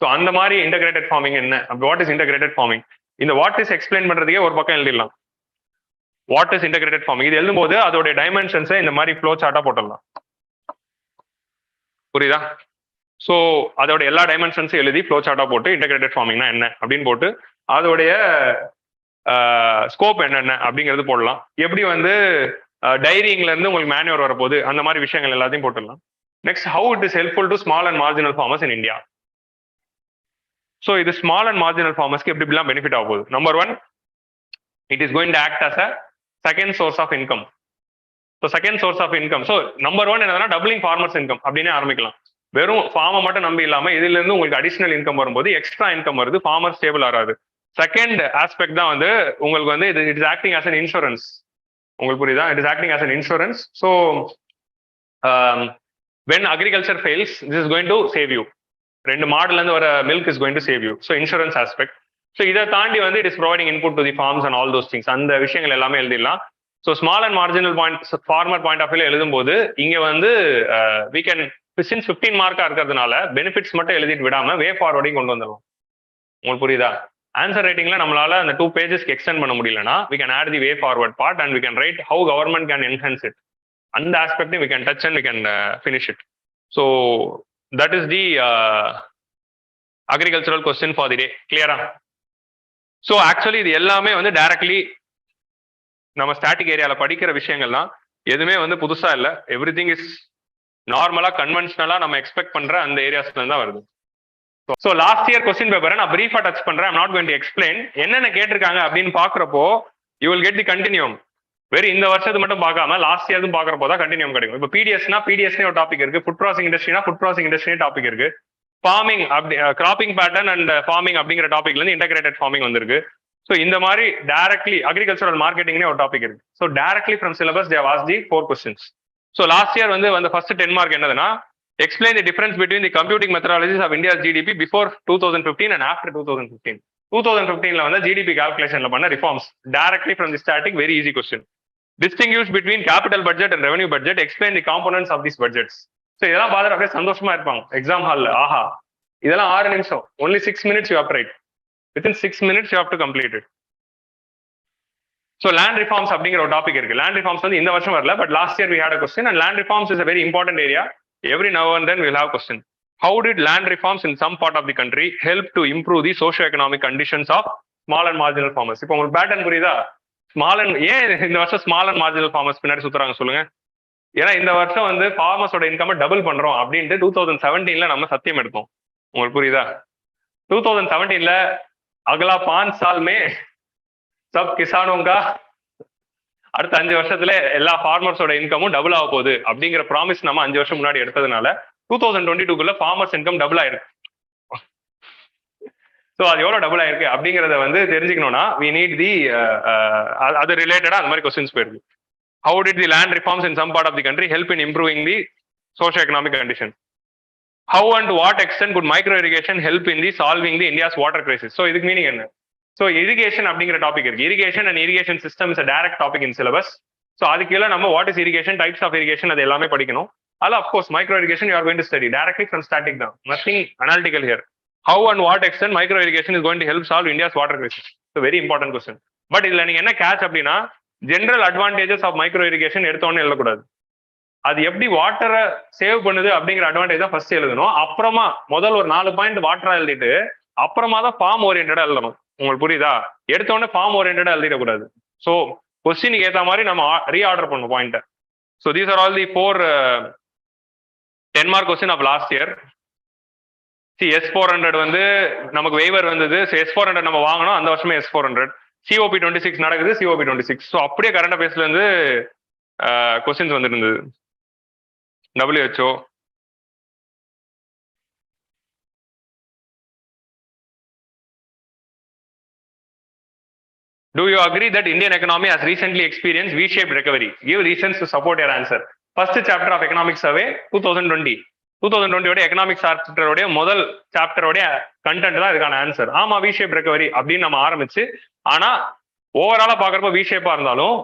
So அந்த மாதிரி இன்டகிரேட்டட் ஃபார்மிங் என்ன, வாட் இஸ் இன்டகிரேட்டட் ஃபார்மிங், இந்த வாட் இஸ் எக்ஸ்பிளைன் பண்றதுக்கே ஒரு பக்கம் எழுதிடலாம். வாட் இஸ் இன்டகிரேட்டட் ஃபார்மிங் இது எழுதும் போது அதோட டைமென்ஷன்ஸை இந்த மாதிரி ஃப்ளோ சார்ட்டா போட்டுடலாம். புரியுதா? ஸோ அதோட எல்லா டைமென்ஷன்ஸும் எழுதி ஃப்ளோ சார்ட்டா போட்டு இன்டகிரேட்டட் ஃபார்மிங்னா என்ன அப்படின்னு போட்டு அதோடைய ஸ்கோப் என்னென்ன அப்படிங்கிறது போடலாம். எப்படி வந்து டைரிங்ல இருந்து உங்களுக்கு மேன்யூர் வரப்போகுது அந்த மாதிரி விஷயங்கள் எல்லாத்தையும் போட்டுடலாம். Next, how it is helpful to small and marginal farmers in India. So இது ஸ்மால் அண்ட் மார்ஜினல் ஃபார்மர்ஸ்க்கு எப்படிலாம் பெனிஃபிட் ஆக போகுது. Number 1, it is going to act as a second source of income. So second source of income. So number 1 என்னன்னா டபுளிங் ஃபார்மர்ஸ் இன்கம் அப்படின்னே ஆரம்பிக்கலாம். வெறும் ஃபார்மை மட்டும் நம்பி இல்லாம இதுல இருந்து உங்களுக்கு அடிஷனல் இன்கம் வரும்போது எக்ஸ்ட்ரா இன்கம் வருது, ஃபார்மர் ஸ்டேபிள் ஆகாது. செகண்ட் ஆஸ்பெக்ட் தான் வந்து உங்களுக்கு வந்து it is acting as an insurance. உங்களுக்கு புரியுதா? It is acting as an insurance. So when agriculture fails, this is going to save you. 2 மாடுல இருந்து வர milk is going to save you. So insurance aspect. So இதை தாண்டி வந்து it is providing input to the farms and all those things. அந்த விஷயங்கள் எல்லாமே எழுதிடலாம். So small and marginal point, farmer point of வியூல எழுதும் போது இங்க வந்து we can, since 15 மார்க்கா இருக்கிறதுனால பெனிஃபிட்ஸ் மட்டும் எழுதிட்டு விடாம வே ஃபார்வர்டிங் கொண்டு வந்துடலாம். உங்களுக்கு புரியுதா? ஆன்சர் ரைட்டிங்ல நம்மளால அந்த 2 பேஜஸ்க்கு எக்ஸ்டெண்ட் பண்ண முடியலன்னா we can add the way forward part and we can write how government can enhance it. அந்த aspect we can touch and we can finish it. So that is the agricultural question for the day. Clear-ஆ? So actually இது எல்லாமே வந்து டைரக்ட்லி நம்ம ஸ்டாட்டிக் ஏரியால படிக்கிற விஷயங்கள் தான், எதுவுமே வந்து புதுசா இல்லை. எவ்ரிதிங் இஸ் நார்மலா கன்வென்ஷனலா நம்ம எக்ஸ்பெக்ட் பண்ற அந்த ஏரியாஸ்ல தான் வருது. ஸோ லாஸ்ட் இயர் கொஸ்டின் பேப்பரை நான் பிரீஃபா டச் பண்றேன். I'm not going to explain. என்னென்ன கேட்டிருக்காங்க அப்படின்னு பாக்குறப்போ you will get the continuum. வெறும் இந்த வருஷத்து மட்டும் பார்க்காம லாஸ்ட் இயர் பாக்குறப்போ தான் கண்டினியூம் கிடைக்கும். இப்போ பிடிஎஸ்னா பிடிஎஸ்னே ஒரு டாபிக் இருக்கு, ஃபுட் ப்ராசஸிங் இண்டஸ்ட்ரினா ஃபுட் ப்ராசஸிங் இண்டஸ்ட்ரி டாபிக் இருக்கு, ஃபார்மிங் அப்படி கிராப்பிங் பேட்டர்ன் அண்ட் ஃபார்மிங் அப்படிங்கிற டாபிக்ல இருந்து இன்டகிரேட்டட் ஃபார்மிங் வந்திருக்கு. ஸோ இந்த மாதிரி டைரக்ட்லி அக்ரிகல்ச்சரல் மார்க்கெட்டிங்னே ஒரு டாபிக் இருக்கு. So directly from syllabus they have asked the 4 questions. So last year வந்து ஃபர்ஸ்ட் 10 மார்க் என்னதுன்னா, explain the difference between the computing methodologies of India's GDP before 2015 and after 2015. 2015ல வந்து GDP calculationல பண்ண reforms directly from the static, very easy question. Distinguish between capital budget and revenue budget, explain the components of these budgets. So இதெல்லாம் பார்த்துட்டு அப்படியே சந்தோஷமா இருப்பாங்க எக்ஸாம் ஹால்ல. ஆஹா, இதெல்லாம் 6 நிமிஷம், only 6 minutes you have to write. Within 6 minutes you have to complete it. So land reforms அப்படிங்கிற ஒரு டாபிக் இருக்கு. land reforms வந்து இந்த வருஷம் வரல, but last year we had a question, and land reforms is a very important area. Every now and then we'll have a question. How did land reforms in some part of the country help to improve the socio-economic conditions of small and marginal farmers? இப்போ உங்களுக்கு பேட்டர்ன் புரியுதா? ஸ்மால் அண்ட் ஏன் இந்த வருஷம் ஸ்மால் அண்ட் மார்ஜினல் ஃபார்மர்ஸ் பின்னாடி சுத்துறாங்க சொல்லுங்க. ஏன்னா இந்த வருஷம் வந்து ஃபார்மர்ஸோட இன்கம் டபுள் பண்றோம் அப்படின்ட்டு 2017 நம்ம சத்தியம் எடுத்தோம். உங்களுக்கு புரியுதா? 2017 அகலா 5 साल में सब किसानों का அடுத்த 5 வருஷத்துல எல்லா ஃபார்மர்ஸோட இன்கமும் டபுள் ஆக போகுது அப்படிங்கிற ப்ராமிஸ் நம்ம 5 வருஷம் முன்னாடி எடுத்ததுனால 2022 ஃபார்மர்ஸ் இன்கம் டபுள் ஆயிருக்கு. ஸோ அது எவ்வளவு டபுள் ஆயிருக்கு அப்படிங்கறத வந்து தெரிஞ்சுக்கணும்னா வி நீட் தி அது ரிலேட்டடா அந்த மாதிரி கொஸ்டின்ஸ் போயிருக்கு. How did the land reforms in some part of the country help in improving the socio-economic condition? How and to what extent could micro irrigation help in the solving the India's water crisis? So இதுக்கு மீனிங் என்ன? ஸோ இரிகேஷன் அப்படிங்கிற டாபிக் இருக்கு. Irrigation and irrigation system is direct topic in syllabus. So அதுக்கு கீழே நம்ம what is irrigation, types of irrigation அது எல்லாமே படிக்கணும். அதில் of course micro irrigation you are going to study directly from static தான், nothing analytical here. How and what extent micro irrigation is going to help solve India's water crisis? So very important question. But இதுல நீங்க என்ன கேட்ச் அப்படின்னா general advantages of micro irrigation எடுத்தோன்னு எழுதக்கூடாது. அது எப்படி வாட்டரை சேவ் பண்ணுது அப்படிங்கிற அட்வான்டேஜ் தான் ஃபர்ஸ்ட் எழுதணும். அப்புறமா முதல் ஒரு 4 பாயிண்ட் வாட்டரா எழுதிட்டு அப்புறமா தான் ஃபார்ம் ஓரியன்டா எழுதணும். உங்களுக்கு புரியுதா? எடுத்தோடனே ஃபார்ம் ஓரியன்டா எழுதிடக்கூடாது. ஸோ கொஸ்டினுக்கு ஏற்ற மாதிரி நம்ம ரீஆர்டர் பண்ணணும் point. So these are all the 4 10 mark question of last year. S400 வந்து நமக்கு வெய்வர் வந்தது. S400 நம்ம வாங்கணும் அந்த வருஷமே. S400 COP 26 நடக்குது. COP 26 ஸோ அப்படியே கரண்ட் அஃபேர்ஸ்ல இருந்து கொஸ்டின்ஸ் வந்துட்டு இருந்தது. WHO Do you agree that Indian economy has recently experienced V-shaped recovery? Give reasons to support your answer. First chapter of economic survey 2020 economic சாப்டரோட முதல் சாப்டரோட கண்டென்ட் தான் இதுக்கான ஆன்சர். ஆமா, வி ஷேப் ரெக்கவரி அப்படின்னு நம்ம ஆரம்பிச்சு, ஆனா ஓவராலா பாக்குறப்ப வி ஷேப்பா இருந்தாலும்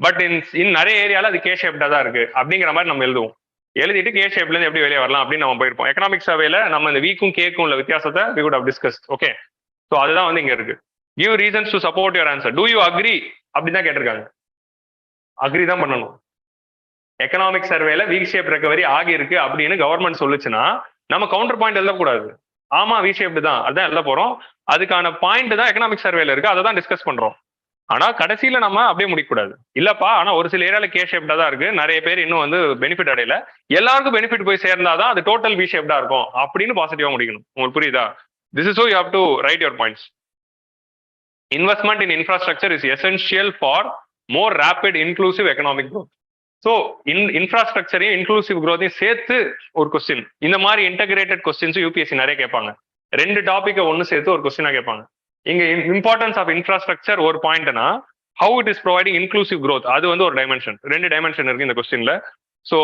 பட் இன் நிறைய ஏரியால அது கே ஷேப்டா தான் இருக்கு அப்படிங்கிற மாதிரி நம்ம எழுதுவோம். எழுதிட்டு கே ஷேப்ல இருந்து எப்படி வெளியே வரலாம் அப்படின்னு நம்ம போயிருப்போம். எக்கனாமிக் சர்வேல நம்ம இந்த வீக்கும் கேக்கும் உள்ள வித்தியாசத்தை we would have discussed. Okay, so அதுதான் வந்து இங்க இருக்கு. Give reasons to support your answer. Do you agree அப்படின்னு தான் கேட்டிருக்காங்க. அக்ரி தான் பண்ணணும். எக்கனாமிக் சர்வேல வி ஷேப் ரெக்கவரி ஆகி இருக்கு அப்படின்னு கவர்மெண்ட் சொல்லுச்சுன்னா நம்ம கவுண்டர் பாயிண்ட் எழுதக்கூடாது. ஆமா வி ஷேப்டு தான், அதான் எழுத போறோம். அதுக்கான பாயிண்ட் தான் எக்கனாமிக் சர்வேல இருக்கு, அதை தான் டிஸ்கஸ் பண்றோம். ஆனா கடைசியில நம்ம அப்படியே முடிக்கக்கூடாது. இல்லப்பா ஆனா ஒரு சில ஏரியால கே ஷேப்டா தான் இருக்கு, நிறைய பேர் இன்னும் வந்து பெனிஃபிட் அடையல, எல்லாருக்கும் பெனிஃபிட் போய் சேர்ந்தாதான் அது டோட்டல் வி ஷேப்டா இருக்கும் அப்படின்னு பாசிட்டிவா முடிக்கணும். உங்களுக்கு புரியுதா? This is so you have to write your points. Investment in infrastructure is essential for more rapid inclusive economic growth. So இன்ஃப்ராஸ்ட்ரக்சரையும் இன்க்ளூசிவ் க்ரோத்தையும் சேர்த்து ஒரு கொஸ்டின். இந்த மாதிரி இன்டகிரேட்டட் கொஸ்டின்ஸ் யூபிஎஸ்சி நிறைய கேட்பாங்க. 2 டாபிக்கை ஒன்று சேர்த்து ஒரு கொஸ்டினா கேட்பாங்க. இங்க இம்பார்ட்டன்ஸ் ஆஃப் இன்ஃப்ராஸ்ட்ரக்சர் ஒரு பாயிண்ட்னா how it is providing inclusive growth அது வந்து ஒரு டைமென்ஷன். 2 டைமென்ஷன் இருக்கு இந்த கொஸ்டின்ல. ஸோ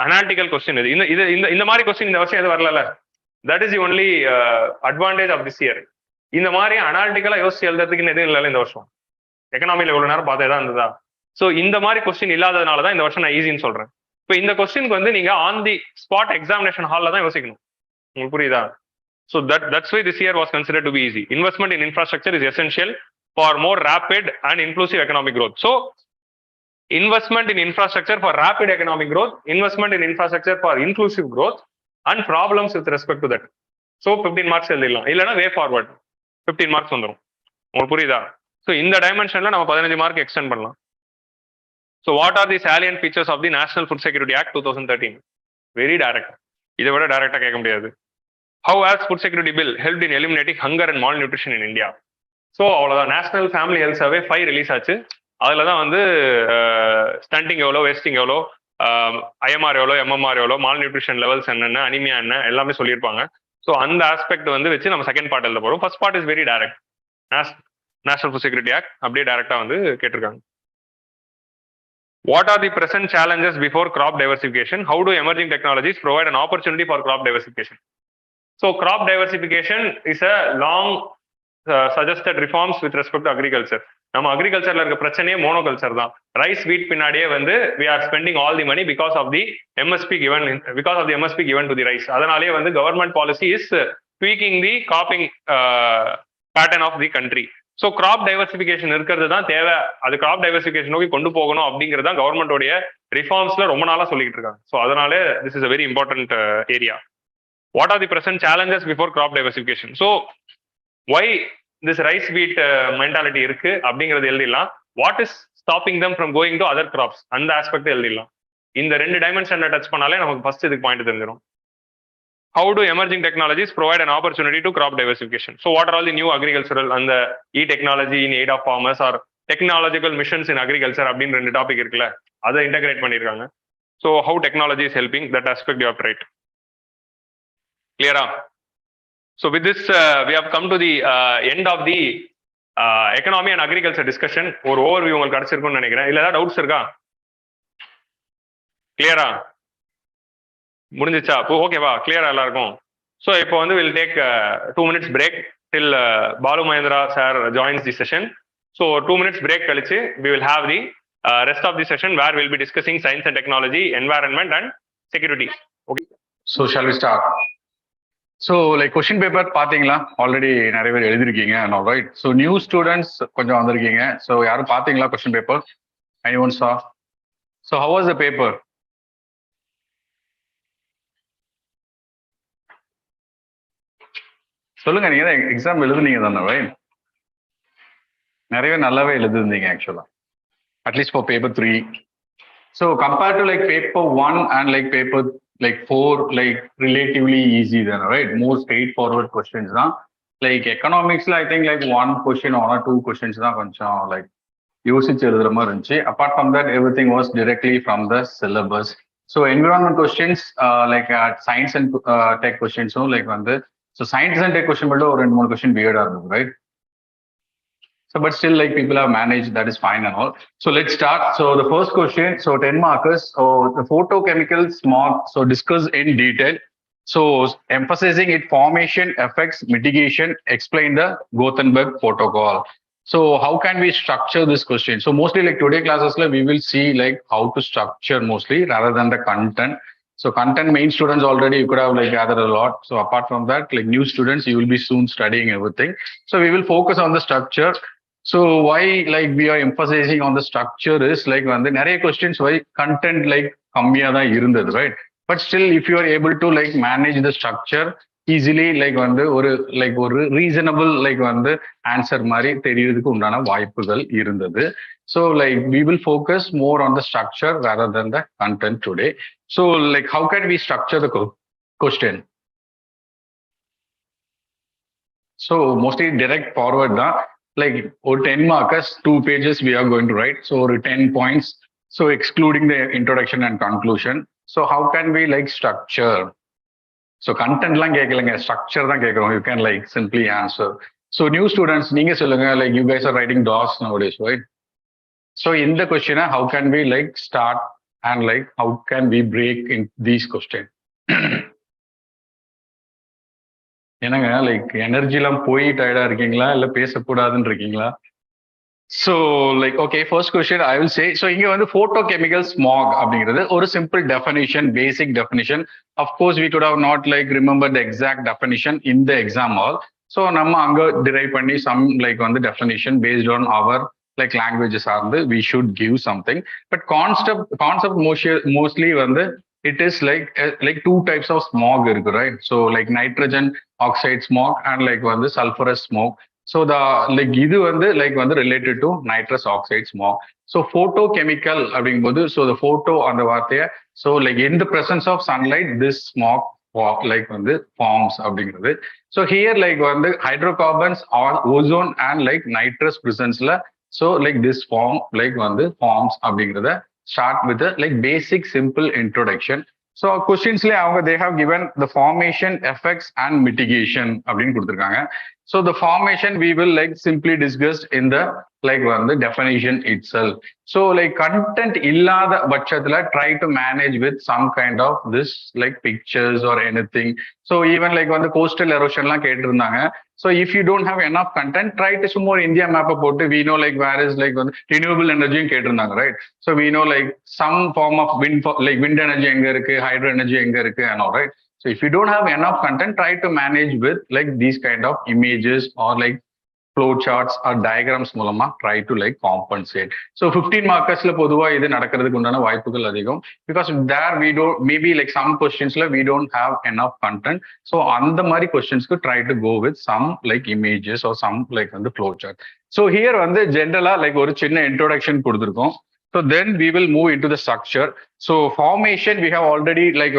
அனாலிட்டிக்கல் கொஸ்டின் இது. இந்த மாதிரி கொஸ்டின் இந்த வருஷம் எது வரல. That is the only advantage of this year. இந்த மாதிரி அனாலிட்டிக்கலா யோசிச்சு எழுதுறதுக்கு எதுவும் இல்லை இந்த வருஷம். எக்கனாமில எவ்வளவு நேரம் பார்த்தா தான் இருந்ததா. ஸோ இந்த மாதிரி கொஸ்டின் இல்லாததுனால தான் இந்த வருஷம் நான் ஈஸின்னு சொல்றேன். இப்போ இந்த கொஸ்டினுக்கு வந்து நீங்க ஆன் தி ஸ்பாட் எக்ஸாமினேஷன் ஹாலில் தான் யோசிக்கணும். உங்களுக்கு புரியுதா? So that's why this year was considered to be easy. Investment in infrastructure is essential for more rapid and inclusive economic growth. So investment in infrastructure for rapid economic growth, investment in infrastructure for inclusive growth and problems with respect to that. So 15 marks எழுதிடலாம். இல்லைன்னா வே ஃபார்வர்ட் 15 மார்க்ஸ் வந்துடும். உங்களுக்கு புரியுதா? ஸோ இந்த டைமென்ஷன்ல நம்ம 15 மார்க் எக்ஸ்டெண்ட் பண்ணலாம். So what are the salient features of the National Food Security Act 2013? Very direct. இதை விட டைரக்டா கேட்க முடியாது. How has Food Security Bill helped in eliminating hunger and malnutrition in India? So அவ்வளோதான். National family health survey 5 release ஆச்சு. அதில் தான் வந்து ஸ்டண்டிங் எவ்வளோ, வேஸ்டிங் எவ்வளோ, ஐஎம்ஆர் எவ்வளோ, எம்எம்ஆர் எவ்வளோ, மால் நியூட்ரிஷன் லெவல்ஸ் என்னென்ன, அனிமியா என்ன எல்லாமே சொல்லியிருப்பாங்க. ஸோ அந்த ஆஸ்பெக்ட் வந்து வச்சு நம்ம செகண்ட் பார்ட் எழுத போகிறோம். First part is very direct. National food security act அப்படியே டைரக்டா வந்து கேட்டிருக்காங்க. What are the present challenges before crop diversification? How do emerging technologies provide an opportunity for crop diversification? So crop diversification is a long suggested reforms with respect to agriculture. நம்ம அக்ரிகல்ச்சர்ல இருக்க பிரச்சனையே மோனோகல்ச்சர் தான். ரைஸ் வீட் பின்னாடியே வந்து we are spending all the money because of the MSP given to the rice. அதனாலேயே வந்து government policy is tweaking the cropping pattern of the country. So crop diversification இருக்கிறது தான் தேவை. அது கிராப் டைவர்சிபிகேஷன் நோக்கி கொண்டு போகணும் அப்படிங்கிறது தான் கவர்மெண்டோடைய ரிஃபார்ம்ஸ்ல ரொம்ப நாளா சொல்லிட்டு இருக்காங்க. ஸோ அதனால this is a very important area. What are the present challenges before crop diversification? So why this rice wheat mentality இருக்கு அப்படிங்கிறது எழுதிடலாம். What is stopping them from going to other crops அந்த ஆஸ்பெக்ட் எழுதிடலாம். இந்த ரெண்டு டைமென்ஷனை டச் பண்ணாலே நமக்கு ஃபர்ஸ்ட் இதுக்கு பாயிண்ட் தெரிஞ்சிடும். How do emerging technologies provide an opportunity to crop diversification? So what are all the new agricultural and the e-technology in aid of farmers or technological missions in agriculture அப்படின்னு ரெண்டு டாபிக் இருக்குல்ல, அதை இன்டகிரேட் பண்ணியிருக்காங்க. So how technology is helping, that aspect you have to write. Clear? So with this we have come to the end of the economy and agriculture discussion. ஒரு ஓவர்வியூ உங்களுக்கு கிடைச்சிருக்கும்னு நினைக்கிறேன். இல்ல ஏதாவது டவுட்ஸ் இருக்கா? கிளியரா? முடிஞ்சிச்சா? ஓகேவா? கிளியரா எல்லாருக்கும்? ஸோ இப்போ வந்து will take 2 minutes break till Balu Mahendra sir joins the session. So 2 minutes break கழிச்சு we will have the rest of the session where we'll be discussing science and technology, environment and security. Okay. So shall we start? So like question paper பாத்தீங்களா? ஆல்ரெடி நிறைய பேர் எழுதிருக்கீங்க and all right. So new students கொஞ்சம் வந்திருக்கீங்க. So யாரும் பாத்தீங்களா question paper? Anyone saw? So how was the paper? சொல்லுங்க, நீங்க தான் எக்ஸாம் எழுதுனீங்க தானே, ரைட்? நிறையவே நல்லாவே எழுதிருந்தீங்க ஆக்சுவலா, at least for paper 3. So compared to like paper 1 and like paper like 4 like relatively easy தானே, right? More straightforward questions தான். லைக் எக்கனாமிக்ஸ்ல I think like 1 question or 2 questions தான் கொஞ்சம் லைக் யோசிச்சு எழுதுற மாதிரி இருந்துச்சு. Apart from that everything was directly from the syllabus. So environment questions like science and tech கொஸ்டின்ஸும் லைக் வந்து so science and tech question மட்டும் ஒரு 2-3 question weird இருக்கும், right? So but still like people have managed, that is fine and all. So let's start. So the first question, so 10 markers. So the photochemical smog, so discuss in detail. So emphasizing its formation, effects, mitigation, explain the Gothenburg protocol. So how can we structure this question? So mostly like today classes we will see like how to structure mostly rather than the content. So content main students already you could have like gathered a lot. So apart from that, like new students, you will be soon studying everything. So we will focus on the structure. So why like we are emphasizing on the structure is like when the நிறைய questions why content like கம்மியா தான் இருந்தது, right? But still if you are able to like manage the structure easily, like வந்து ஒரு like ஒரு reasonable like வந்து answer மாதிரி தெரியறதுக்கு உண்டான வாய்ப்புகள் இருந்தது. So like we will focus more on the structure rather than the content today. So like how can we structure the question? So mostly direct forward da, like or 10 markers, 2 pages we are going to write. So 10 points. So excluding the introduction and conclusion. So how can we like structure? So content lang கேக்கலங்க, structure தான் கேக்குறோம். You can like simply answer. So new students நீங்க சொல்லுங்க, like you guys are writing DOS nowadays, right? So in the question, how can we like start and like how can we break in these questions? என்னங்க லைக் எனர்ஜிலாம் போய் டயர்டா இருக்கீங்களா இல்ல பேசக்கூடாதுன்னு இருக்கீங்களா? So like okay, first question I will say, so இங்க வந்து photochemical smog அப்படிங்கிறது ஒரு simple definition, basic definition. Of course we could have not like remember the exact definition in the exam hall. So நம்ம அங்க derive பண்ணி some like வந்து definition based on our like languages are we should give something. But concept mostly வந்து it is like 2 types of smog இருக்கு, right? So like nitrogen oxide smog and like வந்து sulfurous smog. So the like இது வந்து like வந்து related to nitrous oxide smog. So photochemical அப்படிங்கும்போது so the photo அந்த வார்த்தைய so like in the presence of sunlight this smog like வந்து forms அப்படிங்கிறது. So here like வந்து hydrocarbons or ozone and like nitrous presenceல so like this form like வந்து forms அப்படிங்கிறத start with a like basic simple introduction. So questionsல அவங்க they have given the formation, effects and mitigation அப்படின்னு கொடுத்திருக்காங்க. So the formation we will like simply discuss in the like the definition itself. So like content இல்லாத பட்சத்துல try to manage with some kind of this like pictures or anything. So even like the coastal erosion லாம் கேட்டிருந்தாங்க. So if you don't have enough content, try to some more India map போட்டு we know like where is like renewable energy கேட்டிருந்தாங்க, right? So we know like some form of wind energy எங்க இருக்கு, hydro energy எங்க இருக்கு and all, right? So if you don't have enough content, try to manage with like these kind of images or like flow charts or diagrams மூலமா try to like compensate. So 15 markersல பொதுவா இது நடக்கிறதுக்கு உண்டான வாய்ப்புகள் அதிகம், because there we don't maybe like some questionsல we don't have enough content. So அந்த மாதிரி questionsக்கு try to go with some like images or some like the flow chart. So here வந்து generally like ஒரு சின்ன introduction கொடுத்திருக்கோம். So then we will move into the structure. So formation we have already like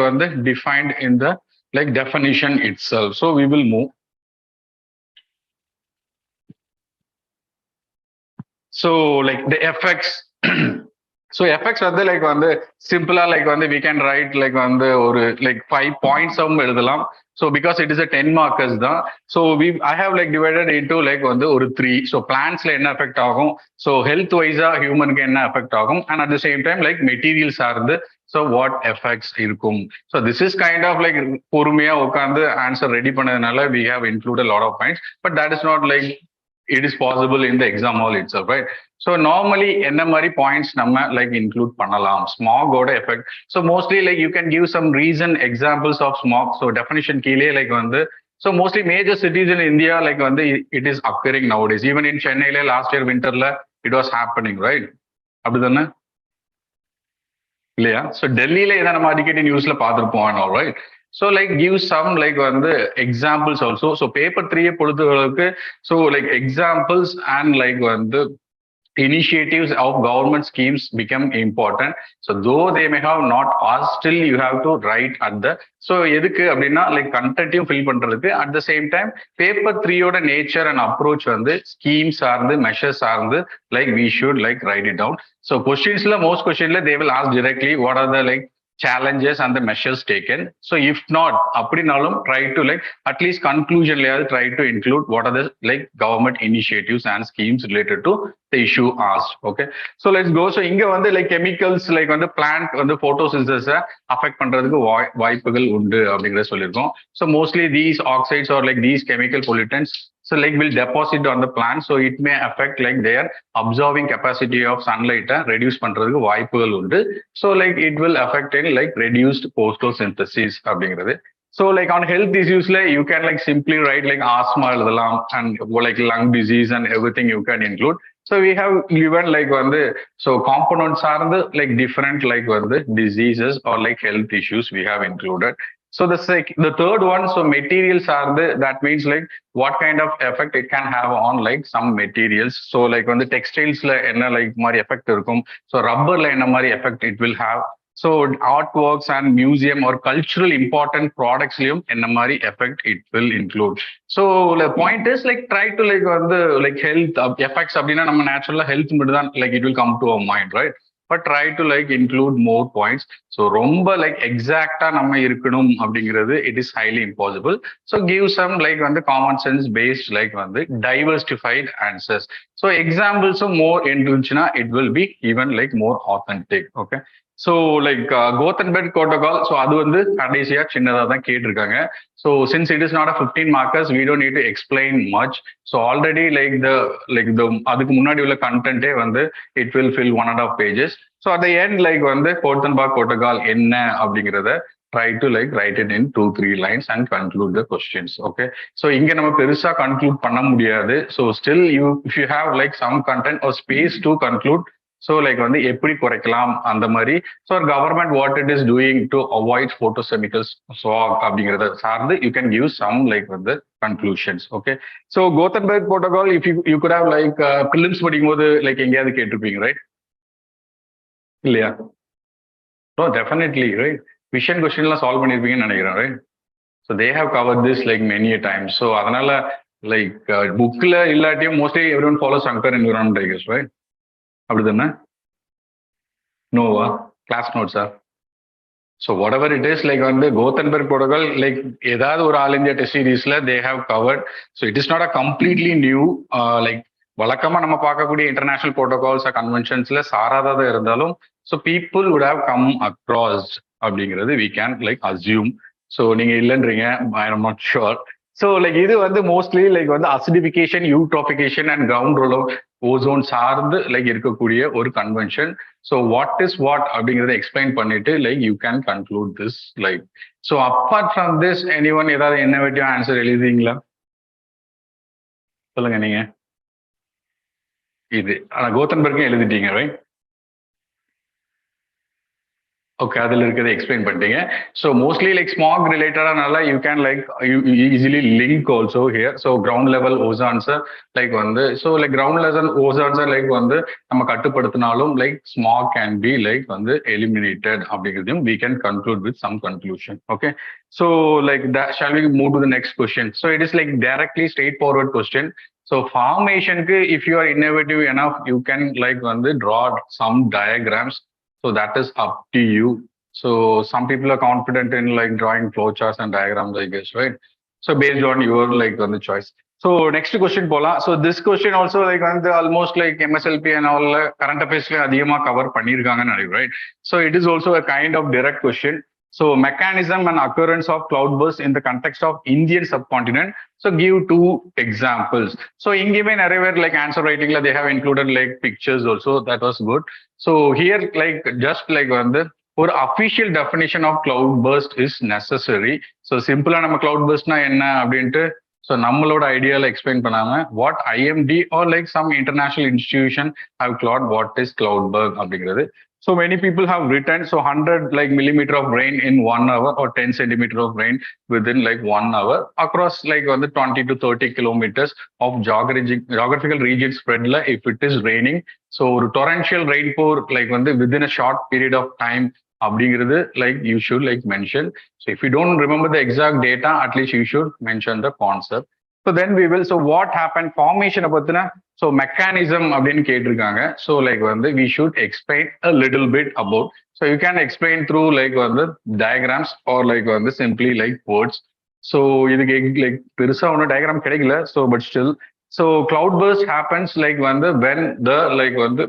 defined in the like definition itself. So we will move. So like the effects. So effects வந்து like சிம்பிளா like we can write like ஒரு like 5 points எழுதலாம். So because it is a 10 markers தான். So I have like divided into like ஒரு 3. So plantsல என்ன affect ஆகும், so health wise humanக்கு என்ன affect ஆகும், and at the same time like materials சார்ந்து so what effects இருக்கும். So this is kind of like பொறுமையா உட்கார்ந்து ஆன்சர் ரெடி பண்ணதுனால we have included a lot of points, but that is not like it is possible in the exam hall itself, right? So normally என்ன மாதிரி points நம்ம like include பண்ணலாம் smog ஓட effect. So mostly like you can give some recent examples of smog. So definition கீழே like so mostly major cities in India like it is occurring nowadays. Even in Chennai last year winterல it was happening, right? அப்படிதானே இல்லையா? So டெல்லியில இதை நம்ம அடிக்கடி நியூஸ்ல பார்த்துருப்போம், all right? So like give some like examples also. So paper 3 பொறுத்தவரைக்கு so like examples and like initiatives of government schemes become important. So though they may have not asked, still you have to write at the, so எதுக்கு அப்படின்னா like content fill பண்றதுக்கு, at the same time paper 3 ஓட nature and approach schemes சார்ந்து measures சார்ந்து like we should like write it down. So questionsல most questionல they will ask directly what are the like challenges and the measures taken. So if not அப்படினாலும் try to like at least conclusion try to include what are the like government initiatives and schemes related to the issue asked. Okay, so let's go. So இங்க like chemicals like plant photosynthesis affect பண்றதுக்கு வாய்ப்புகள் உண்டு அப்படிங்கறத சொல்லிருக்கோம். So mostly these oxides or like these chemical pollutants so like will deposit on the plant, so it may affect like their absorbing capacity of sunlight reduce பண்றதுக்கு வாய்ப்புகள் உண்டு. So like it will affect in like reduced photosynthesis அப்படிங்கிறது. So like on health issues you can like simply write like asthma எழுதலாம் and like lung disease and everything you can include. So we have given like so components are like different like diseases or like health issues we have included. So the third one, so materials are that means like what kind of effect it can have on like some materials. So like textiles enna like mari effect irukum, so rubber la enna mari effect it will have. So artworks and museum or cultural important products enna mari effect it will include. So the point is like try to like health effects அப்படினா நம்ம நேச்சுரலா ஹெல்த் மட்டும் தான் like it will come to our mind, right? But try to like include more points. So ரொம்ப like exact நம்ம இருக்கணும் அப்படிங்கிறது it is highly impossible. So give some like common sense based like diversified answers. So examples more இருந்துச்சுன்னா it will be even like more authentic. Okay, so like Gothenburg protocol, so அது கடைசியா சின்னதா தான் கேட்டிருக்காங்க. So since it is not a 15 markers, we don't need to explain much. So already like the அதுக்கு முன்னாடி உள்ள content it will fill 1.5 pages. So at the end like Gothenburg protocol என்ன அப்படிங்கறத try to like write it in 2-3 lines and conclude the questions. Okay, so இங்க நம்ம பெருசா conclude பண்ண முடியாது. So still if you have like some content or space to conclude, so like எப்படி குறைக்கலாம் அந்த மாதிரி, so government what it is doing to avoid photochemicals smog அப்படிங்கறத சார்ந்து you can give some like conclusions. Okay, so Gothenburg protocol if you could have like prelims படிக்கும்போது like எங்கயாவது கேட்டிருப்பீங்க, right? இல்லையா? No, definitely, right? Vision question எல்லாம் சால்வ் பண்ணிருப்பீங்கன்னு நினைக்கிறேன், right? So they have covered this like many a times. So அதனால like bookல இல்லாட்டியும் mostly everyone follows Shankar environment, I guess, right? அப்படிதானே? நோவா கிளாஸ் நோட்ஸா? So whatever it is like Gothenburg protocol like ஏதாவது ஒரு ஆல் இந்தியா டெஸ்ட் சீரீஸ்ல they have covered. So it is not a completely new like வழக்கமா நம்ம பார்க்கக்கூடிய இன்டர்நேஷனல் ப்ரோட்டோகால்ஸ் கன்வென்ஷன்ஸ்ல சாராதா இருந்தாலும் so people would have come across அப்படிங்கிறது we can like assume. So நீங்க இல்லைன்றீங்க, I am not sure. So like இது mostly like acidification, eutrophication and ground rollout ozone சார்ந்து like இருக்கக்கூடிய ஒரு convention. So what is what அப்படிங்கறத எக்ஸ்பிளைன் பண்ணிட்டு like you can conclude this like. So apart from this anyone ஏதாவது innovative ஆன்சர் எழுதுறீங்களா? சொல்லுங்க நீங்க. இது ஆனா கோத்தன்பர்க்கும் எழுதிட்டீங்க, right? ஓகே, அதில் இருக்கிறத எக்ஸ்பிளைன் பண்ணிட்டீங்க. ஸோ மோஸ்ட்லி லைக் ஸ்மாக் ரிலேட்டடானால you can like easily link also here. So ground level ஓசான்ஸை லைக் வந்து ஸோ லைக் கிரவுண்ட் லெவல் ஓசான்ஸை லைக் வந்து நம்ம கட்டுப்படுத்தினாலும் like smog can be like வந்து எலிமினேட்டட் அப்படிங்கிறதையும் we can conclude with some conclusion. Okay, so like that, shall we move to the next question? So it is like directly straightforward question. So formation ku if you are innovative enough you can like வந்து draw some diagrams. So that is up to you. So some people are confident in like drawing flowcharts and diagrams, I guess, right? So based on your like on the choice. So next question போலாம். So this question also like வந்து almost like MSLP and all current affairs அதிகமா cover பண்ணிருக்காங்கன்னு நினைக்கிறேன், right? So it is also a kind of direct question. So mechanism and occurrence of cloudburst in the context of Indian subcontinent. So give 2 examples. So in given everywhere like answer writing they have included like pictures also. That was good. So here like just like வந்து ஒரு official definition of cloud burst is necessary. So சிம்பிளா நம்ம கிளவுட் பர்ஸ்ட்னா என்ன அப்படின்ட்டு ஸோ நம்மளோட ஐடியாவில் எக்ஸ்பிளைன் பண்ணாம what IMD are like some international institution have called what is cloud burst அப்படிங்கிறது. So many people have written so 100 like millimeter of rain in 1 hour or 10 centimeter of rain within like 1 hour across like on the 20 to 30 kilometers of geographical region spread la if it is raining. So torrential rainpour like வந்து within a short period of time அப்படிங்கிறது like you should like mention. So if you don't remember the exact data at least you should mention the concept. So then we will, so what happened formation பத்தின so mechanism அப்படின்னு கேட்டிருக்காங்க. So like வந்து we should explain a little bit about. So you can explain through like வந்து diagrams or like வந்து simply like words. So இதுக்கு like பெருசா ஒன்றும் diagram கிடைக்கல. So but still so cloud burst happens like வந்து when the like வந்து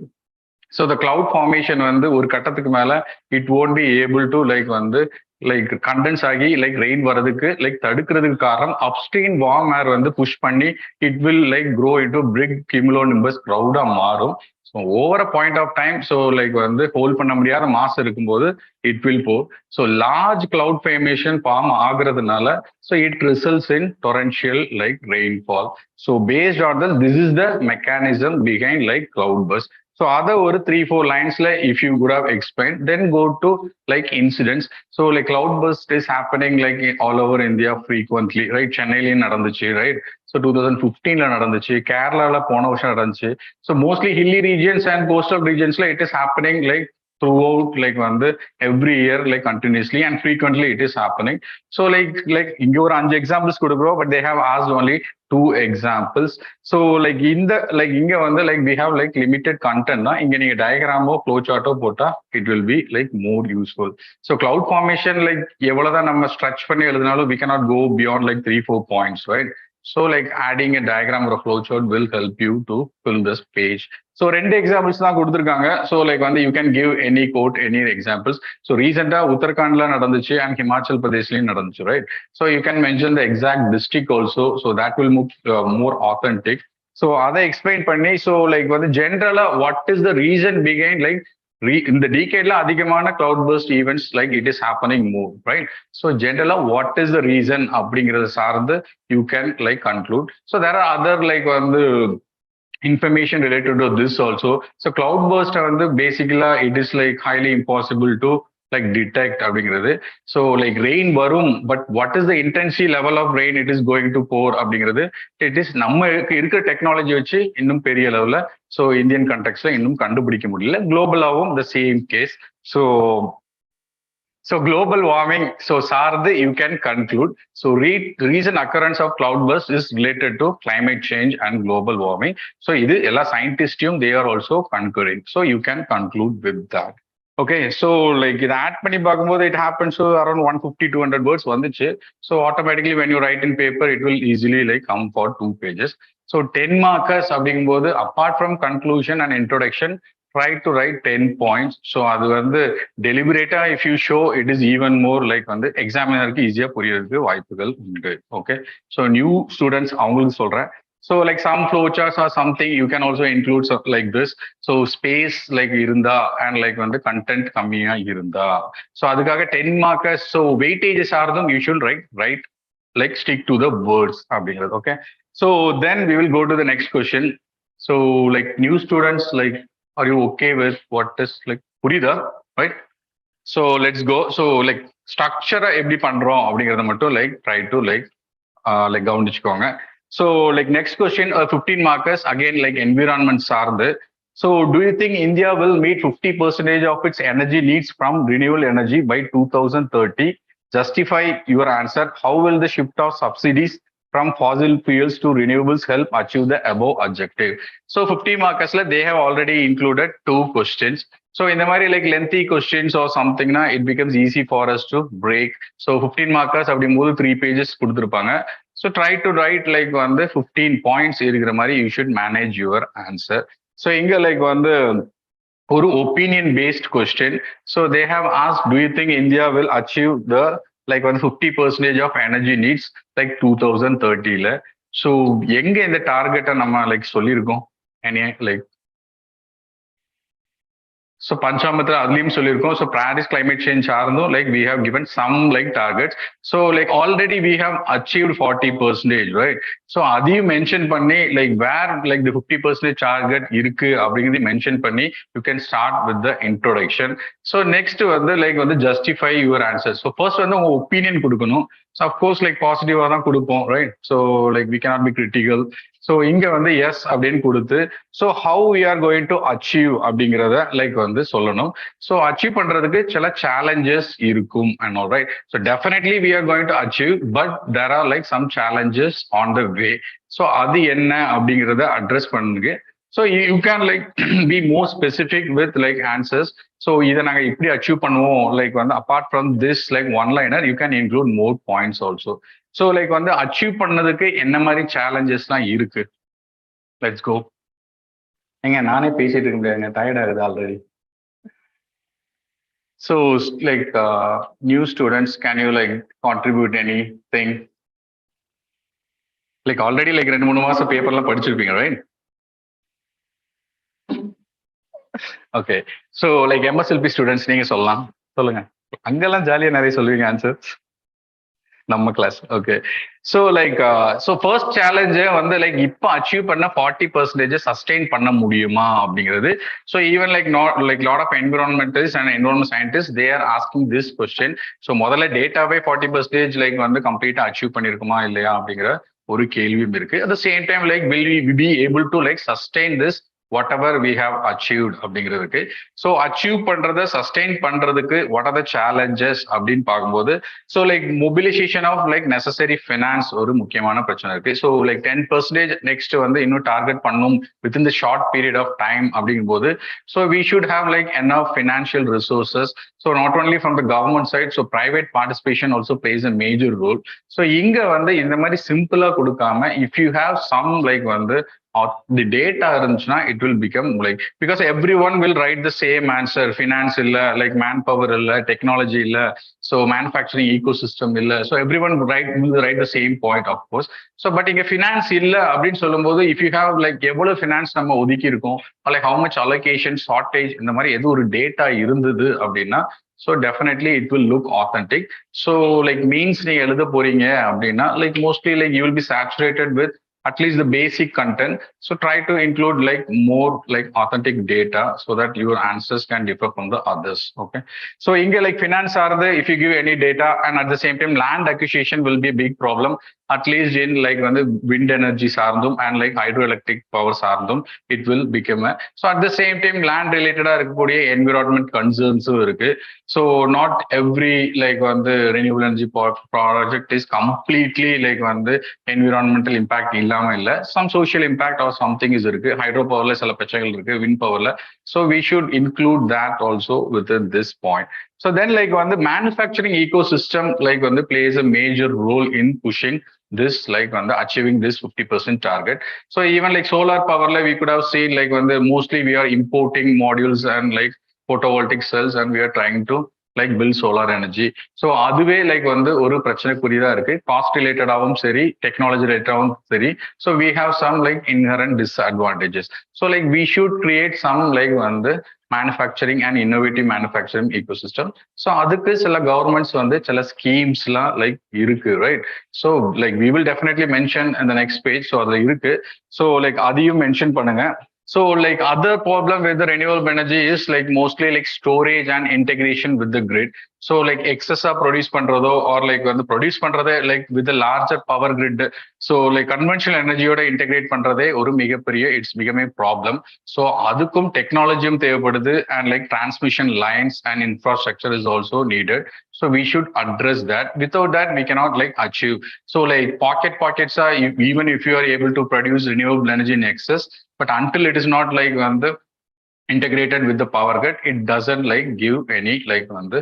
so the cloud formation வந்து ஒரு கட்டத்துக்கு மேல it won't be able to like வந்து லைக் கண்டென்ஸ் ஆகி லைக் ரெயின் வர்றதுக்கு லைக் தடுக்கிறதுக்கு காரணம் அப்ஸ்ட்ரீம் வார்ம் ஏர் வந்து புஷ் பண்ணி it will like grow into big cumulonimbus க்ரௌடா மாறும். So over a point of time so like வந்து ஹோல்ட் பண்ண முடியாத மாஸ் இருக்கும்போது இட் வில் போ. So large cloud formation form ஆகுறதுனால so it results in torrential like rainfall. So based on this is the mechanism behind like cloud burst. So other ஒரு 3-4 lines like if you would have explained, then go to like incidents. So like cloud burst is happening like all over India frequently, right? Chennai நடந்துச்சு, right? So 2015 நடந்துச்சு, கேரளால போன வருஷம் நடந்துச்சு. So mostly hilly regions and coastal regions it is happening like throughout like வந்து every year like continuously and frequently it is happening. So like இங்க ஒரு 5 examples கொடுக்குறோம், but they have asked only 2 examples. So like இந்த like இங்க வந்து like we have like limited content na இங்க நீங்க டயகிராமோ ஃப்ளோ சார்ட்டோ போட்டா it will be like more useful. So cloud formation like எவ்வளவுதான் நம்ம ஸ்ட்ரெச் பண்ணி எழுதினாலும் we cannot go beyond like 3-4 points, right? So like adding a diagram or a flow chart will help you to fill this page. So 2 examples தான் கொடுத்திருக்காங்க. So like வந்து you can give any quote, any examples. So recently உத்தரகாண்ட்ல நடந்துச்சு and ஹிமாச்சல் பிரதேஷ்லயும் நடந்துச்சு, right? So you can mention the exact district also. So that will move more authentic. So அதை explain பண்ணி so like வந்து generally what is the reason behind like இந்த decade அதிகமான cloud burst events like it is happening more, right? So generally what is the reason அப்படிங்கறத சார்ந்து you can like conclude. So there are other like வந்து information related to this also. So cloud burst வந்து basically it is like highly impossible to like detect அப்படிங்கிறது. So like rain வரும், but what is the intensity level of rain it is going to pour அப்படிங்கிறது it is நம்ம இருக்கிற டெக்னாலஜி வச்சு இன்னும் பெரிய லெவல்ல ஸோ இந்தியன் கண்டெக்ஸ்ல இன்னும் கண்டுபிடிக்க முடியல. குளோபலாவும் the same case. So global warming, so சார்ந்து you can conclude. So reason occurrence of cloudburst is related to climate change and global warming. So இது எல்லா scientists they are also concurring. So you can conclude with that. Okay, so like இதை ஆட் பண்ணி பார்க்கும்போது it happens to around 150-200 words வந்துச்சு. So automatically when you write in paper it will easily like come for 2 pages. So 10 markers அப்படிங்கும்போது apart from conclusion and introduction try to write 10 points. So அது வந்து deliberate if you show it is even more like வந்து எக்ஸாமினருக்கு ஈஸியா புரியறதுக்கு வாய்ப்புகள் உண்டு. Okay, so new students அவங்களுக்கு சொல்றேன். So like some flowcharts or something you can also include like this. So space like இருந்தா and like வந்து content கம்மியா இருந்தா so அதுக்காக 10 markers. So weightages ஆர்தும் you should write like stick to the words அப்படிங்கிறது. Okay, so then we will go to the next question. So like new students like are you okay with what is like புரியுதா, right? So let's go. So like structure எப்படி பண்றோம் அப்படிங்கறத மட்டும் like try to like கவனிச்சுக்கோங்க. So like next question 15 markers again like environment சார்ந்து. So do you think India will meet 50% of its energy needs from renewable energy by 2030? Justify your answer. How will the shift of subsidies from fossil fuels to renewables help achieve the above objective? So 50 markers they have already included 2 questions. So in the like lengthy questions or something na, it becomes easy for us to break. So 15 markers அப்படி போது 3 pages கொடுத்திருப்பாங்க. So try to write like வந்து 15 points இருக்கிற மாதிரி you should manage your answer. So இங்க like வந்து ஒரு opinion based question. So they have asked, do you think India will achieve the like 50% of energy needs like 2030 ல? So எங்க இந்த டார்கெட்டை நம்ம like சொல்லியிருக்கோம்? And like so Panchamatra Adilim Solirko, so Paris climate change Arno, like we have given some like targets. So like already we have achieved 40%, right? So Adi mentioned Panni, like where like the 50% target irukku abingi mentioned Panni, you can start with the introduction. So next like justify your answer. So first one opinion kudukano. So of course like positive தான் கொடுப்போம், right? So like we cannot be critical. So இங்க yes அப்படின்னு கொடுத்து so how we are going to achieve அப்படிங்கறத like சொல்லணும். So achieve பண்றதுக்கு சில challenges இருக்கும் and all, right? So definitely we are going to achieve, but there are like some challenges on the way. So அது என்ன அப்படிங்கறத address பண்ணுங்க. So you can like be more specific with like answers. So இதை நாங்க இப்படி achieve பண்ணுவோம் like apart from this like one liner you can include more points also. So like achieve பண்ணதுக்கு என்ன மாதிரி challengesலாம் இருக்கு? Let's go. எங்க நானே பேசிட்டு இருக்க முடியாதுங்க, டயர்ட் ஆகுது already. So like new students, can you like contribute anything? Like already like 2-3 மாசம் பேப்பர்லாம் படிச்சிருப்பீங்க, right? Okay. So like MSLP students நீங்க சொல்லலாம், சொல்லுங்க. அங்கெல்லாம் ஜாலியா நிறைய சொல்லுவீங்க ஆன்சர் நம்ம class. Okay. So like so first சேலஞ்சை லைக் இப்போ அச்சீவ் பண்ண 40% சஸ்டெயின் பண்ண முடியுமா அப்படிங்கிறது. So even like like lot of environmentalist and environment scientist they are asking this question. So முதல்ல டேட்டாவே 40% லைக் கம்ப்ளீட்டா அச்சீவ் பண்ணிருக்குமா இல்லையா அப்படிங்கிற ஒரு கேள்வியும் இருக்கு. At the same time like will we be able to like sustain this whatever we have achieved அப்படிங்கிறதுக்கு. ஸோ அச்சீவ் பண்றதை சஸ்டெயின் பண்றதுக்கு what are the challenges அப்படின்னு பார்க்கும்போது so like mobilisation of like necessary finance ஒரு முக்கியமான பிரச்சனை இருக்கு. ஸோ லைக் 10% நெக்ஸ்ட் இன்னும் டார்கெட் பண்ணும் within the short period of time அப்படிங்கும் போது so we should have like enough financial resources. So not only from the government side, so private participation also plays a major role. So இங்க இந்த மாதிரி சிம்பிளா கொடுக்காம if you have some like the data இருந்துச்சுன்னா it will become like, because everyone will write the same answer. Finance இல்ல, like manpower இல்ல, technology இல்ல, so manufacturing ecosystem இல்ல, so everyone will write the same point of course. So but இங்க finance இல்ல அப்படின்னு சொல்லும்போது if you have like எவ்வளவு finance நம்ம ஒதுக்கி இருக்கோம், like how much allocation, shortage, இந்த மாதிரி எது ஒரு டேட்டா இருந்தது அப்படின்னா so definitely it will look authentic. So like means நீங்க எழுத போறீங்க அப்படின்னா like mostly like you will be saturated with at least the basic content. So try to include like more like authentic data so that your answers can differ from the others. Okay. So inga like finance are the, if you give any data, and at the same time land acquisition will be a big problem, at least in like when the wind energy sarndum and like hydroelectric power sarndum it will become a, so at the same time land related environment concerns irukku. So not every like the renewable energy project is completely like the environmental impact illama illa, some social impact or something is irukku. Hydropower la sila prachaigal irukku, wind power la, so we should include that also within this point. So then like the manufacturing ecosystem like plays a major role in pushing this like achieving this 50% target. So even like solar power la we could have seen like mostly we are importing modules and like photovoltaic cells and we are trying to like build solar energy. So அதுவே like ஒரு பிரச்சனைக்குரியதா இருக்கு, காஸ்ட் ரிலேட்டடாகவும் சரி, டெக்னாலஜி ரிலேட்டடாகவும் சரி. So we have some like inherent disadvantages. So like we should create some like manufacturing and innovative manufacturing ecosystem. So அதுக்கு சில governments சில schemes-லாம் like இருக்கு, right? So like we will definitely mention in the next page. So அதுல இருக்கு. So like அதையும் mention பண்ணுங்க. So like other problem with the renewable energy is like mostly like storage and integration with the grid. So like excess produce பண்றதோ or like வந்து produce பண்றதே like with the larger power grid. So like conventional energy-யோட integrate பண்றதே ஒரு மிகப்பெரிய it's become a problem. So அதுக்கும் டெக்னாலஜியும் தேவைப்படுது and like transmission lines and infrastructure is also needed. So we should address that. Without that, we cannot like achieve. So like pockets are even if you are able to produce renewable energy in excess, but until it is not like on the integrated with the power grid, it doesn't like give any like வந்து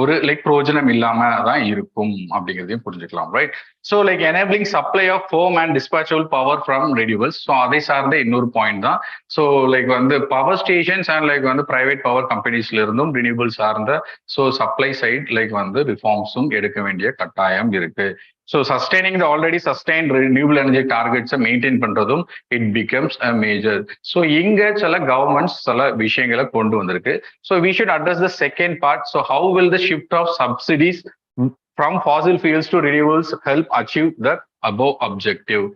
ஒரு லைக் பிரோஜனம் இல்லாம தான் இருக்கும் அப்படிங்கிறதையும் புரிஞ்சுக்கலாம், right? So like enabling supply of firm and dispatchable power from renewables. So அதை சார்ந்த இன்னொரு பாயிண்ட் தான். ஸோ லைக் வந்து பவர் ஸ்டேஷன்ஸ் அண்ட் லைக் வந்து பிரைவேட் பவர் கம்பெனிஸ்ல இருந்தும் ரினியூவல் சார்ந்த ஸோ சப்ளை சைட் லைக் வந்து ரிஃபார்ம்ஸும் எடுக்க வேண்டிய கட்டாயம் இருக்கு. So sustaining the already sustained renewable energy targets maintain பண்றதும் it becomes a major. So இங்க சில governments சில விஷயங்களை கொண்டு வந்திருக்கு. So we should address the second part. So how will the shift of subsidies from fossil fuels to renewables help achieve the above objective?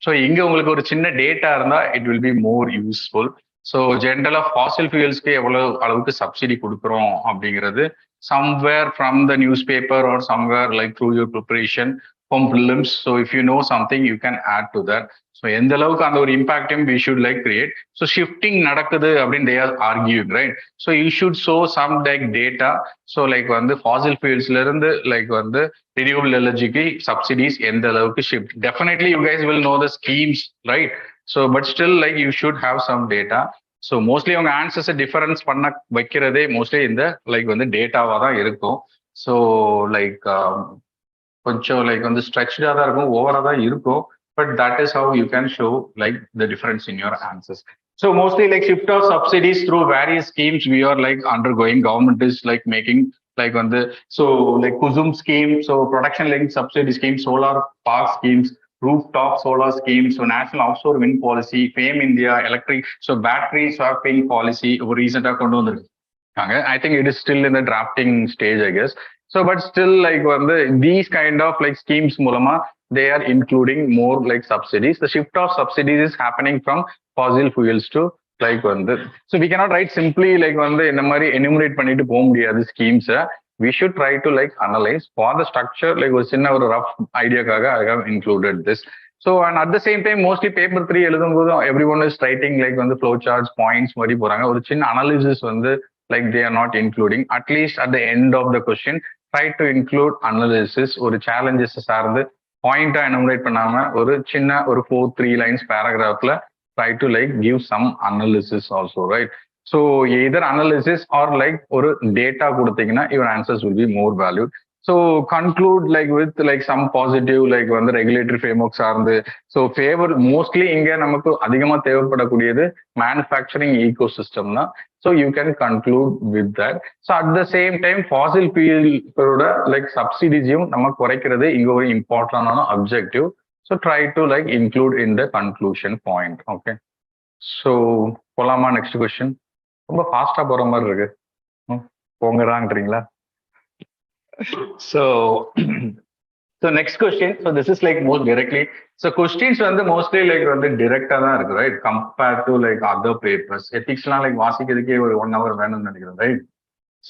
So இங்க உங்களுக்கு ஒரு சின்ன டேட்டா இருந்தா it will be more useful. So ஜென்ரலா fossil fuelsக்கு எவ்வளவு அளவுக்கு சப்சிடி கொடுக்குறோம் அப்படிங்கிறது somewhere from the newspaper or somewhere like through your preparation from prelims. So if you know something, you can add to that. So எந்த அளவுக்கு அந்த ஒரு இம்பாக்டையும் we should like create. So shifting நடக்குது அப்படின்னு they are arguing, right? So you should show some like data. So like வந்து fossil fuelsல இருந்து like வந்து renewable energy subsidies எந்த அளவுக்கு shift. Definitely you guys will know the schemes, right? So but still like you should have some data. So mostly அவங்க ஆன்சர்ஸை டிஃபரன்ஸ் பண்ண வைக்கிறதே மோஸ்ட்லி இந்த லைக் வந்து டேட்டாவாக தான் இருக்கும். ஸோ லைக் கொஞ்சம் லைக் வந்து ஸ்ட்ரெச்சாக தான் இருக்கும், ஓவராக தான் இருக்கும். But that is how you can show like the difference in your answers. So mostly like shift of subsidies through various schemes we are like under going. Government is like making like வந்து so like Kusum scheme, so production link subsidy scheme, solar park schemes, rooftop solar scheme, so national offshore wind policy, FAME India, electric, so battery swapping policy, recent கொண்டு வந்திருக்காங்க. I think it is still in the drafting stage, I guess. So but still like வந்து these kind of like schemes மூலமா they are including more like subsidies. The shift of subsidies is happening from fossil fuels to like வந்து so we cannot write simply like வந்து இந்த மாதிரி enumerate பண்ணிட்டு போக முடியாது schemes. We should try to like analyze for the structure like ஒரு சின்ன ஒரு rough ஐடியாக்காக I have included this. So and at the same time mostly paper 3 எழுதும்போது everyone is writing like வந்து flow charts points மாதிரி போறாங்க. ஒரு சின்ன analysis வந்து like they are not including. At least at the end of the question try to include analysis. ஒரு challenges சார்ந்து point enumerate பண்ணாம ஒரு சின்ன ஒரு 4-3 lines paragraphல try to like give some analysis also, right? So either analysis or like or data கொடுத்தீங்கன்னா your answers will be more valued. So conclude like with like some positive like வந்து regulatory framework சார்ந்து so favor mostly இங்க நமக்கு அதிகமா தேவைப்படக்கூடியது manufacturing ecosystem தான். So you can conclude with that. So at the same time fossil fuel like subsidiesயும் நம்ம குறைக்கிறது இங்க ஒரு important objective. So try to like include in the conclusion point. Okay. So போலாமா next question? ரொம்ப ஃபாஸ்டா போற மாதிரி இருக்கு, போங்கடான்றீங்களா? So next question. So this is like more directly. So questions வந்து mostly like வந்து directா தான் இருக்கு, right? Compared to like other papers. Ethicsலாம் like வாசிக்கிறதுக்கே ஒரு 1 hour வேணும்னு நினைக்கிறேன், right?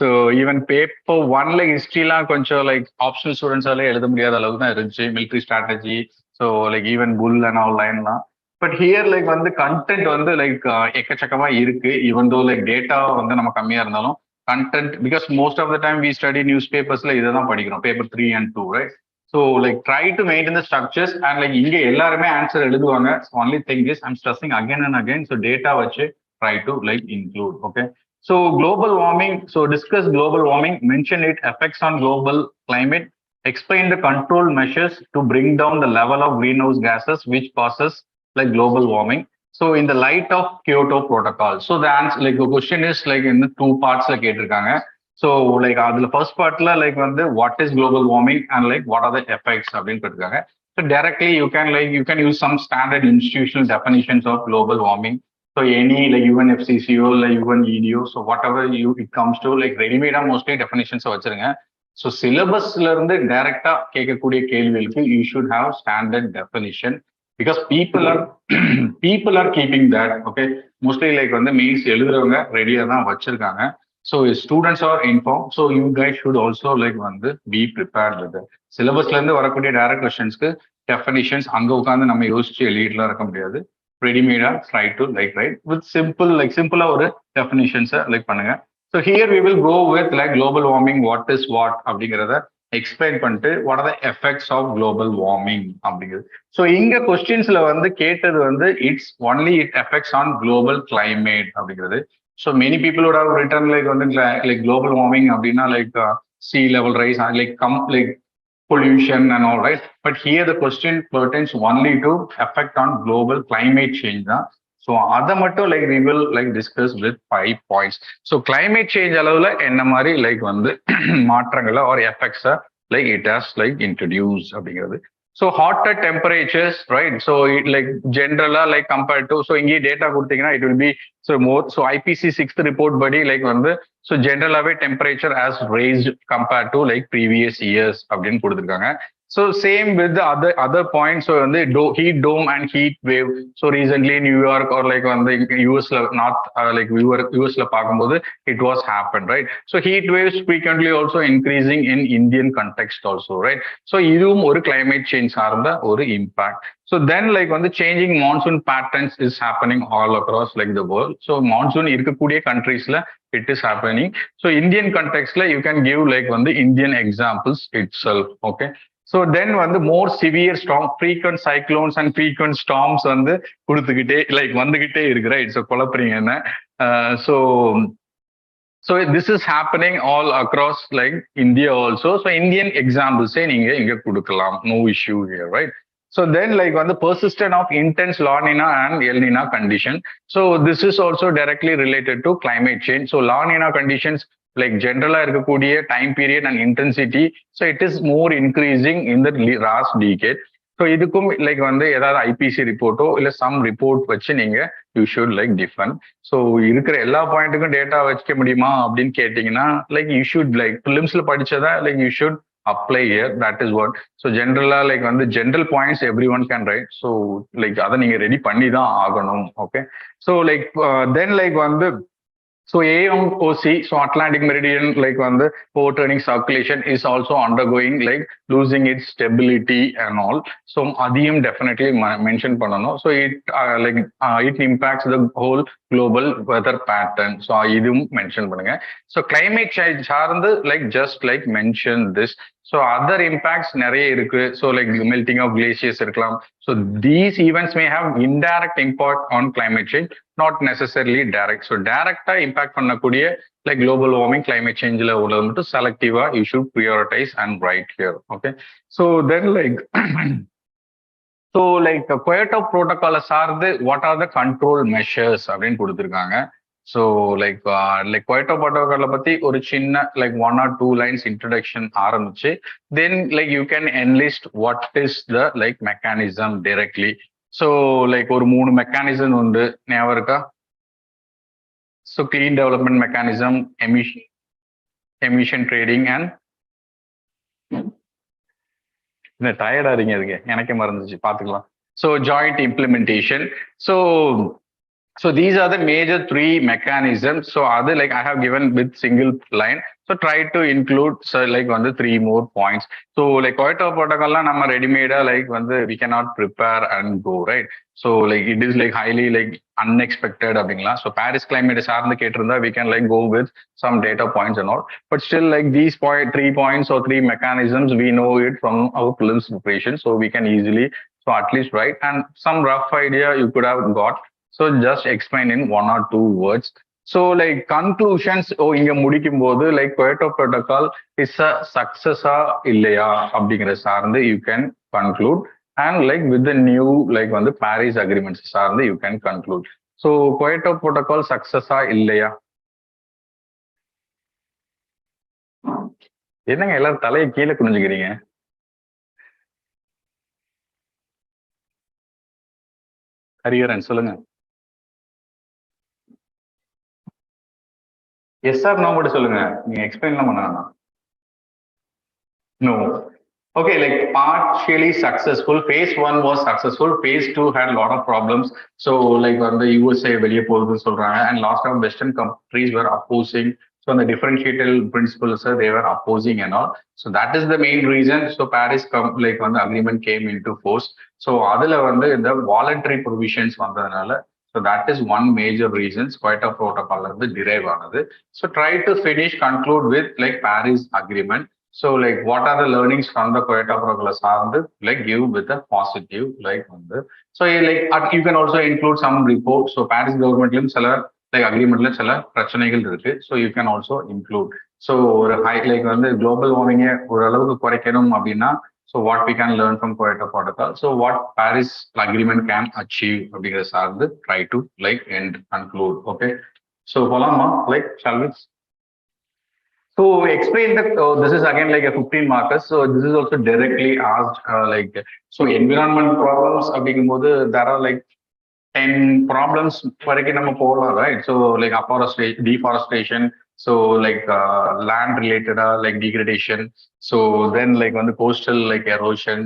So even paper 1 like historyலாம் கொஞ்சம் like optional students-ஆலே எழுத முடியாத அளவுக்கு தான் இருந்துச்சு. military strategy, so like even bull and all line-லாம். பட் ஹியர் லைக் வந்து கண்டென்ட் வந்து லைக் எக்கச்சக்கமா இருக்கு. ஈவன் தோ லைக் டேட்டா வந்து நம்ம கம்மியா இருந்தாலும் content because most of the time we study news பேப்பர்ஸ்ல இதை தான் படிக்கிறோம், paper 3 and 2, right? So like try to maintain the structures and like இங்க எல்லாருமே ஆன்சர் எழுதுவாங்க. Only thing is I'm stressing again and again. So data வச்சு try to like include. Okay. So global warming, so discuss global warming, mention it effects on global climate, explain the control measures to bring down the level of greenhouse gases which causes like global warming. So in the light of Kyoto Protocol. So the answer like the question is like in the 2 parts like கேட்டிருக்காங்க. So like the first partல like வந்து what is global warming and like what are the effects அப்படின்னு கேட்டிருக்காங்க. So directly you can use some standard institutional definitions of global warming. So any like UNFCCO like UNEDO, so whatever it comes to like ready-made mostly definitions வச்சிருங்க. So syllabusல இருந்து டைரக்டா கேட்கக்கூடிய கேள்விகளுக்கு you should have standard definition. because people are people are keeping that. Okay, mostly like வந்து மெயின்ஸ் எழுதுறவங்க ரெடியா தான் வச்சிருக்காங்க. So students are inform. So you guys should also like வந்து பி ப்ரிப்பேர்ட் வித் சிலபஸ்ல இருந்து வரக்கூடிய டைரக்ட் கொஸ்டின்ஸ்க்கு டெஃபனிஷன்ஸ் அங்க உட்காந்து நம்ம யோசிச்சு எழுதிட்டுலாம் இருக்க முடியாது. ரெடிமேடா try to like write with simple like சிம்பிளா ஒரு டெஃபனிஷன்ஸை லைக் பண்ணுங்க. So here we will go with like global warming what is what அப்படிங்கிறத எக்ஸ்பிளைன் பண்ணிட்டு what are the effects of global warming அப்படிங்கிறது. ஸோ இங்க கொஸ்டின்ஸ்ல வந்து கேட்டது வந்து it's only it effects on global climate அப்படிங்கிறது. So many people would have written like வந்து லைக் குளோபல் வார்மிங் அப்படின்னா like sea level rise like pollution and all, right? But here the question pertains only to effect on global climate change. So அதை மட்டும் like we will like discuss with 5 points. So climate change அளவுல என்ன மாதிரி like வந்து மாற்றங்களை or effects like it has like introduced அப்படிங்கிறது. So hotter temperatures, right? So it like generally like compared to, so இங்கே data கொடுத்தீங்கன்னா it will be so more. So IPC 6th report படி like வந்து so generally temperature has raised compared to like previous years அப்படின்னு கொடுத்துருக்காங்க. So same with the other points. So வந்து heat dome and heat wave. So recently New York or like வந்து US-ல north like US-ல பார்க்கும்போது it was happened, right? So heat waves frequently also increasing in Indian context also, right? So இதுவும் ஒரு climate change சார்ந்த ஒரு impact. So then like வந்து changing monsoon patterns is happening all across like the world. So monsoon இருக்கக்கூடிய countries-ல it is happening. So Indian context-ல you can give like வந்து Indian examples itself, okay? So then வந்து more severe storm, frequent cyclones and frequent storms வந்து கொடுத்துக்கிட்டே like வந்துகிட்டே இருக்கு, right? So குழப்பறீங்க என்ன? So this is happening all across like India also. So Indian examples நீங்க இங்க கொடுக்கலாம், no issue here, right? So then like on the persistent of intense La Nina and El Nina condition. So this is also directly related to climate change. So La Nina conditions like general இருக்கக்கூடிய time period and intensity. So it is more increasing in the last decade. So இதுக்கும் like வந்து ஏதாவது IPC ரிப்போர்ட்டோ இல்ல சம் ரிப்போர்ட் வச்சு நீங்க you should like defend. So இருக்கிற எல்லா பாயிண்ட்டுக்கும் டேட்டா வச்சுக்க முடியுமா அப்படின்னு கேட்டீங்கன்னா லைக் யூ ஷுட் லைக் பிலிம்ஸ்ல படிச்சதா like you should apply here, that is what. So general like வந்து general points everyone can write. So like அதை நீங்க ரெடி பண்ணி தான் ஆகணும், okay? So like then like வந்து so AMOC, so Atlantic Meridian like வந்து overturning circulation is also undergoing like losing its stability and all. So அதையும் definitely mention பண்ணணும். So it impacts the whole global weather pattern. So இதுவும் mention பண்ணுங்க. So climate change சார்ந்து like just like mention this. So other impacts நிறைய இருக்கு. So like melting of glaciers இருக்கலாம். So these events may have indirect impact on climate change, not necessarily direct. So direct impact பண்ணக்கூடிய like global warming, climate change ல உள்ளது மட்டும் செலக்டிவா you should prioritize and write here, okay? So then like so like Kyoto protocol சார்ந்து what are the control measures அப்படின்னு கொடுத்திருக்காங்க. So like Kyoto protocol பத்தி ஒரு சின்ன like 1 or 2 lines introduction ஆரம்பிச்சு then like you can enlist what is the like mechanism directly. So like ஒரு 3 mechanism உண்டு, ஞாபகம் இருக்கா? So clean development mechanism, emission trading and இந்த டயர்டா இருங்க இருக்கு, எனக்கே மறந்துச்சு, பாத்துக்கலாம். So joint implementation. So these are the major 3 mechanisms. So other like I have given with single line. So try to include so like on the 3 more points. So like Kyoto protocol nama ready made like we cannot prepare and go, right? So like it is like highly like unexpected abingla. So Paris climate is saarndu ketirundha we can like go with some data points and all. But still like these 3 points or 3 mechanisms we know it from our prelims preparation. So we can easily so at least write and some rough idea you could have got. So just explain in 1 or 2 words. So like conclusions இங்க முடிக்கும் போது like Kyoto protocol is a success இல்லையா அப்படிங்கிற சார்ந்து you can conclude and like with the new like வந்து Paris agreements சார்ந்து you can conclude. So Kyoto protocol success இல்லையா? என்னங்க எல்லாரும் தலையை கீழே குனிஞ்சுக்கிறீங்க? ஹரிஹரன் சொல்லுங்க. எஸ் சார் நோ மட்டும் சொல்லுங்க, நீங்க எக்ஸ்பிளைன்லாம் பண்ண வேணாம். No Okay, like partially successful. Phase 1 was successful. Phase 2 had a lot of problems. So like on the USA வெளியே போகுதுன்னு சொல்றாங்க, and last of Western countries were opposing. So on the differentiated principles, they were opposing and all. So that is the main reason. So Paris like when the agreement came into force. So அதுல வந்து இந்த voluntary provisions வந்ததுனால, so that is one major reason Quetta protocol வந்து derive ஆனது. So try to finish conclude with like Paris agreement. So like what are the learnings from the Quetta protocol சார்ந்து like give with a positive like வந்து. So like you can also include some report. So Paris governmentலயும் சில like agreementல சில பிரச்சனைகள் இருக்கு. So you can also include. So ஒரு high like வந்து global warming ஓரளவுக்கு குறைக்கணும் அப்படின்னா, so what we can learn from Quetta protocol. So what Paris agreement can achieve அப்படிங்கிற சார்ந்து try to like end conclude. Okay. So போலாமா like shall we? So explain that this is again like a 15 markers. So this is also directly asked like so environment problems அப்படிங்கும்போது there are like 10 problems வரைக்கும் நம்ம போகலாம், right? So like deforestation, so like land related like degradation, so then like on the coastal like erosion,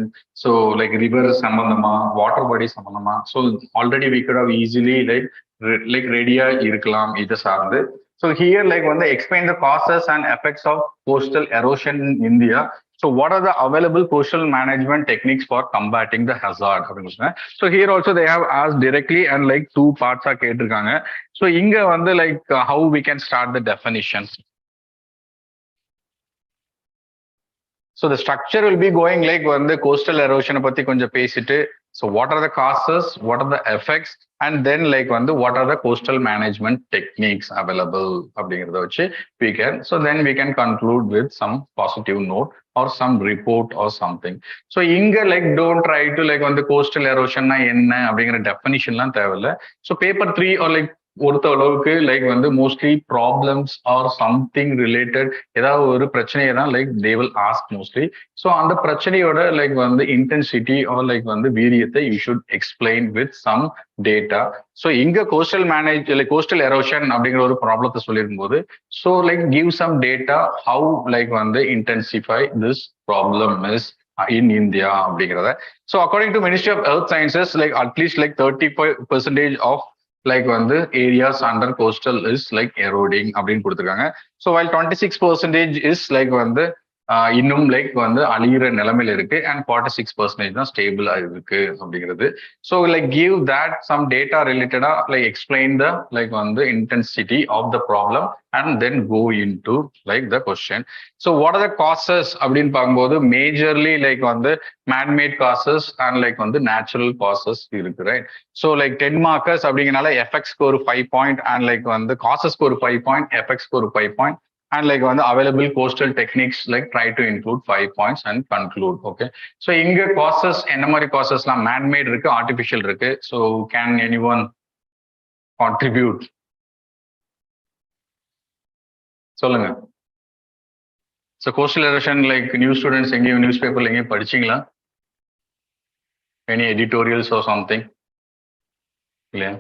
so like river சம்பந்தமா, water body சம்பந்தமா. So already we could have easily like ready-ஆ இருக்கலாம் இதை சார்ந்து. So here like when they explain the causes and effects of coastal erosion in India. So what are the available coastal management techniques for combating the hazard? So here also they have asked directly and like two parts are கேட்டிருக்காங்க. So இங்க வந்து like how we can start the definition. So the structure will be going like when the coastal erosion பத்தி கொஞ்சம் பேசிட்டு, so what are the causes, what are the effects, and then like வந்து what are the coastal management techniques available அப்படிங்கிறத வச்சு we can, so then we can conclude with some positive note or some report or something. So இங்க like don't try to like வந்து coastal erosion என்ன அப்படிங்கிற டெஃபினிஷன்லாம் தேவையில்லை. So paper 3 or like பொறுத்த அளவுக்கு லைக் வந்து mostly problems are something related ஏதாவது ஒரு பிரச்சனையை தான் like they will ask mostly. So அந்த பிரச்சனையோட லைக் வந்து இன்டென்சிட்டி ஆர் லைக் வந்து வீரியத்தை you should explain with some data. So இங்க கோஸ்டல் கோஸ்டல் எரோஷன் அப்படிங்கிற ஒரு ப்ராப்ளத்தை சொல்லியிருக்கும் போது so like give some data how like வந்து intensify this problem is in India அப்படிங்கிறத. So according to ministry of earth sciences like at least like 35% of like வந்து areas under coastal is like eroding அப்படின்னு கொடுத்துருக்காங்க. So while 26% is like வந்து இன்னும் லைக் வந்து அழிகிற நிலைமையில இருக்கு and 46% தான் ஸ்டேபிளா இருக்கு அப்படிங்கிறது. So like give that some data ரிலேட்டடா லைக் எக்ஸ்பிளைன் த லைக் வந்து intensity of the problem and then go into like the question. So what are the causes அப்படின்னு பார்க்கும்போது மேஜர்லி லைக் வந்து man-made causes and like வந்து natural causes இருக்கு, right? So like 10 markers அப்படிங்கனால effects-க்கு ஒரு 5 point and like வந்து causes-க்கு ஒரு 5 point, effects-க்கு ஒரு 5 point. And like on the available coastal techniques, like try to include 5 points and conclude. Okay. So inga causes, enamari causes la man-made irukku, artificial irukku. So can anyone contribute? சொல்லுங்க. So coastal erosion, like new students, எங்கேயும் newspaper எங்கேயும் படிச்சீங்களா? Any editorials or something? இல்லையா?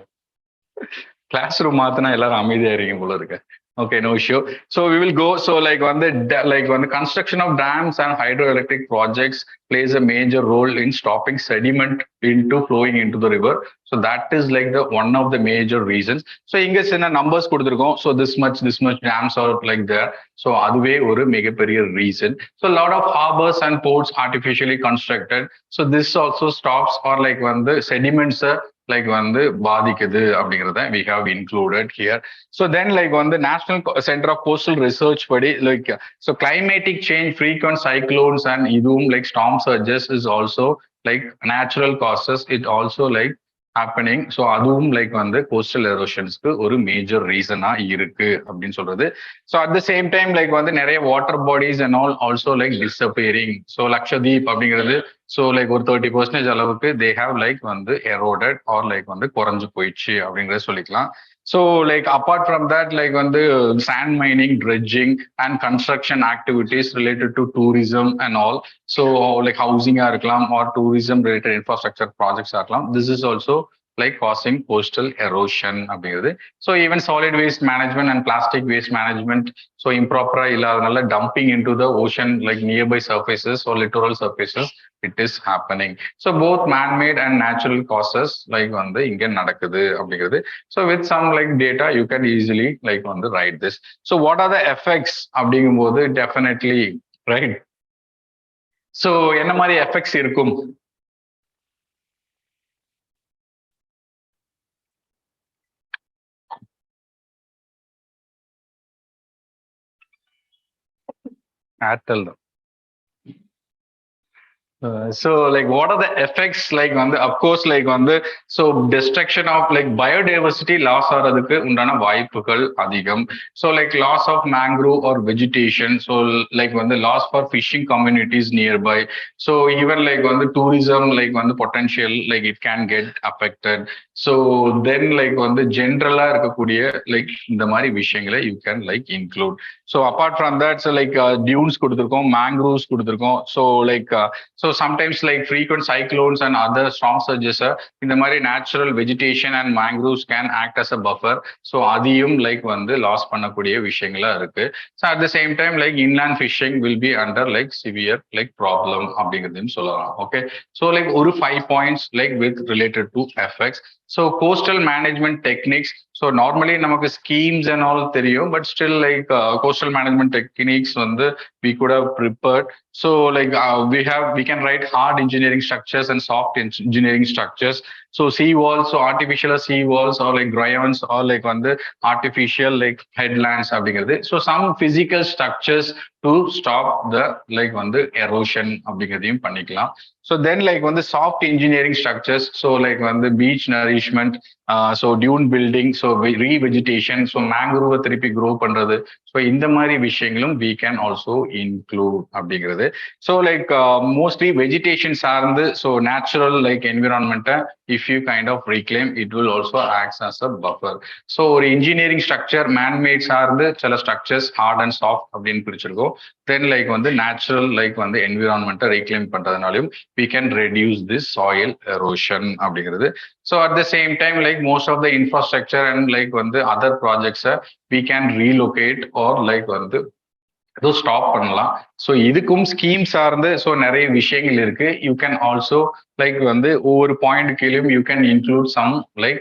கிளாஸ் ரூம் மாத்தினா எல்லாரும் அமைதியா இருக்கீங்க போல இருக்கு. Okay, no issue. So we will go. So like on the construction of dams and hydroelectric projects plays a major role in stopping sediment into flowing into the river. So that is like the one of the major reasons. So இங்க சின்ன numbers கொடுத்திருக்கோம். So this much dams are like there. So அதுவே ஒரு மிகப்பெரிய reason. So a lot of harbors and ports artificially constructed. So this also stops or like when the sediments like வந்து பாதிக்குது அப்படிங்கிறத we have included here. So then like on the National Center of Coastal Research படி like so climatic change, frequent cyclones and இதுவும் like storm surges is also like natural causes. It also like happening. So அதுவும் like வந்து coastal erosionsக்கு ஒரு major reason-ஆ இருக்கு அப்படின்னு சொல்றது. So at the same time like வந்து நிறைய water bodies and all also like disappearing. So Lakshadweep அப்படிங்கிறது so like ஒரு 30% அளவுக்கு they have like வந்து eroded or like வந்து குறைஞ்சு போயிடுச்சு அப்படிங்கறத சொல்லிக்கலாம். So like apart from that like வந்து sand mining, dredging and construction activities related to tourism and all. So like housing-ஆ இருக்கலாம் or tourism related infrastructure projects இருக்கலாம். This is also like causing coastal erosion அப்படிங்கிறது. So even solid waste management and plastic waste management, so improper இல்லாதனால dumping into the ocean like nearby surfaces or littoral surfaces, it is happening. So both man-made and natural causes like வந்து இங்க நடக்குது அப்படிங்கிறது. So with some like data you can easily like வந்து write this. So what are the effects அப்படிங்கும்போது definitely right. So என்ன மாதிரி effects இருக்கும்? Airtel. So like what are the effects like வந்து of course like வந்து so destruction of like biodiversity loss ஆகிறதுக்கு உண்டான வாய்ப்புகள் அதிகம். So like loss of mangrove or vegetation, so like வந்து loss for fishing communities nearby. So even like வந்து tourism like வந்து potential like it can get affected. So then like வந்து ஜென்ரலா இருக்கக்கூடிய like இந்த மாதிரி விஷயங்களை you can like include. So apart from that, so like dunes கொடுத்திருக்கோம், mangroves கொடுத்திருக்கோம். So like so sometimes like frequent cyclones and other storm surges இந்த மாதிரி natural vegetation and mangroves can act as a buffer. So அதையும் like வந்து loss பண்ணக்கூடிய விஷயங்களா இருக்கு. So at the same time like inland fishing will be under like severe like problem அப்படிங்கிறதையும் சொல்லலாம். Okay. So like ஒரு 5 points like with related to effects. So coastal management techniques. So normally நமக்கு schemes and all தெரியும், but still like coastal management techniques வந்து we could have prepared. So like we can write hard engineering structures and soft engineering structures. So sea walls, so artificial sea walls or like griots or like வந்து artificial like headlands அப்படிங்கிறது. So some physical structures to stop the like வந்து erosion அப்படிங்கிறதையும் பண்ணிக்கலாம். So then like வந்து soft engineering structures, so like வந்து beach nourishment, so dune building, so revegetation, so mangrove திருப்பி grow பண்றது. So இந்த மாதிரி விஷயங்களும் we can also include அப்படிங்கிறது. So like mostly vegetation சார்ந்து, so natural like environment if you kind of reclaim, it will also act as a buffer. So ஒரு engineering structure man-made சார்ந்து சில structures hard and soft அப்படின்னு பிரிச்சிருக்கோம். Then like வந்து natural like வந்து environment reclaim பண்றதுனாலையும் we can reduce this soil erosion அப்படிங்கிறது. So at the same time like most of the infrastructure and like வந்து other projects we can relocate or like வந்து ஏதோ ஸ்டாப் பண்ணலாம். ஸோ இதுக்கும் ஸ்கீம் சார்ந்து ஸோ நிறைய விஷயங்கள் இருக்கு. யூ கேன் ஆல்சோ லைக் வந்து ஒவ்வொரு பாயிண்ட் கீழேயும் you can include some like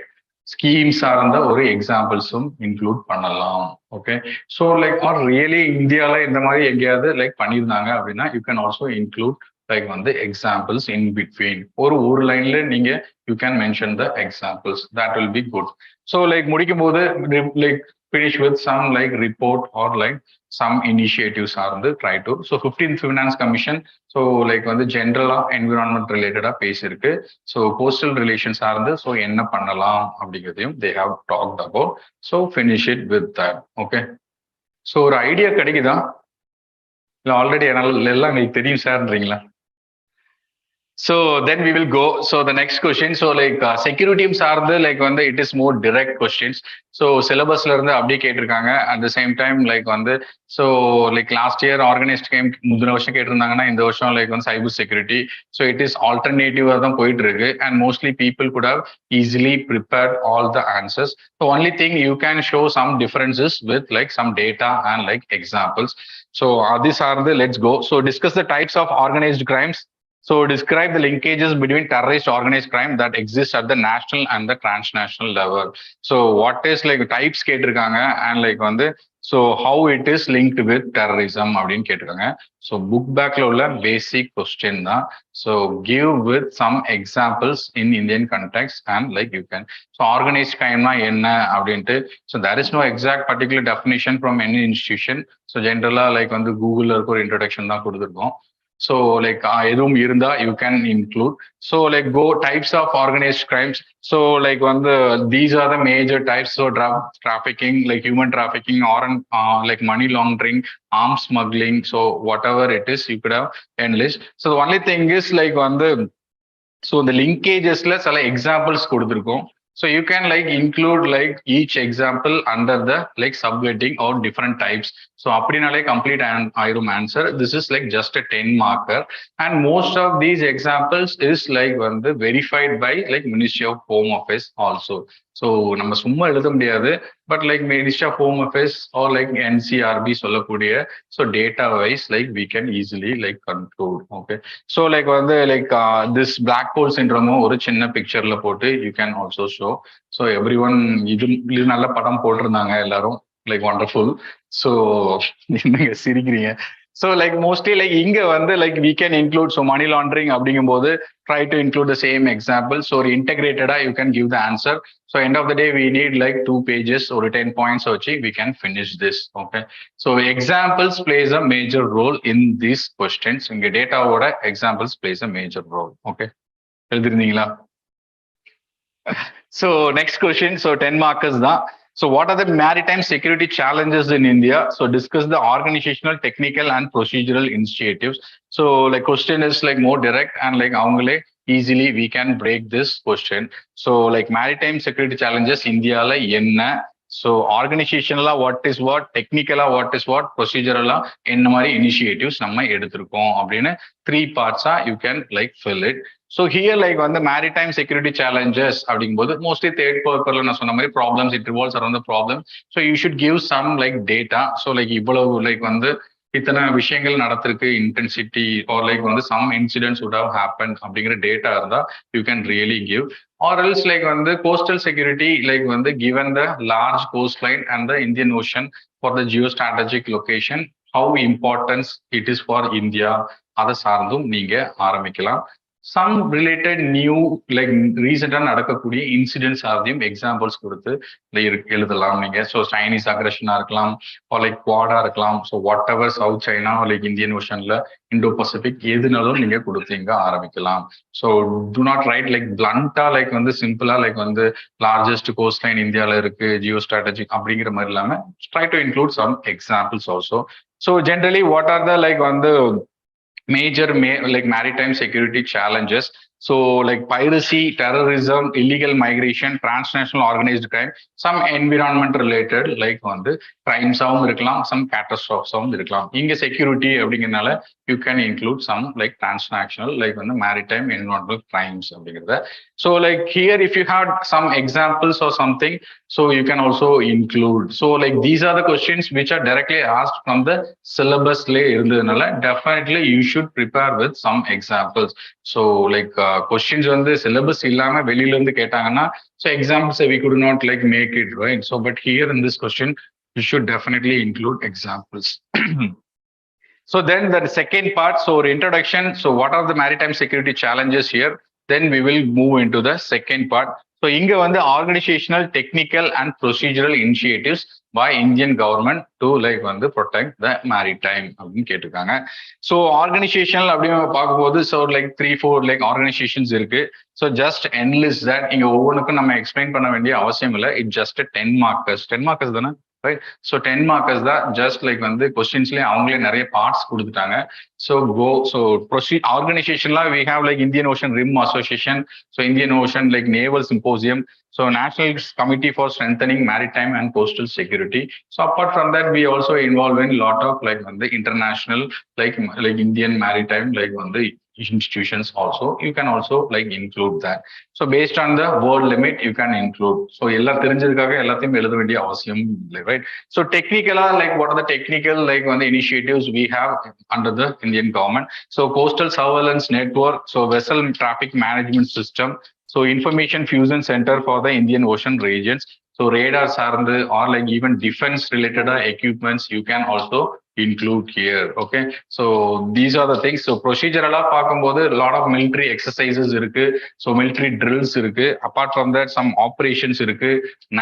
scheme சார்ந்த ஒரு எக்ஸாம்பிள்ஸும் இன்க்ளூட் பண்ணலாம். Okay. So like are really இந்தியாவில் இந்த மாதிரி எங்கேயாவது லைக் பண்ணியிருந்தாங்க அப்படின்னா you can also include like வந்து எக்ஸாம்பிள்ஸ் இன் பிட்வீன். ஒரு லைன்ல நீங்க you can mention the examples, that will be good. So like முடிக்கும் போது like finish with some like report or like some initiatives சார்ந்து try to. So 15th Finance Commission, so like வந்து ஜென்ரலா என்விரான்மெண்ட் ரிலேட்டடா பேசியிருக்கு. ஸோ கோஸ்டல் ரிலேஷன் சார்ந்து ஸோ என்ன பண்ணலாம் அப்படிங்கிறதையும் they have talked about. So finish it with that. Okay. So ஒரு ஐடியா கிடைக்குதா? இல்லை ஆல்ரெடி எல்லாம் எனக்கு தெரியும் சார்ன்றீங்களா? So then we will go. So the next question, so like security சார்ந்து like வந்து it is more direct questions. So syllabusல இருந்து அப்படியே கேட்டிருக்காங்க. At the same time like வந்து so like last year organized crime முந்தின வருஷம் கேட்டிருந்தாங்கன்னா இந்த வருஷம் like வந்து cyber security. So it is alternative தான் போயிட்டு இருக்கு and mostly people could have easily prepared all the answers. The only thing you can show some differences with like some data and like examples. So these are the let's go. So discuss the types of organized crimes. So describe the linkages between terrorist organized crime that exists at the national and the transnational level. So what is like types கேட்டிருக்காங்க and like வந்து so how it is linked with terrorism அப்படின்னு கேட்டிருக்காங்க. So book backல உள்ள basic question தான். So give with some examples in Indian context and like you can. So organized crime என்ன அப்படின்ட்டு. So there is no exact particular definition from any institution. So generally like வந்து Googleல இருக்க ஒரு introduction தான் கொடுத்துருக்கோம். So like எதுவும் இருந்தா you can include. So like go types of organized crimes. So like வந்து these are the major types. So drug trafficking, like human trafficking, or like money laundering, arms smuggling. So whatever it is, you could have enlist. So the only thing is like வந்து so the linkagesல சில examples கொடுத்திருக்கோம். So you can like include like each example under the like subheading or different types. So அப்படினாலே complete ஆயிரும் answer. This is like just a 10 marker. And most of these examples is like வந்து verified by like Ministry of Home Affairs also. So நம்ம சும்மா எழுத முடியாது. But like Ministry of Home Affairs or like NCRB சொல்லக்கூடிய so data wise like we can easily like conclude. Okay. So like வந்து like this black hole syndrome ஒரு சின்ன pictureல போட்டு you can also show. So everyone இது நல்ல படம் போட்டிருந்தாங்க எல்லாரும் like wonderful. So நீங்க சிரிக்கிறீங்க. So like mostly like இங்க வந்து like we can include so money laundering அப்படிங்கும்போது try to include the same example. So integrated you can give the answer. So end of the day we need like 2 pages or 10 points வச்சு we can finish this. Okay. So examples plays a major role in these questions. இங்க டேட்டாவோட examples plays a major role. Okay. எழுதிருந்தீங்களா? So next question. So 10 markers தான். So what are the maritime security challenges in India? So discuss the organizational, technical and procedural initiatives. So like question is like more direct and like avangale easily we can break this question. So like maritime security challenges India la enna? So organizational what is what, technical what is what, procedural enna mari initiatives நம்ம எடுத்திருக்கோம் அப்படினு 3 parts you can like fill it. So here like on the maritime security challenges அப்படிங்கும்போது mostly third paperல நான் சொன்ன மாதிரி problems it revolves around the problem. So you should give some like data. So like இவ்வளவு like வந்து இத்தனை விஷயங்கள் நடந்திருக்கு intensity or like வந்து some incidents would have happened அப்படிங்கிற டேட்டா இருந்தா you can really give. Or else like வந்து coastal security like வந்து given the large coastline and the Indian Ocean for the geostrategic location, how important it is for India, அதை சார்ந்தும் நீங்க ஆரம்பிக்கலாம். Some related new like recent நடக்கக்கூடிய இன்சிடென்ட்ஸ் ஆகியும் எக்ஸாம்பிள்ஸ் கொடுத்து எழுதலாம் நீங்க. ஸோ சைனீஸ் அக்ரஷனா இருக்கலாம் or like குவாடா இருக்கலாம். So whatever South China like Indian ஓஷன்ல இண்டோ பசிபிக் எதுனாலும் நீங்க கொடுத்தீங்க ஆரம்பிக்கலாம். So do not write like பிளண்டா லைக் வந்து சிம்பிளா லைக் வந்து லார்ஜஸ்ட் கோஸ்ட் லைன் இந்தியாவில் இருக்கு ஜியோ ஸ்ட்ராட்டஜிக் அப்படிங்கிற மாதிரி இல்லாம try to include some examples also. So generally what are the like வந்து major like maritime security challenges. So like piracy, terrorism, illegal migration, transnational organized crime, some environment related like வந்து crimes இருக்கலாம், some catastrophes இருக்கலாம். இங்க security அப்படிங்கிறதுனால you can include some like transnational like வந்து maritime environmental crimes அப்படிங்கிறத. So like here if you have some examples or something, so you can also include. So like these are the questions which are directly asked from the syllabus லே இருந்ததுனால definitely you should prepare with some examples. So like questions வந்து syllabus இல்லாம வெளியில இருந்து கேட்டாங்கன்னா so examples we could not like make it right. So but here in this question you should definitely include examples. So then the second part, so introduction. So what are the maritime security challenges here? Then we will move into the second part. So இங்க வந்து organizational, technical and procedural initiatives by Indian government to like வந்து protect the maritime அப்படின்னு கேட்டிருக்காங்க. So organizational அப்படின்னு பார்க்கும்போது so like 3-4 like organizations இருக்கு. So just enlist that. இங்க ஒவ்வொன்றுக்கும் நம்ம எக்ஸ்பிளைன் பண்ண வேண்டிய அவசியம் இல்லை. It just a 10 markers. 10 markers தானே? Right. So 10 markers தான் just like வந்து கொஸ்டின்ஸ்லயே அவங்களே நிறைய பார்ட்ஸ் கொடுத்துட்டாங்க. So go. So proceed organizationல we have like Indian Ocean Rim Association. So Indian Ocean like Naval Symposium. So National Committee for Strengthening Maritime and Coastal Security. So apart from that, we also involve in lot of like the international like Indian maritime like the institutions also. You can also like include that. So based on the word limit, you can include. So எல்லாம் தெரிஞ்சதுக்காக எல்லாத்தையும் எழுத வேண்டிய அவசியம் இல்லை, right? So technically, like what are the technical like the initiatives we have under the Indian government? So coastal surveillance network, so vessel traffic management system, so information fusion center for the Indian Ocean regions. So radar சார்ந்து or like even defense related equipments you can also include here. Okay, so these are the things. So procedural பார்க்கும்போது lot of military exercises இருக்கு. So military drills இருக்கு. Apart from that some operations இருக்கு,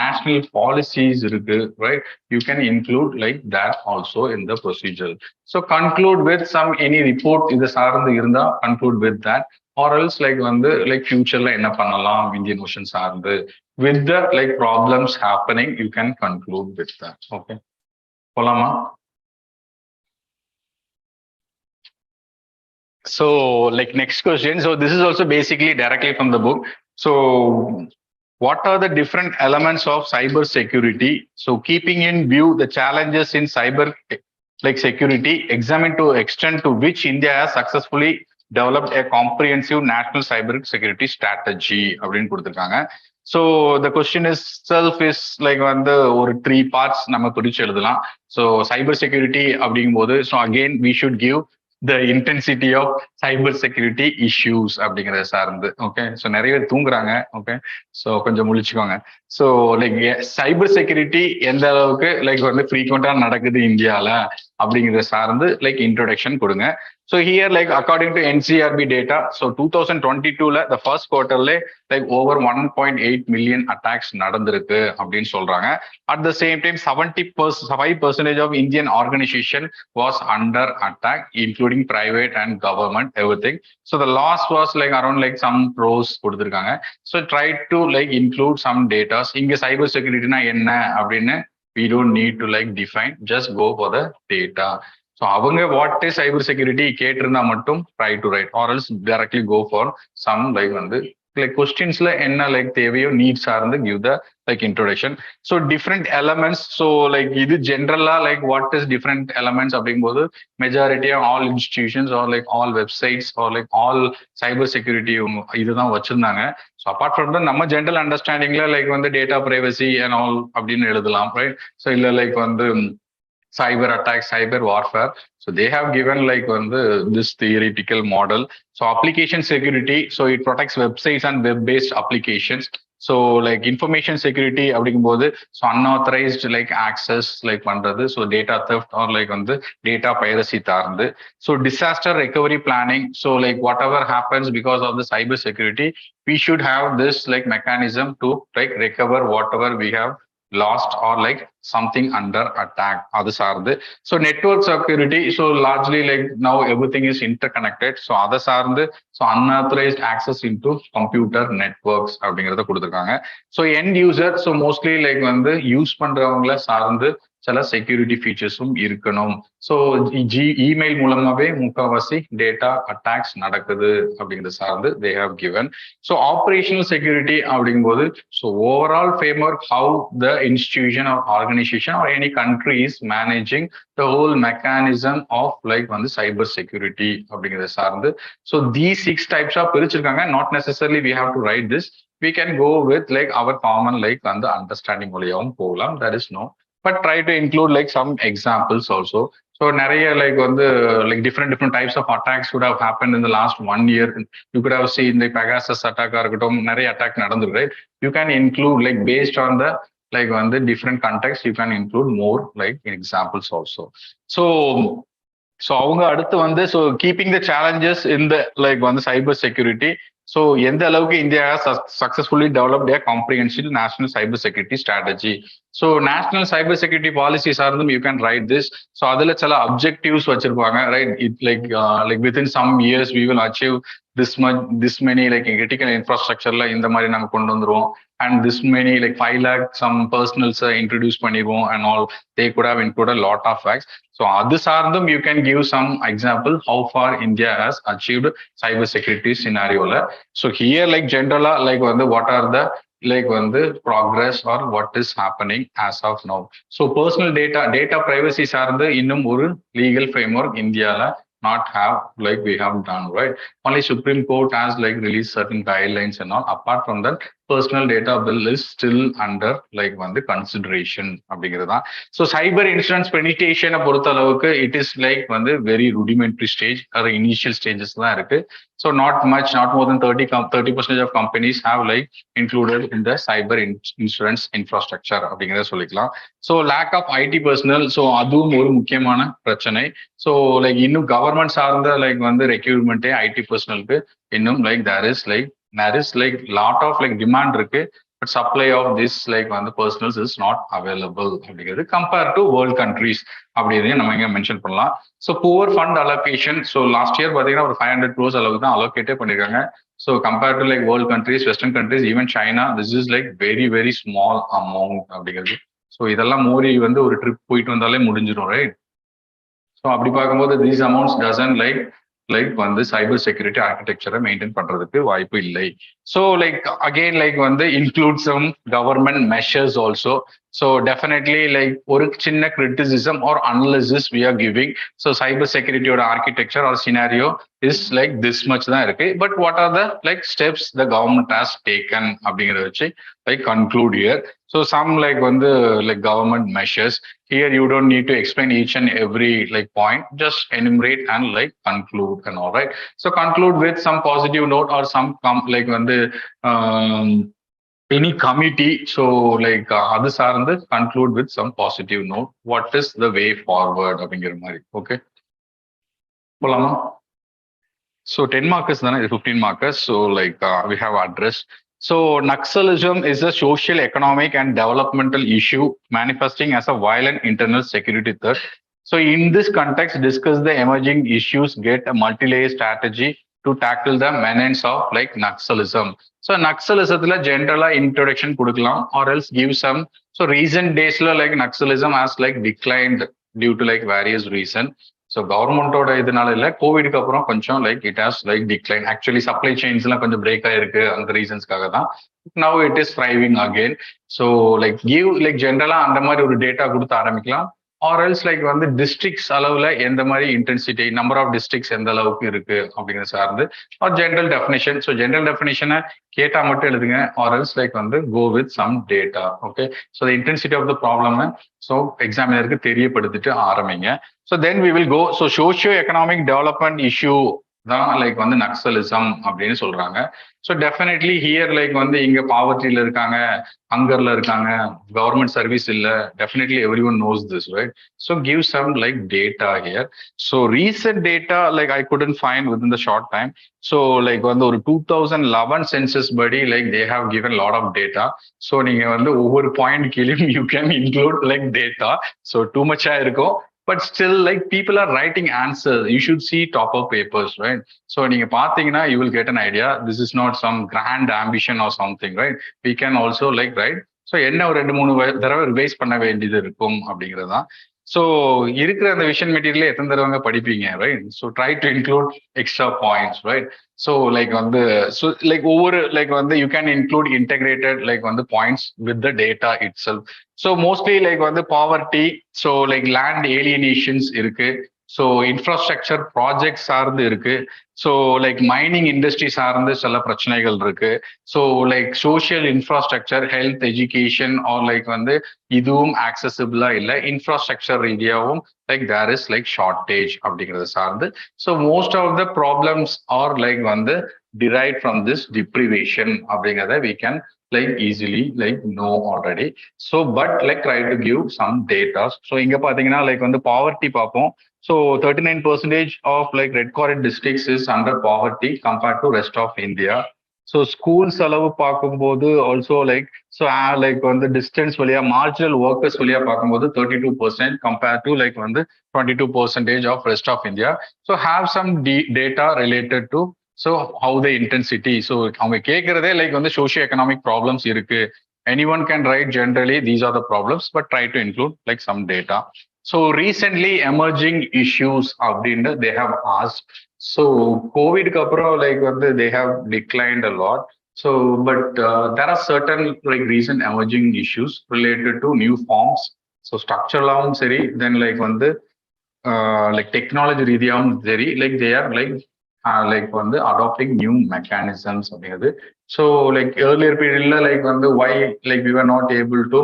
national policies இருக்கு, right? You can include like that also in the procedure. So conclude with some any report இது சார்ந்து இருந்தா conclude with that. Or else like வந்து like futureல என்ன பண்ணலாம் Indian Ocean சார்ந்து with the like problems happening you can conclude with that. Okay, போலாமா? So like next question. So this is also basically directly from the book. So what are the different elements of cyber security? So keeping in view the challenges in cyber like security, examine to extent to which India has successfully developed a comprehensive national cyber security strategy அப்படின்னு கொடுத்திருக்காங்க. So the question is self is like வந்து ஒரு 3 parts நம்ம பிரிச்சு எழுதலாம். ஸோ சைபர் செக்யூரிட்டி அப்படிங்கும்போது so again we should give the intensity of cyber security issues அப்படிங்கிறத சார்ந்து. ஓகே, ஸோ நிறைய பேர் தூங்குறாங்க. ஓகே, ஸோ கொஞ்சம் முழிச்சுக்கோங்க. ஸோ லைக் சைபர் செக்யூரிட்டி எந்த அளவுக்கு லைக் வந்து ஃப்ரீக்வெண்டா நடக்குது இந்தியாவில் அப்படிங்கிறத சார்ந்து லைக் இன்ட்ரோடக்ஷன் கொடுங்க. So here, like according to NCRB data, so 2022 the first quarter like over 1.8 million attacks நடந்திருக்கு அப்படின்னு சொல்றாங்க. At the same time, 75% of Indian organization was under attack, including private and government, everything. So the loss was like around like some crores கொடுத்திருக்காங்க. So try to like include some data. இங்க cyber security na என்ன அப்படின்னு we don't need to like define, just go for the data. So அவங்க வாட் இஸ் சைபர் செக்யூரிட்டி கேட்டிருந்தா மட்டும் try to write or else directly go for some like வந்து லைக் கொஸ்டின்ஸ்ல என்ன லைக் தேவையோ நீட்ஸ் சார்ந்து give the like introduction. So different elements. So like இது ஜென்ரலா like what is different elements அப்படிங்கும்போது மெஜாரிட்டியா all institutions or like all websites or like all cyber security இதுதான் வச்சிருந்தாங்க. ஸோ அப்பார்ட் ஃப்ரம் த நம்ம ஜென்ரல் அண்டர்ஸ்டாண்டிங்ல லைக் வந்து டேட்டா பிரைவசி அண்ட் ஆல் அப்படின்னு எழுதலாம், ரைட்? ஸோ இல்லை லைக் வந்து cyber attacks, cyber warfare. So they have given like this theoretical model. So application security, so it protects websites and web-based applications. So like information security அப்படிங்கும்போது so unauthorized like access like பண்றது, so data theft or like வந்து data piracy தார்ந்து. So disaster recovery planning, so like whatever happens because of the cyber security, we should have this like mechanism to like recover whatever we have lost or like something under attack. Adu saarந்து. So network security, so largely like now everything is interconnected. So adu saarந்து, so unauthorized access into computer networks அப்படிங்கறத கொடுத்திருக்காங்க. So end user, so mostly like வந்து யூஸ் பண்றவங்கள சார்ந்து சில செக்யூரிட்டி ஃபீச்சர்ஸும் இருக்கணும். ஸோ இமெயில் மூலமாவே முக்கால்வாசி டேட்டா அட்டாக்ஸ் நடக்குது அப்படிங்கிறது சார்ந்து they have given. So operational security அப்படிங்கும்போது so overall framework how the institution or organisation or any country is managing the whole mechanism of like வந்து சைபர் செக்யூரிட்டி அப்படிங்கிறத சார்ந்து. ஸோ தீஸ் 6 types ஆஃப் பிரிச்சிருக்காங்க. Not necessarily we have to write this. We can go with like our common like அந்த அண்டர்ஸ்டாண்டிங் மூலியமாகவும் போகலாம். There is no, but try to include like some examples also. So நிறைய like வந்து like different types of attacks would have happened in the last 1 year. You could have seen the Pegasus attack இருக்கட்டும், நிறைய attack நடந்துருக்கு, right? You can include like based on the like வந்து different context, you can include more like examples also. So அவங்க அடுத்து வந்து so keeping the challenges in the like வந்து cyber security. So எந்த அளவுக்கு India successfully developed a comprehensive national cyber security strategy. So national cyber security policies சார்ந்தும் you can write this. So அதுல சில objectives வச்சிருப்பாங்க, right? It like within some years we will achieve this many like critical infrastructureல இந்த மாதிரி நாங்க கொண்டு வந்துருவோம், and this many like 5 lakh some personals introduce பண்ணிடுவோம் and all. They could have included a lot of facts. So அது சார்ந்தும் you can give some example how far India has achieved cyber security scenarioல. So here like generally like வந்து what are the like வந்து progress or what is happening as of now. So personal data privacy சார்ந்து இன்னும் ஒரு legal framework இந்தியால not have like we have done, right? Only Supreme Court has like released certain guidelines and all. Apart from that, personal data bill is still under like வந்து consideration அப்படிங்கிறதா. So cyber insurance penetration பொறுத்த அளவுக்கு it is like வந்து very rudimentary stage or initial stages தான் இருக்கு. So not much, not more than 30% of companies have like included in the cyber insurance infrastructure அப்படிங்கிறத சொல்லிக்கலாம். So lack of IT personnel, so அதுவும் ஒரு முக்கியமான பிரச்சனை. So like இன்னும் கவர்மெண்ட் சார்ந்த லைக் வந்து ரெக்யூர்மெண்ட்டே IT பர்சனலுக்கு இன்னும் like there is like lot of like demand இருக்கு, but supply of this like வந்து personals is not available அப்படிங்கிறது compare to world countries அப்படின்னு நம்ம இங்க மென்ஷன் பண்ணலாம். So poor fund allocation, so last year பார்த்தீங்கன்னா ஒரு 500 crores அளவுக்கு தான் அலோகேட்டே பண்ணிருக்காங்க. So compare to like world countries, western countries, even China, this is like very very small amount அப்படிங்கிறது. ஸோ இதெல்லாம் மோடி வந்து ஒரு ட்ரிப் போயிட்டு வந்தாலே முடிஞ்சிடும், ரைட்? ஸோ அப்படி பார்க்கும்போது these amounts doesn't like like வந்து சைபர் செக்யூரிட்டி ஆர்கிடெக்சரை மெயின்டைன் பண்றதுக்கு வாய்ப்பு இல்லை. ஸோ லைக் அகெயின் லைக் வந்து include some government measures also. So definitely like ஒரு சின்ன criticism or analysis we are giving. So cyber செக்யூரிட்டியோட architecture or scenario is like this much தான் இருக்கு. But what are the like steps the government has taken அப்படிங்கிறத வச்சு like conclude here. So some like வந்து like government measures. Here you don't need to explain each and every like point, just enumerate and like conclude and all right. So conclude with some positive note or some like when the any committee. So like adu saarndu conclude with some positive note. What is the way forward அப்படிங்கிற மாதிரி. Okay, போலாமா? So 10 markers தானே, 15 markers. So like we have addressed. So Naxalism is a social, economic, and developmental issue manifesting as a violent internal security threat. So in this context, discuss the emerging issues, get a multi-layer strategy to tackle the menace of like Naxalism. So Naxalism general introduction kudukalam or else give some. So recent days like Naxalism has like declined due to like various reasons. So கவர்மெண்டோட இதனால இல்லை, கோவிடுக்கு அப்புறம் கொஞ்சம் like it has like decline. Actually supply செயின்ஸ்லாம் கொஞ்சம் பிரேக் ஆயிருக்கு, அந்த ரீசன்ஸ்க்காக தான். Now it is thriving again. So like give like ஜென்ரலா அந்த மாதிரி ஒரு டேட்டா கொடுத்து ஆரம்பிக்கலாம். ஆர் எல்ஸ் லைக் வந்து டிஸ்ட்ரிக்ட்ஸ் அளவுல எந்த மாதிரி இன்டென்சிட்டி, நம்பர் ஆஃப் டிஸ்ட்ரிக்ட்ஸ் எந்த அளவுக்கு இருக்கு அப்படிங்கிறது சார்ந்து, or general definition. So general டெஃபினிஷனை கேட்டா மட்டும் எழுதுங்க, ஆர் எல்ஸ் லைக் வந்து go with some data. Okay, so intensity of the problem so எக்ஸாமினருக்கு தெரியப்படுத்திட்டு ஆரம்பிங்க. So then we will go. So socio economic development issue தான் லைக் வந்து நக்சலிசம் அப்படின்னு சொல்றாங்க. ஸோ டெஃபினெட்லி ஹியர் லைக் வந்து இங்க பாவர்ட்டியில இருக்காங்க, ஹங்கர்ல இருக்காங்க, கவர்மெண்ட் சர்வீஸ் இல்ல. Definitely every one knows this, right? So give some like data here. So recent data like I couldn't find with in the short time. So like வந்து ஒரு 2011 சென்சஸ் படி like they have given lot of data. So நீங்க வந்து ஒவ்வொரு பாயிண்ட் கீழே you can include like data. So too மச்சா இருக்கும். But still, like people are writing answers. You should see topper papers, right? So நீங்க பாத்தீங்கன்னா you will get an idea. This is not some grand ambition or something, right? We can also like write. So என்ன ஒரு 2-3 தடவை ரிவைஸ் பண்ண வேண்டியது இருக்கும் அப்படிங்கிறது தான். ஸோ இருக்கிற அந்த விஷன் மெட்டீரியல் எத்தனை தடவை படிப்பீங்க, right? So try to include extra points, right? So like வந்து ஸோ லைக் ஒவ்வொரு லைக் வந்து you can include integrated like வந்து points with the data itself. So mostly like வந்து poverty, so like land alienations இருக்கு. ஸோ இன்ஃப்ராஸ்ட்ரக்சர் ப்ராஜெக்ட் சார்ந்து இருக்கு. ஸோ லைக் மைனிங் இண்டஸ்ட்ரி சார்ந்து சில பிரச்சனைகள் இருக்கு. So like social infrastructure, health, education or like வந்து இதுவும் ஆக்சசிபிளா இல்லை. இன்ஃப்ராஸ்ட்ரக்சர் ரீதியாகவும் like there is like shortage அப்படிங்கிறத சார்ந்து. So most of the problems are like வந்து derived from this deprivation அப்படிங்கிறத we can like easily like know already. So but like try to give some data. So இங்க பாத்தீங்கன்னா like வந்து poverty பார்ப்போம். So 39% of like red coded districts is under poverty compared to rest of India. So schools அளவு பார்க்கும்போது also like so like வந்து distance வழியா marginal workers வழியா பார்க்கும்போது 32% compared to like வந்து 22% of rest of India. So have some data related to so how the intensity. So அவங்க கேட்கறதே லைக் வந்து சோஷியோ எக்கனாமிக் ப்ராப்ளம்ஸ் இருக்கு. anyone can write generally these are the problems, but try to include like some data. So recently emerging issues அப்படின்னு they have asked. So கோவிட்க்கு அப்புறம் லைக் வந்து they have declined a lot. So but there are certain like recent emerging issues related to new forms. So structuralaவும் சரி, then like வந்து like technology ரீதியாகவும் சரி, like they are like வந்து adopting new mechanisms அப்படிங்கிறது. ஸோ லைக் ஏர்லியர் பீரியட்ல லைக் வந்து why like we were not able to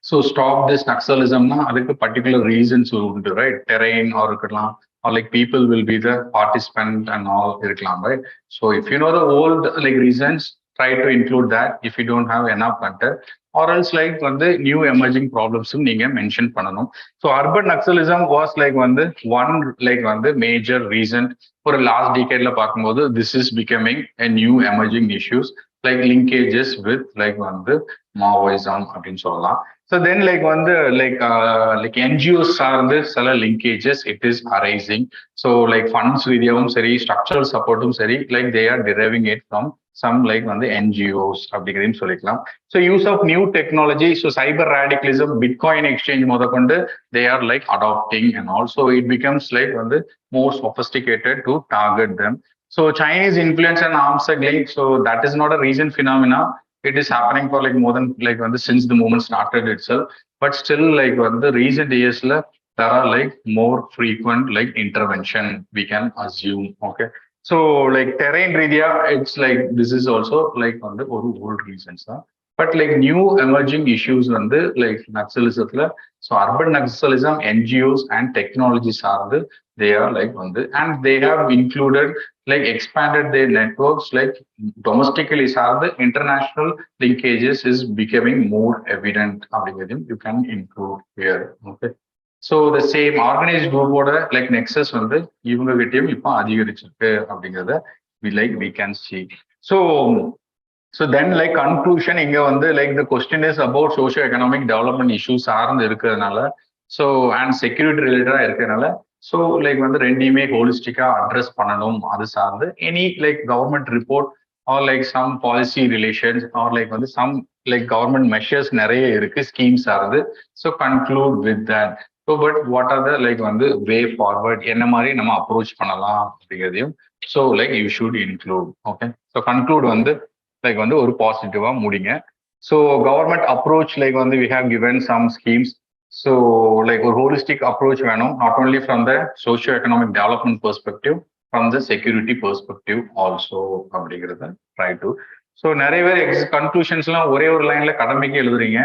so stop this Naxalismனா அதுக்கு பர்டிகுலர் ரீசன்ஸ் உண்டு, ரைட்? டெரெயின் ஆர் இருக்கலாம், or like people will be the participant and all இருக்கலாம், right? So if you know the old like reasons try to include that if you don't have enough content, or else like வந்து நியூ எமர்ஜிங் ப்ராப்ளம்ஸும் நீங்க மென்ஷன் பண்ணணும். So urban Naxalism was like வந்து ஒன் லைக் வந்து மேஜர் ரீசன் ஒரு லாஸ்ட் டிகேட்ல பார்க்கும்போது this is becoming a new emerging issues like linkages with like வந்து மாவோயிசம் அப்படின்னு சொல்லலாம். ஸோ தென் லைக் வந்து லைக் என்ஜிஓஸ் சார்ந்து சில linkages it is arising. So like funds ரீதியாகவும் சரி, ஸ்ட்ரக்சரல் சப்போர்ட்டும் சரி, like they are driving it from some like வந்து NGOs அப்படிங்கிறதையும் சொல்லிக்கலாம். So use of new technology, so cyber radicalism, bitcoin exchange முதற்கொண்டு they are like adopting, and also it becomes like வந்து more sophisticated to target them. So Chinese influence and arms dealing, so that is not a recent phenomena. It is happening for like more than like when since the movement started itself. But still like when the recent years there are like more frequent like intervention we can assume. Okay. So like terrain area, it's like this is also like on the old reasons. But like new emerging issues on the like Naxalism. So urban Naxalism, NGOs and technologies are the, they are like on the, and they have included like expanded their networks like domestically are the international linkages is becoming more evident. You can include here. Okay. So the same organized group order like nexus வந்து இவங்க கிட்டயும் இப்போ அதிகரிச்சிருக்கு அப்படிங்கறத we can see. So then like conclusion இங்க வந்து like the question is about socio-economic development issues சார்ந்து இருக்கிறதுனால, so and security related இருக்கிறதுனால, so like வந்து ரெண்டையுமே ஹோலிஸ்டிக்கா அட்ரஸ் பண்ணணும். அது சார்ந்து any like government report or like some policy relations or like வந்து some like government measures நிறைய இருக்கு, schemes சார்ந்து. So conclude with that. So but what are the like வந்து way forward, என்ன மாதிரி நம்ம அப்ரோச் பண்ணலாம் அப்படிங்கிறதையும் so like you should include. Okay. So conclude வந்து like வந்து ஒரு பாசிட்டிவா முடிங்க. So government approach like வந்து we have given some schemes. So like a holistic approach வேணும், not only from the socio-economic development perspective, from the security perspective also அப்படிங்கிறத try to. So நிறைய பேர் கன்க்ளூஷன்ஸ்லாம் ஒரே ஒரு லைன்ல கடமைக்கு எழுதுறீங்க.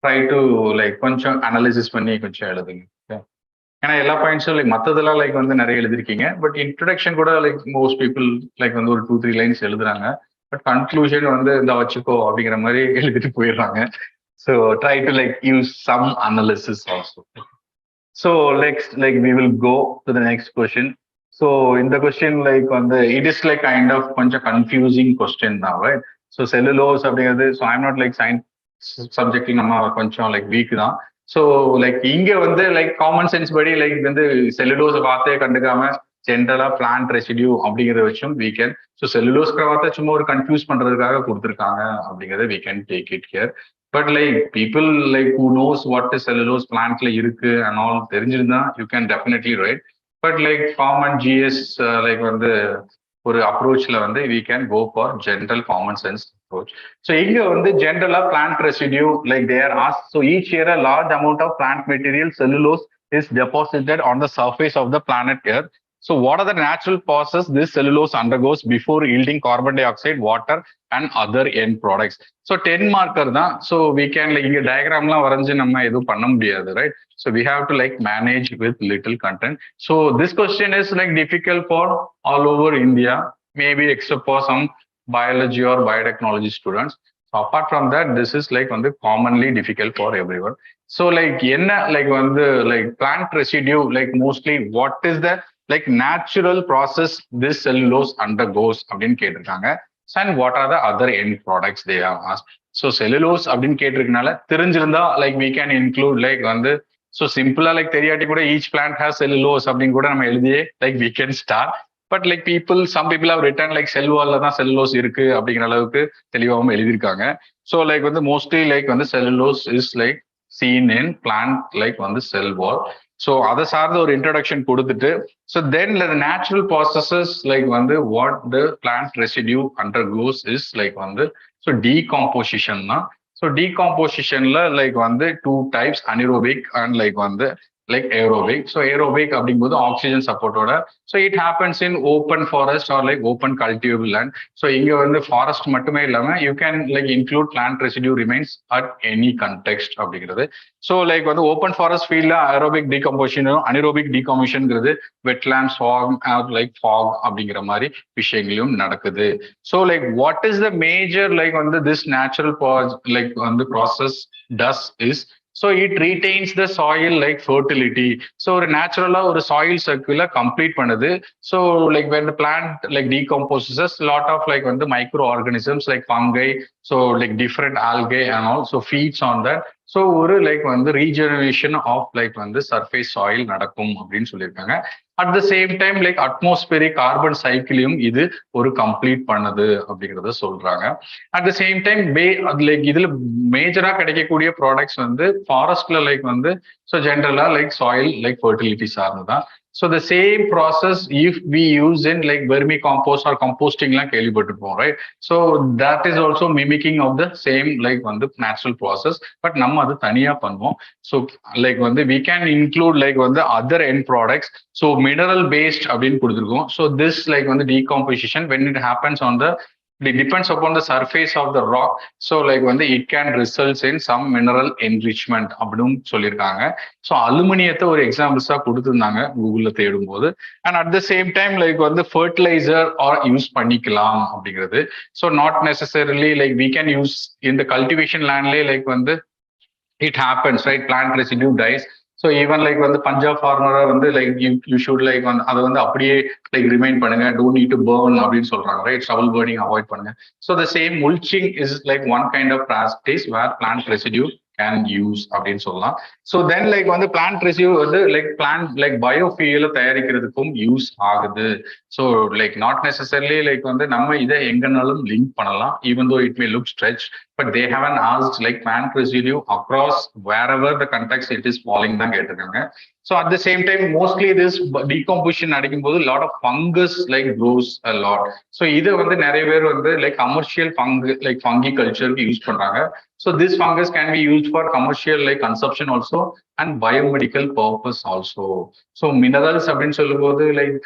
Try to like கொஞ்சம் அனலிசிஸ் பண்ணி கொஞ்சம் எழுதுங்க. ஏன்னா எல்லா பாயிண்ட்ஸும் லைக் மற்றதெல்லாம் லைக் வந்து நிறைய எழுதிருக்கீங்க. பட் இன்ட்ரடக்ஷன் கூட லைக் மோஸ்ட் பீப்புள் லைக் வந்து ஒரு 2-3 லைன்ஸ் எழுதுறாங்க. பட் கன்க்ளூஷன் வந்து இந்த வச்சுக்கோ அப்படிங்கிற மாதிரி எழுதிட்டு போயிடுறாங்க. So try to like use some analysis also. So next like we will go to the next question. So இந்த கொஸ்டின் லைக் வந்து it is like kind of கொஞ்சம் கன்ஃபியூசிங் கொஸ்டின் தான், ரைட்? ஸோ செல்லுலோஸ் அப்படிங்கிறது, so I'm not like science subject நம்ம கொஞ்சம் லைக் வீக் தான். ஸோ லைக் இங்க வந்து லைக் காமன் சென்ஸ் படி லைக் வந்து செல்லுலோஸை பார்த்தே கண்டுக்காம ஜென்ரலா பிளான்ட் ரெசிடியூ அப்படிங்கிறத வச்சும் we can. ஸோ செல்லுலோஸ்கிற வார்த்தை சும்மா ஒரு கன்ஃபியூஸ் பண்றதுக்காக கொடுத்துருக்காங்க அப்படிங்கிறத we can take it here. But like people like who knows what is cellulose பிளான்ட்ல இருக்கு and all தெரிஞ்சிருந்தா you can definitely write. But like common GS like வந்து ஒரு அப்ரோச்ல வந்து we can go for general common sense approach. So இங்க வந்து general plant residue like they are asked. So each year a large amount of plant material cellulose is deposited on the surface of the planet Earth. So what are the natural processes this cellulose undergoes before yielding carbon dioxide, water and other end products? So 10 marker தான். So we can like இங்க டயக்ராம்லாம் வரைஞ்சு நம்ம எதுவும் பண்ண முடியாது, right? So we have to like manage with little content. So this question is like difficult for all over India, maybe except for some biology or biotechnology students. So apart from that, this is like on the commonly difficult for everyone. So like enna like வந்து like plant residue like mostly what is the like natural process this cellulose undergoes அப்படின்னு கேட்டிருக்காங்க. And what are the other end products they have asked. So cellulose அப்படின்னு கேட்டிருக்கனால தெரிஞ்சிருந்தா like we can include like வந்து so சிம்பிளா லைக் தெரியாட்டி கூட each plant has cellulose அப்படின்னு கூட நம்ம எழுதியே like we can start. But like some people have written like செல் வால்ல தான் செல்லுலோஸ் இருக்கு அப்படிங்கிற அளவுக்கு தெளிவாகவும் எழுதியிருக்காங்க. ஸோ லைக் வந்து மோஸ்ட்லி லைக் வந்து cellulose is like seen in plant like on the cell wall. So அதை சார்ந்த ஒரு இன்ட்ரடக்ஷன் கொடுத்துட்டு so then the natural processes like வந்து what the plant residue undergoes is like வந்து so decomposition தான். So decompositionல like வந்து 2 types, anaerobic and like வந்து like aerobic. So aerobic அப்படிங்கும்போது ஆக்சிஜன் சப்போர்ட்டோட. So it happens in open forest or like open cultivable land. So இங்க வந்து ஃபாரஸ்ட் மட்டுமே இல்லாம you can like include plant residue remains at any context அப்படிங்கிறது. So like வந்து open forest fieldல aerobic decomposition, anaerobic decompositionங்கிறது wetlands, fog or like fog அப்படிங்கிற மாதிரி விஷயங்களும் நடக்குது. So like what is the major like வந்து this natural like வந்து process does is so it retains the soil like fertility. So ஒரு நேச்சுரலா ஒரு soil circle complete பண்ணுது. So like when the plant like decomposes, lot of like வந்து microorganisms like fungi, so like different algae and also feeds on that. So ஒரு லைக் வந்து ரீஜெனரேஷன் ஆஃப் லைக் வந்து சர்ஃபேஸ் சாயில் நடக்கும் அப்படின்னு சொல்லியிருக்காங்க. At the same time like atmospheric carbon சைக்கிளையும் இது ஒரு கம்ப்ளீட் பண்ணுது அப்படிங்கிறத சொல்றாங்க. At the same time like இதுல மேஜரா கிடைக்கக்கூடிய ப்ராடக்ட்ஸ் வந்து ஃபாரஸ்ட்ல லைக் வந்து ஸோ ஜென்ரலா லைக் சாயில் லைக் ஃபர்டிலிட்டி சார்ந்துதான். So the same process if we use in like vermicompost or composting லாம் கேள்விப்பட்டிருப்போம், right? So that is also mimicking of the same like வந்து natural process, but நம்ம அது தனியா பண்ணுவோம். So like வந்து we can include like வந்து other end products. So mineral based அப்படின்னு கொடுத்துருக்கோம். So this like வந்து decomposition when it happens on the it depends upon the surface of the rock. So like வந்து it can results in some mineral enrichment அப்படின்னு சொல்லியிருக்காங்க. ஸோ அலுமினியத்தை ஒரு எக்ஸாம்பிள்ஸா கொடுத்துருந்தாங்க கூகுள்ல தேடும் போது. And at the same time like வந்து ஃபர்டிலைசர் ஆர் யூஸ் பண்ணிக்கலாம் அப்படிங்கிறது. So not necessarily like we can use இந்த கல்டிவேஷன் லேண்ட்லேயே லைக் வந்து it happens, right? Plant residue dies. So even like when the Punjab farmer வந்து like you should like அதை வந்து அப்படியே like remain பண்ணுங்க, don't need to burn அப்படின்னு சொல்றாங்க, right? Stubble burning avoid பண்ணுங்க. So the same mulching is like one kind of practice where plant residue can use அப்படின்னு சொல்லலாம். ஸோ தென் லைக் வந்து பிளான்ட் ரெசியூ வந்து லைக் பிளான்ட் லைக் பயோஃபியூல தயாரிக்கிறதுக்கும் யூஸ் ஆகுது. So like not necessarily like வந்து நம்ம இதை எங்கனாலும் லிங்க் பண்ணலாம், even though it may look stretch, but they haven't asked like plant residue across wherever the context it is following தான் கேட்டிருக்காங்க. So at the same time mostly this decomposition அடிக்கும் போது lot of fungus like grows a lot. So இதை வந்து நிறைய பேர் வந்து லைக் கமர்ஷியல் ஃபங்கி கல்ச்சருக்கு யூஸ் பண்றாங்க. So this fungus can be used for commercial like consumption also and biomedical purpose also. So minerals அப்படின்னு சொல்லும்போது like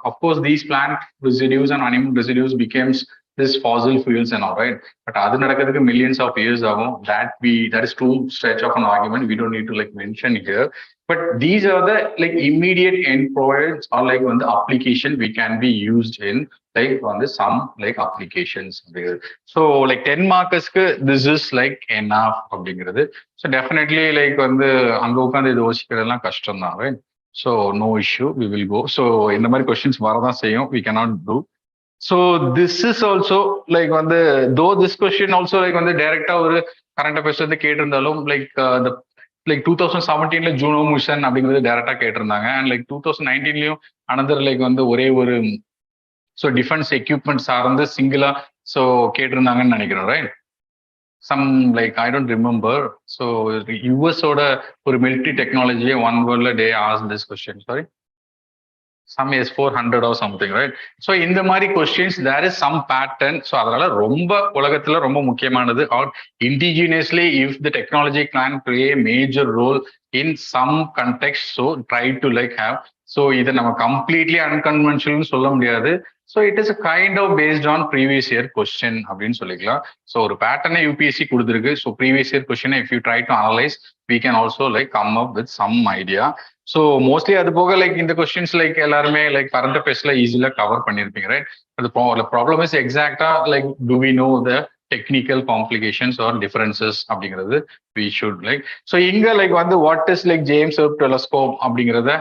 of course these plant residues and animal residues becomes this fossil fuels and all, right? But அது நடக்கிறதுக்கு millions of years ஆகும். That is too stretch of an argument. We don't need to like mention here. But these are the like immediate end products or like when the application we can be used in like on the some like applications there. So like 10 markersக்கு this is like enough அப்படிங்கிறது. So definitely like வந்து அங்க உட்காந்து இது யோசிக்கிறதெல்லாம் கஷ்டம் தான், right? So no issue, we will go. So இந்த மாதிரி questions வரதான் செய்யும், we cannot do. So this is also like வந்து though this question also like வந்து டைரக்டா ஒரு கரண்ட் அஃபேர்ஸ் வந்து கேட்டிருந்தாலும் like the like 2017 Juno mission அப்படிங்கிறது டைரக்டா கேட்டிருந்தாங்க. அண்ட் லைக் 2019 அனதர் லைக் வந்து ஒரே ஒரு ஸோ டிஃபென்ஸ் எக்யூப்மெண்ட் சார்ந்து சிங்கிளா ஸோ கேட்டிருந்தாங்கன்னு நினைக்கிறேன், right? Some like I don't remember. So யூஎஸோட ஒரு மிலிட்ரி டெக்னாலஜியே ஒன் வேர்ட்ல டே ஆஸ் this question, sorry some is 400 or something, right? So இந்த மாதிரி questions there is some pattern. So அதனால ரொம்ப உலகத்துல ரொம்ப முக்கியமானது or indigenously if the technology can play a major role in some context, so try to like have. So இதை நம்ம completely unconventional சொல்ல முடியாது. So it is a kind of based on previous year question அப்படின்னு சொல்லிக்கலாம். So ஒரு பேட்டர்னை யூபிஎஸ்சி கொடுத்துருக்கு. So previous year question if you try to analyze we can also like come up with some idea. So mostly அது போக லைக் இந்த கொஸ்டின்ஸ் லைக் எல்லாருமே லைக் கரண்ட் அஃபேர்ஸ்ல ஈஸியா கவர் பண்ணிருப்பீங்க, ரைட்? அது ப்ராப்ளம் இஸ் எக்ஸாக்டா like do we know the technical complications or differences அப்படிங்கிறது வி ஷுட் லைக். ஸோ இங்க லைக் வந்து what is like James Webb telescope அப்படிங்கிறத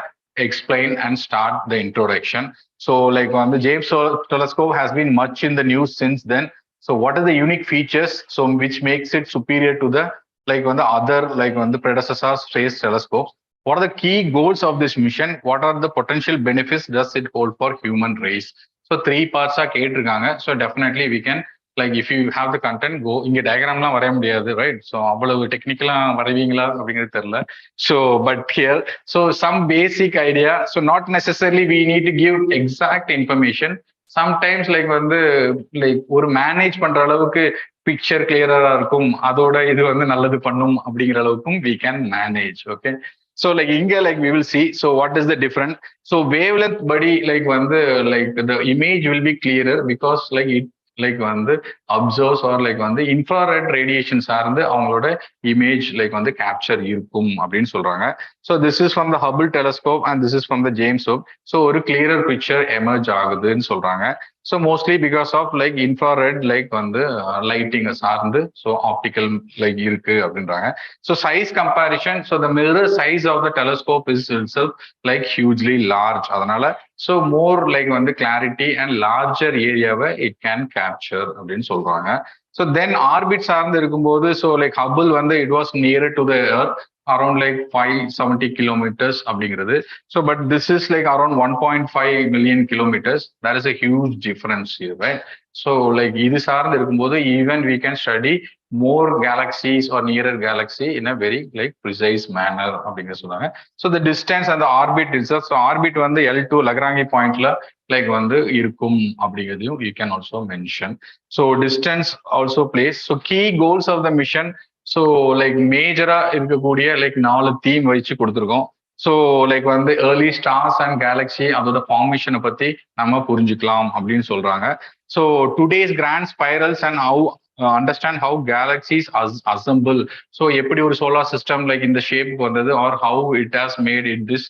explain and start the introduction. So like on the James telescope has been much in the news since then. So what are the unique features so which makes it superior to the like on the other like on the predecessor space telescopes? What are the key goals of this mission? What are the potential benefits does it hold for human race? So 3 parts are கேட்டிருக்காங்க. So definitely we can like if you have the content go இங்க டயக்ராம்லாம் வரைய முடியாது, ரைட்? ஸோ அவ்வளவு டெக்னிக்கலா வரைவீங்களா அப்படிங்கிறது தெரியல. So but here so some basic idea. So not necessarily we need to give exact information. Sometimes like வந்து லைக் ஒரு மேனேஜ் பண்ற அளவுக்கு பிக்சர் கிளியரா இருக்கும், அதோட இது வந்து நல்லது பண்ணும் அப்படிங்கிற அளவுக்கும் we can manage. Okay, so like inga like we will see. So what is the difference? So wavelength body like வந்து like the image will be clearer because like it like வந்து அப்சர்வ்ஸ் ஆர் லைக் வந்து இன்ஃப்ராரெட் ரேடியேஷன் சார்ந்து அவங்களோட இமேஜ் லைக் வந்து கேப்சர் இருக்கும் அப்படின்னு சொல்றாங்க. So this is from the Hubble telescope and this is from the James Webb. So ஒரு கிளியரர் பிக்சர் எமர்ஜ் ஆகுதுன்னு சொல்றாங்க. So mostly because of like infrared like வந்து லைட்டிங் சார்ந்து ஸோ ஆப்டிக்கல் லைக் இருக்கு அப்படின்றாங்க. So size comparison, so the mirror size of the telescope is itself like hugely large. அதனால ஸோ மோர் லைக் வந்து கிளாரிட்டி அண்ட் லார்ஜர் ஏரியாவை இட் கேன் கேப்சர் அப்படின்னு சொல்றாங்க. ஸோ தென் ஆர்பிட் சார்ந்து இருக்கும்போது ஸோ லைக் ஹபிள் வந்து it was near to the earth around like 570 kilometers அப்படிங்கிறது. So but this is like around 1.5 million kilometers. That is a huge difference here, right? So like இது சார்ந்து இருக்கும்போது even we can study more galaxies or nearer galaxy in a very like precise manner அப்படிங்கிற சொல்றாங்க. So the distance and the orbit itself, so orbit வந்து L2 லக்ராங்கி பாயிண்ட்ல லைக் வந்து இருக்கும் அப்படிங்கிறதையும் you can also mention. So distance also plays. So key goals of the mission, so like மேஜரா இருக்கக்கூடிய லைக் 4 தீம் வச்சு கொடுத்துருக்கோம். ஸோ லைக் வந்து ஏர்லி ஸ்டார்ஸ் அண்ட் கேலக்ஸி அதோட ஃபார்மேஷனை பத்தி நம்ம புரிஞ்சுக்கலாம் அப்படின்னு சொல்றாங்க. So today's grand spirals and how understand how galaxies assemble. So எப்படி ஒரு சோலார் சிஸ்டம் லைக் இந்த ஷேப்புக்கு வந்தது or how it has made it this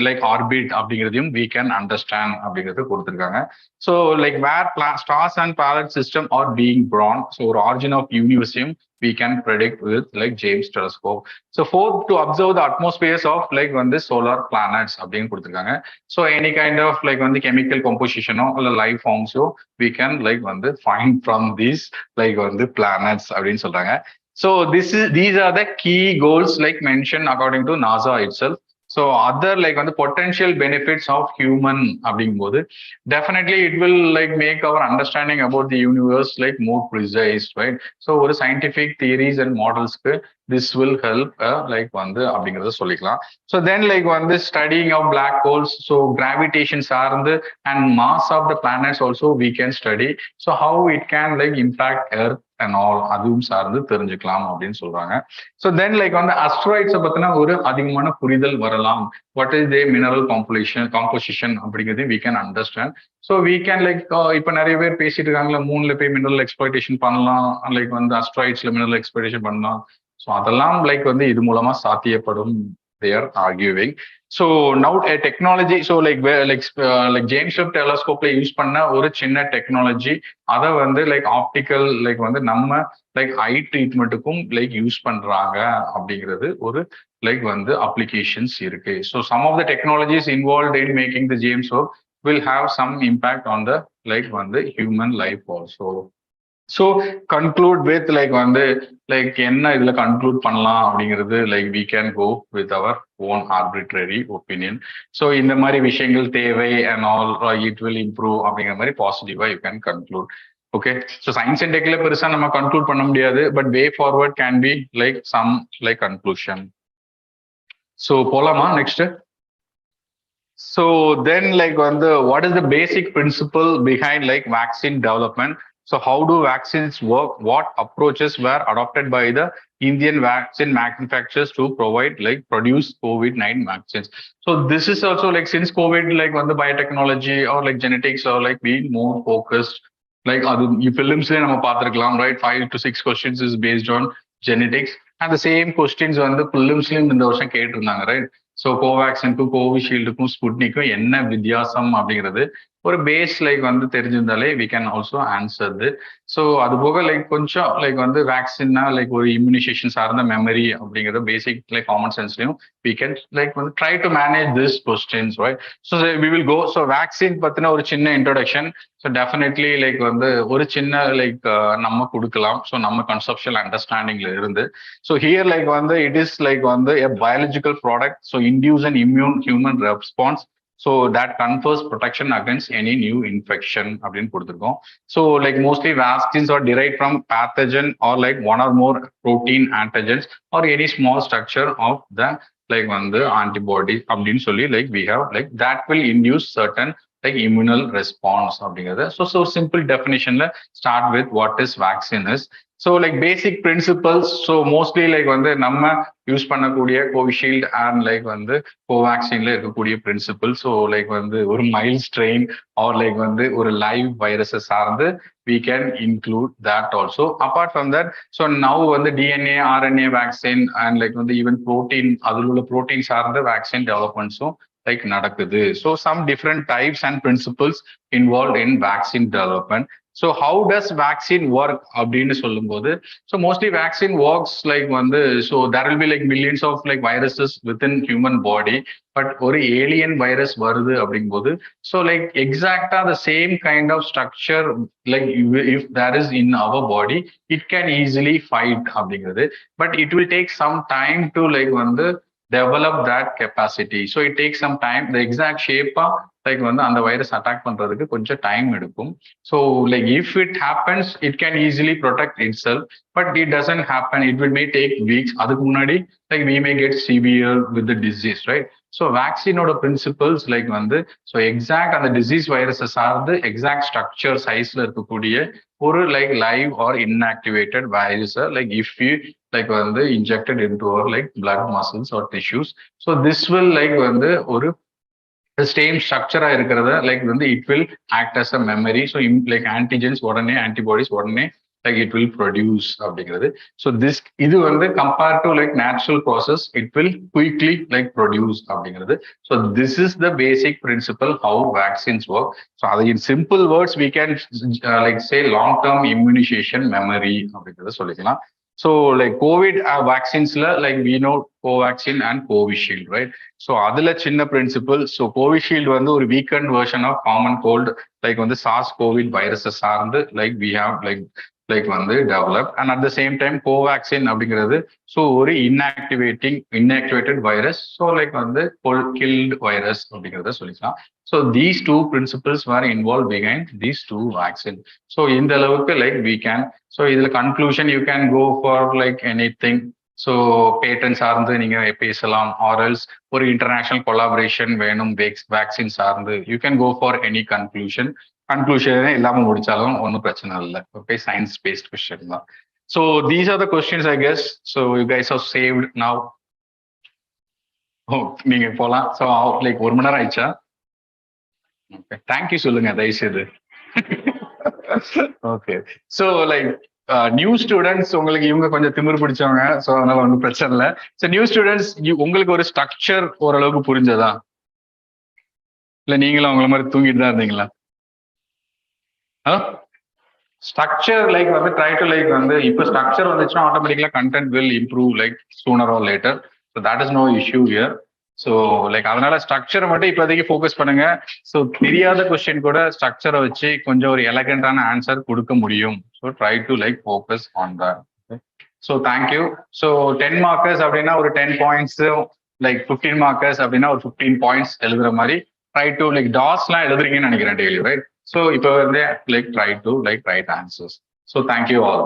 like orbit அப்படிங்கிறதையும் we can understand அப்படிங்கிறது கொடுத்துருக்காங்க. So like where stars and planet system are being born. So ஒரு ஆரிஜின் ஆஃப் யூனிவர்ஸையும் we can predict with like James telescope. So fourth, to observe the atmospheres of like when the solar planets அப்படின்னு கொடுத்துருக்காங்க. So any kind of like when the chemical composition or life forms we can like when the find from these like when the planets அப்படின்னு சொல்றாங்க. So these are the key goals like mentioned according to NASA itself. So other like on the potential benefits of human அப்படிங்கும்போது definitely it will like make our understanding about the universe like more precise, right? So ஒரு scientific theories and modelsக்கு this will help like வந்து அப்படிங்கறத சொல்லிக்கலாம். So then like வந்து studying of black holes, so gravitation சார்ந்து and mass of the planets also we can study. So how it can like impact Earth and all அதுவும் சார்ந்து தெரிஞ்சுக்கலாம் அப்படின்னு சொல்றாங்க. ஸோ தென் லைக் வந்து அஸ்ட்ராய்ட்ஸை பத்தின ஒரு அதிகமான புரிதல் வரலாம். What is they mineral composition அப்படிங்கிறது we can understand. So we can like இப்போ நிறைய பேர் பேசிட்டு இருக்காங்களா மூணுல போய் மினரல் எக்ஸ்ப்ளாய்டேஷன் பண்ணலாம், லைக் வந்து அஸ்ட்ராய்ட்ஸ்ல மினரல் எக்ஸ்ப்ளாய்டேஷன் பண்ணலாம். ஸோ அதெல்லாம் லைக் வந்து இது மூலமா சாத்தியப்படும் they are arguing. So now a technology, so like James Webb telescope use பண்ண ஒரு சின்ன டெக்னாலஜி அதை வந்து லைக் ஆப்டிக்கல் லைக் வந்து நம்ம லைக் ஐ ட்ரீட்மெண்ட்டுக்கும் லைக் யூஸ் பண்றாங்க அப்படிங்கிறது ஒரு லைக் வந்து அப்ளிகேஷன்ஸ் இருக்கு. So some of the technologies involve in making the James Webb will have some impact on the like வந்து human life also. So conclude with like வந்து லைக் என்ன இதுல கன்க்ளூட் பண்ணலாம் அப்படிங்கிறது like we can go with our own arbitrary opinion. So இந்த மாதிரி விஷயங்கள் தேவை and all it will improve அப்படிங்கிற மாதிரி பாசிட்டிவா you can conclude. Okay, so science and டெக்ல பெருசா நம்ம கன்க்ளூட் பண்ண முடியாது, but way forward can be like some like conclusion. So போலாமா நெக்ஸ்ட்? So then like வந்து what is the basic principle behind like vaccine development? So how do vaccines work? What approaches were adopted by the Indian vaccine manufacturers to produce COVID-19 vaccines? So this is also like since COVID like when the biotechnology or like genetics or like being more focused, like films நம்ம பார்த்திருக்கலாம், right? 5 to 6 questions is based on genetics and the same questions வந்து பிலிம்ஸ்லயும் இந்த வருஷம் கேட்டிருந்தாங்க, right? ஸோ கோவேக்சினுக்கும் கோவிஷீல்டுக்கும் ஸ்புட்னிக்கும் என்ன வித்தியாசம் அப்படிங்கிறது ஒரு பேஸ் லைக் வந்து தெரிஞ்சிருந்தாலே we can also answer it. So அது போக லைக் கொஞ்சம் லைக் வந்து வேக்சின்னா லைக் ஒரு இம்யூனைசேஷன் சார்ந்த மெமரி அப்படிங்கிறது பேசிக் லைக் காமன் சென்ஸ்லையும் we can like வந்து try to manage this questions, right? So we will go. So vaccine பத்தின ஒரு சின்ன இன்ட்ரோடக்ஷன். ஸோ டெஃபினெட்லி லைக் வந்து ஒரு சின்ன லைக் நம்ம கொடுக்கலாம். ஸோ நம்ம கன்செப்ஷுவல் அண்டர்ஸ்டாண்டிங்ல இருந்து. ஸோ ஹியர் லைக் வந்து இட் இஸ் லைக் வந்து a biological product, so induce an immune human response, so that confers protection against any new infection அப்படின்னு கொடுத்துருக்கோம். So like mostly vaccines are derived from pathogen or like one or more protein antigens or any small structure of the like வந்து antibody அப்படின்னு சொல்லி like we have like that will induce certain like immunal response அப்படிங்கிறது. So simple definitionல start with what is vaccine is. So like basic principles, so mostly like வந்து நம்ம யூஸ் பண்ணக்கூடிய கோவிஷீல்டு அண்ட் லைக் வந்து கோவேக்சின்ல இருக்கக்கூடிய பிரின்சிபிள். ஸோ லைக் வந்து ஒரு மைல்ட் ஸ்ட்ரெயின் ஆர் லைக் வந்து ஒரு லைவ் வைரஸை சார்ந்து we can include that also. Apart from that, so now வந்து DNA RNA vaccine and like வந்து even protein அதில் உள்ள protein சார்ந்த vaccine developments like நடக்குது. So some different types and principles involved in vaccine development. So how does vaccine work அப்படின்னு சொல்லும்போது, so mostly vaccine works like வந்து, so there will be like millions of like viruses within human body, but ஒரு alien virus வருது அப்படிங்கும்போது, so like exact the same kind of structure like if there is in our body, it can easily fight அப்படிங்கிறது. But it will take some time to like வந்து develop that capacity. So it takes some time. The exact shape like வந்து அந்த வைரஸ் அட்டாக் பண்றதுக்கு கொஞ்சம் டைம் எடுக்கும். So like if it happens, it can easily protect itself, but it doesn't happen. It will may take weeks. அதுக்கு முன்னாடி like we may get severe with the disease, right? So vaccine ஓட principles like வந்து, so exact அந்த disease viruses சார்ந்து exact structure sizeல இருக்கக்கூடிய ஒரு like live or inactivated virus like if you like வந்து injected into our like blood muscles or tissues. So this will like வந்து ஒரு same structure இருக்கிறத like வந்து it will act as a memory. So like antigens உடனே antibodies உடனே like it will produce அப்படிங்கிறது. So this இது வந்து compared to like natural process, it will quickly like produce அப்படிங்கிறது. So this is the basic principle how vaccines work. So in simple words we can like say long term immunization memory அப்படிங்கிறத சொல்லிக்கலாம். So like COVID vaccines like we know Covaxin and Covishield, right? So அதுல சின்ன principle. So Covishield வந்து ஒரு weakened version of common cold like வந்து SARS-CoV viruses சார்ந்து like we have like வந்து developed, and at the same time Covaxin அப்படிங்கிறது so ஒரு inactivated virus, so like வந்து killed virus அப்படிங்கிறத சொல்லிக்கலாம். So these two principles were involved behind these two vaccines. So இந்த அளவுக்கு like we can, so இதுல conclusion you can go for like anything. So patents சார்ந்து நீங்க பேசலாம், or else ஒரு international collaboration வேணும் vaccine சார்ந்து, you can go for any conclusion இல்லாம முடிச்சாலும் ஒன்றும் பிரச்சனை இல்லை. ஓகே, சயின்ஸ் பேஸ்ட் கொஸ்டின் தான். So these are the questions I guess. So you guys have saved now. நீங்க போலாம். So like 1 மணி நேரம் ஆயிடுச்சா? ஓகே, தேங்க்யூ சொல்லுங்க தயவுசெய்து. Okay, so like new students உங்களுக்கு இவங்க கொஞ்சம் திமிரு பிடிச்சவங்க, ஸோ அதனால ஒன்றும் பிரச்சனை இல்லை. ஸோ நியூ ஸ்டூடெண்ட்ஸ் உங்களுக்கு ஒரு ஸ்ட்ரக்சர் ஓரளவுக்கு புரிஞ்சதா? இல்லை நீங்களும் அவங்கள மாதிரி தூங்கிட்டு தான் இருந்தீங்களா? ஸ்ட்ரக்சர் லைக் வந்து ட்ரை டு லைக் வந்து இப்போ ஸ்ட்ரக்சர் வந்துச்சுன்னா ஆட்டோமேட்டிக்கலா content will improve like sooner or later. So that is no issue here. So like அதனால ஸ்ட்ரக்சரை மட்டும் இப்போதைக்கு ஃபோக்கஸ் பண்ணுங்க. ஸோ தெரியாத கொஸ்டின் கூட ஸ்ட்ரக்சரை வச்சு கொஞ்சம் ஒரு எலகண்டான ஆன்சர் கொடுக்க முடியும். So try to like focus on that. So thank you. So 10 markers அப்படின்னா ஒரு 10 பாயிண்ட்ஸ், லைக் 15 மார்க்கர்ஸ் அப்படின்னா ஒரு 15 பாயிண்ட்ஸ் எழுதுற மாதிரி ட்ரை டு லைக் டாஸ்லாம் எழுதுறீங்கன்னு நினைக்கிறேன் daily, right? So if you are there, like try to like write answers. So thank you all.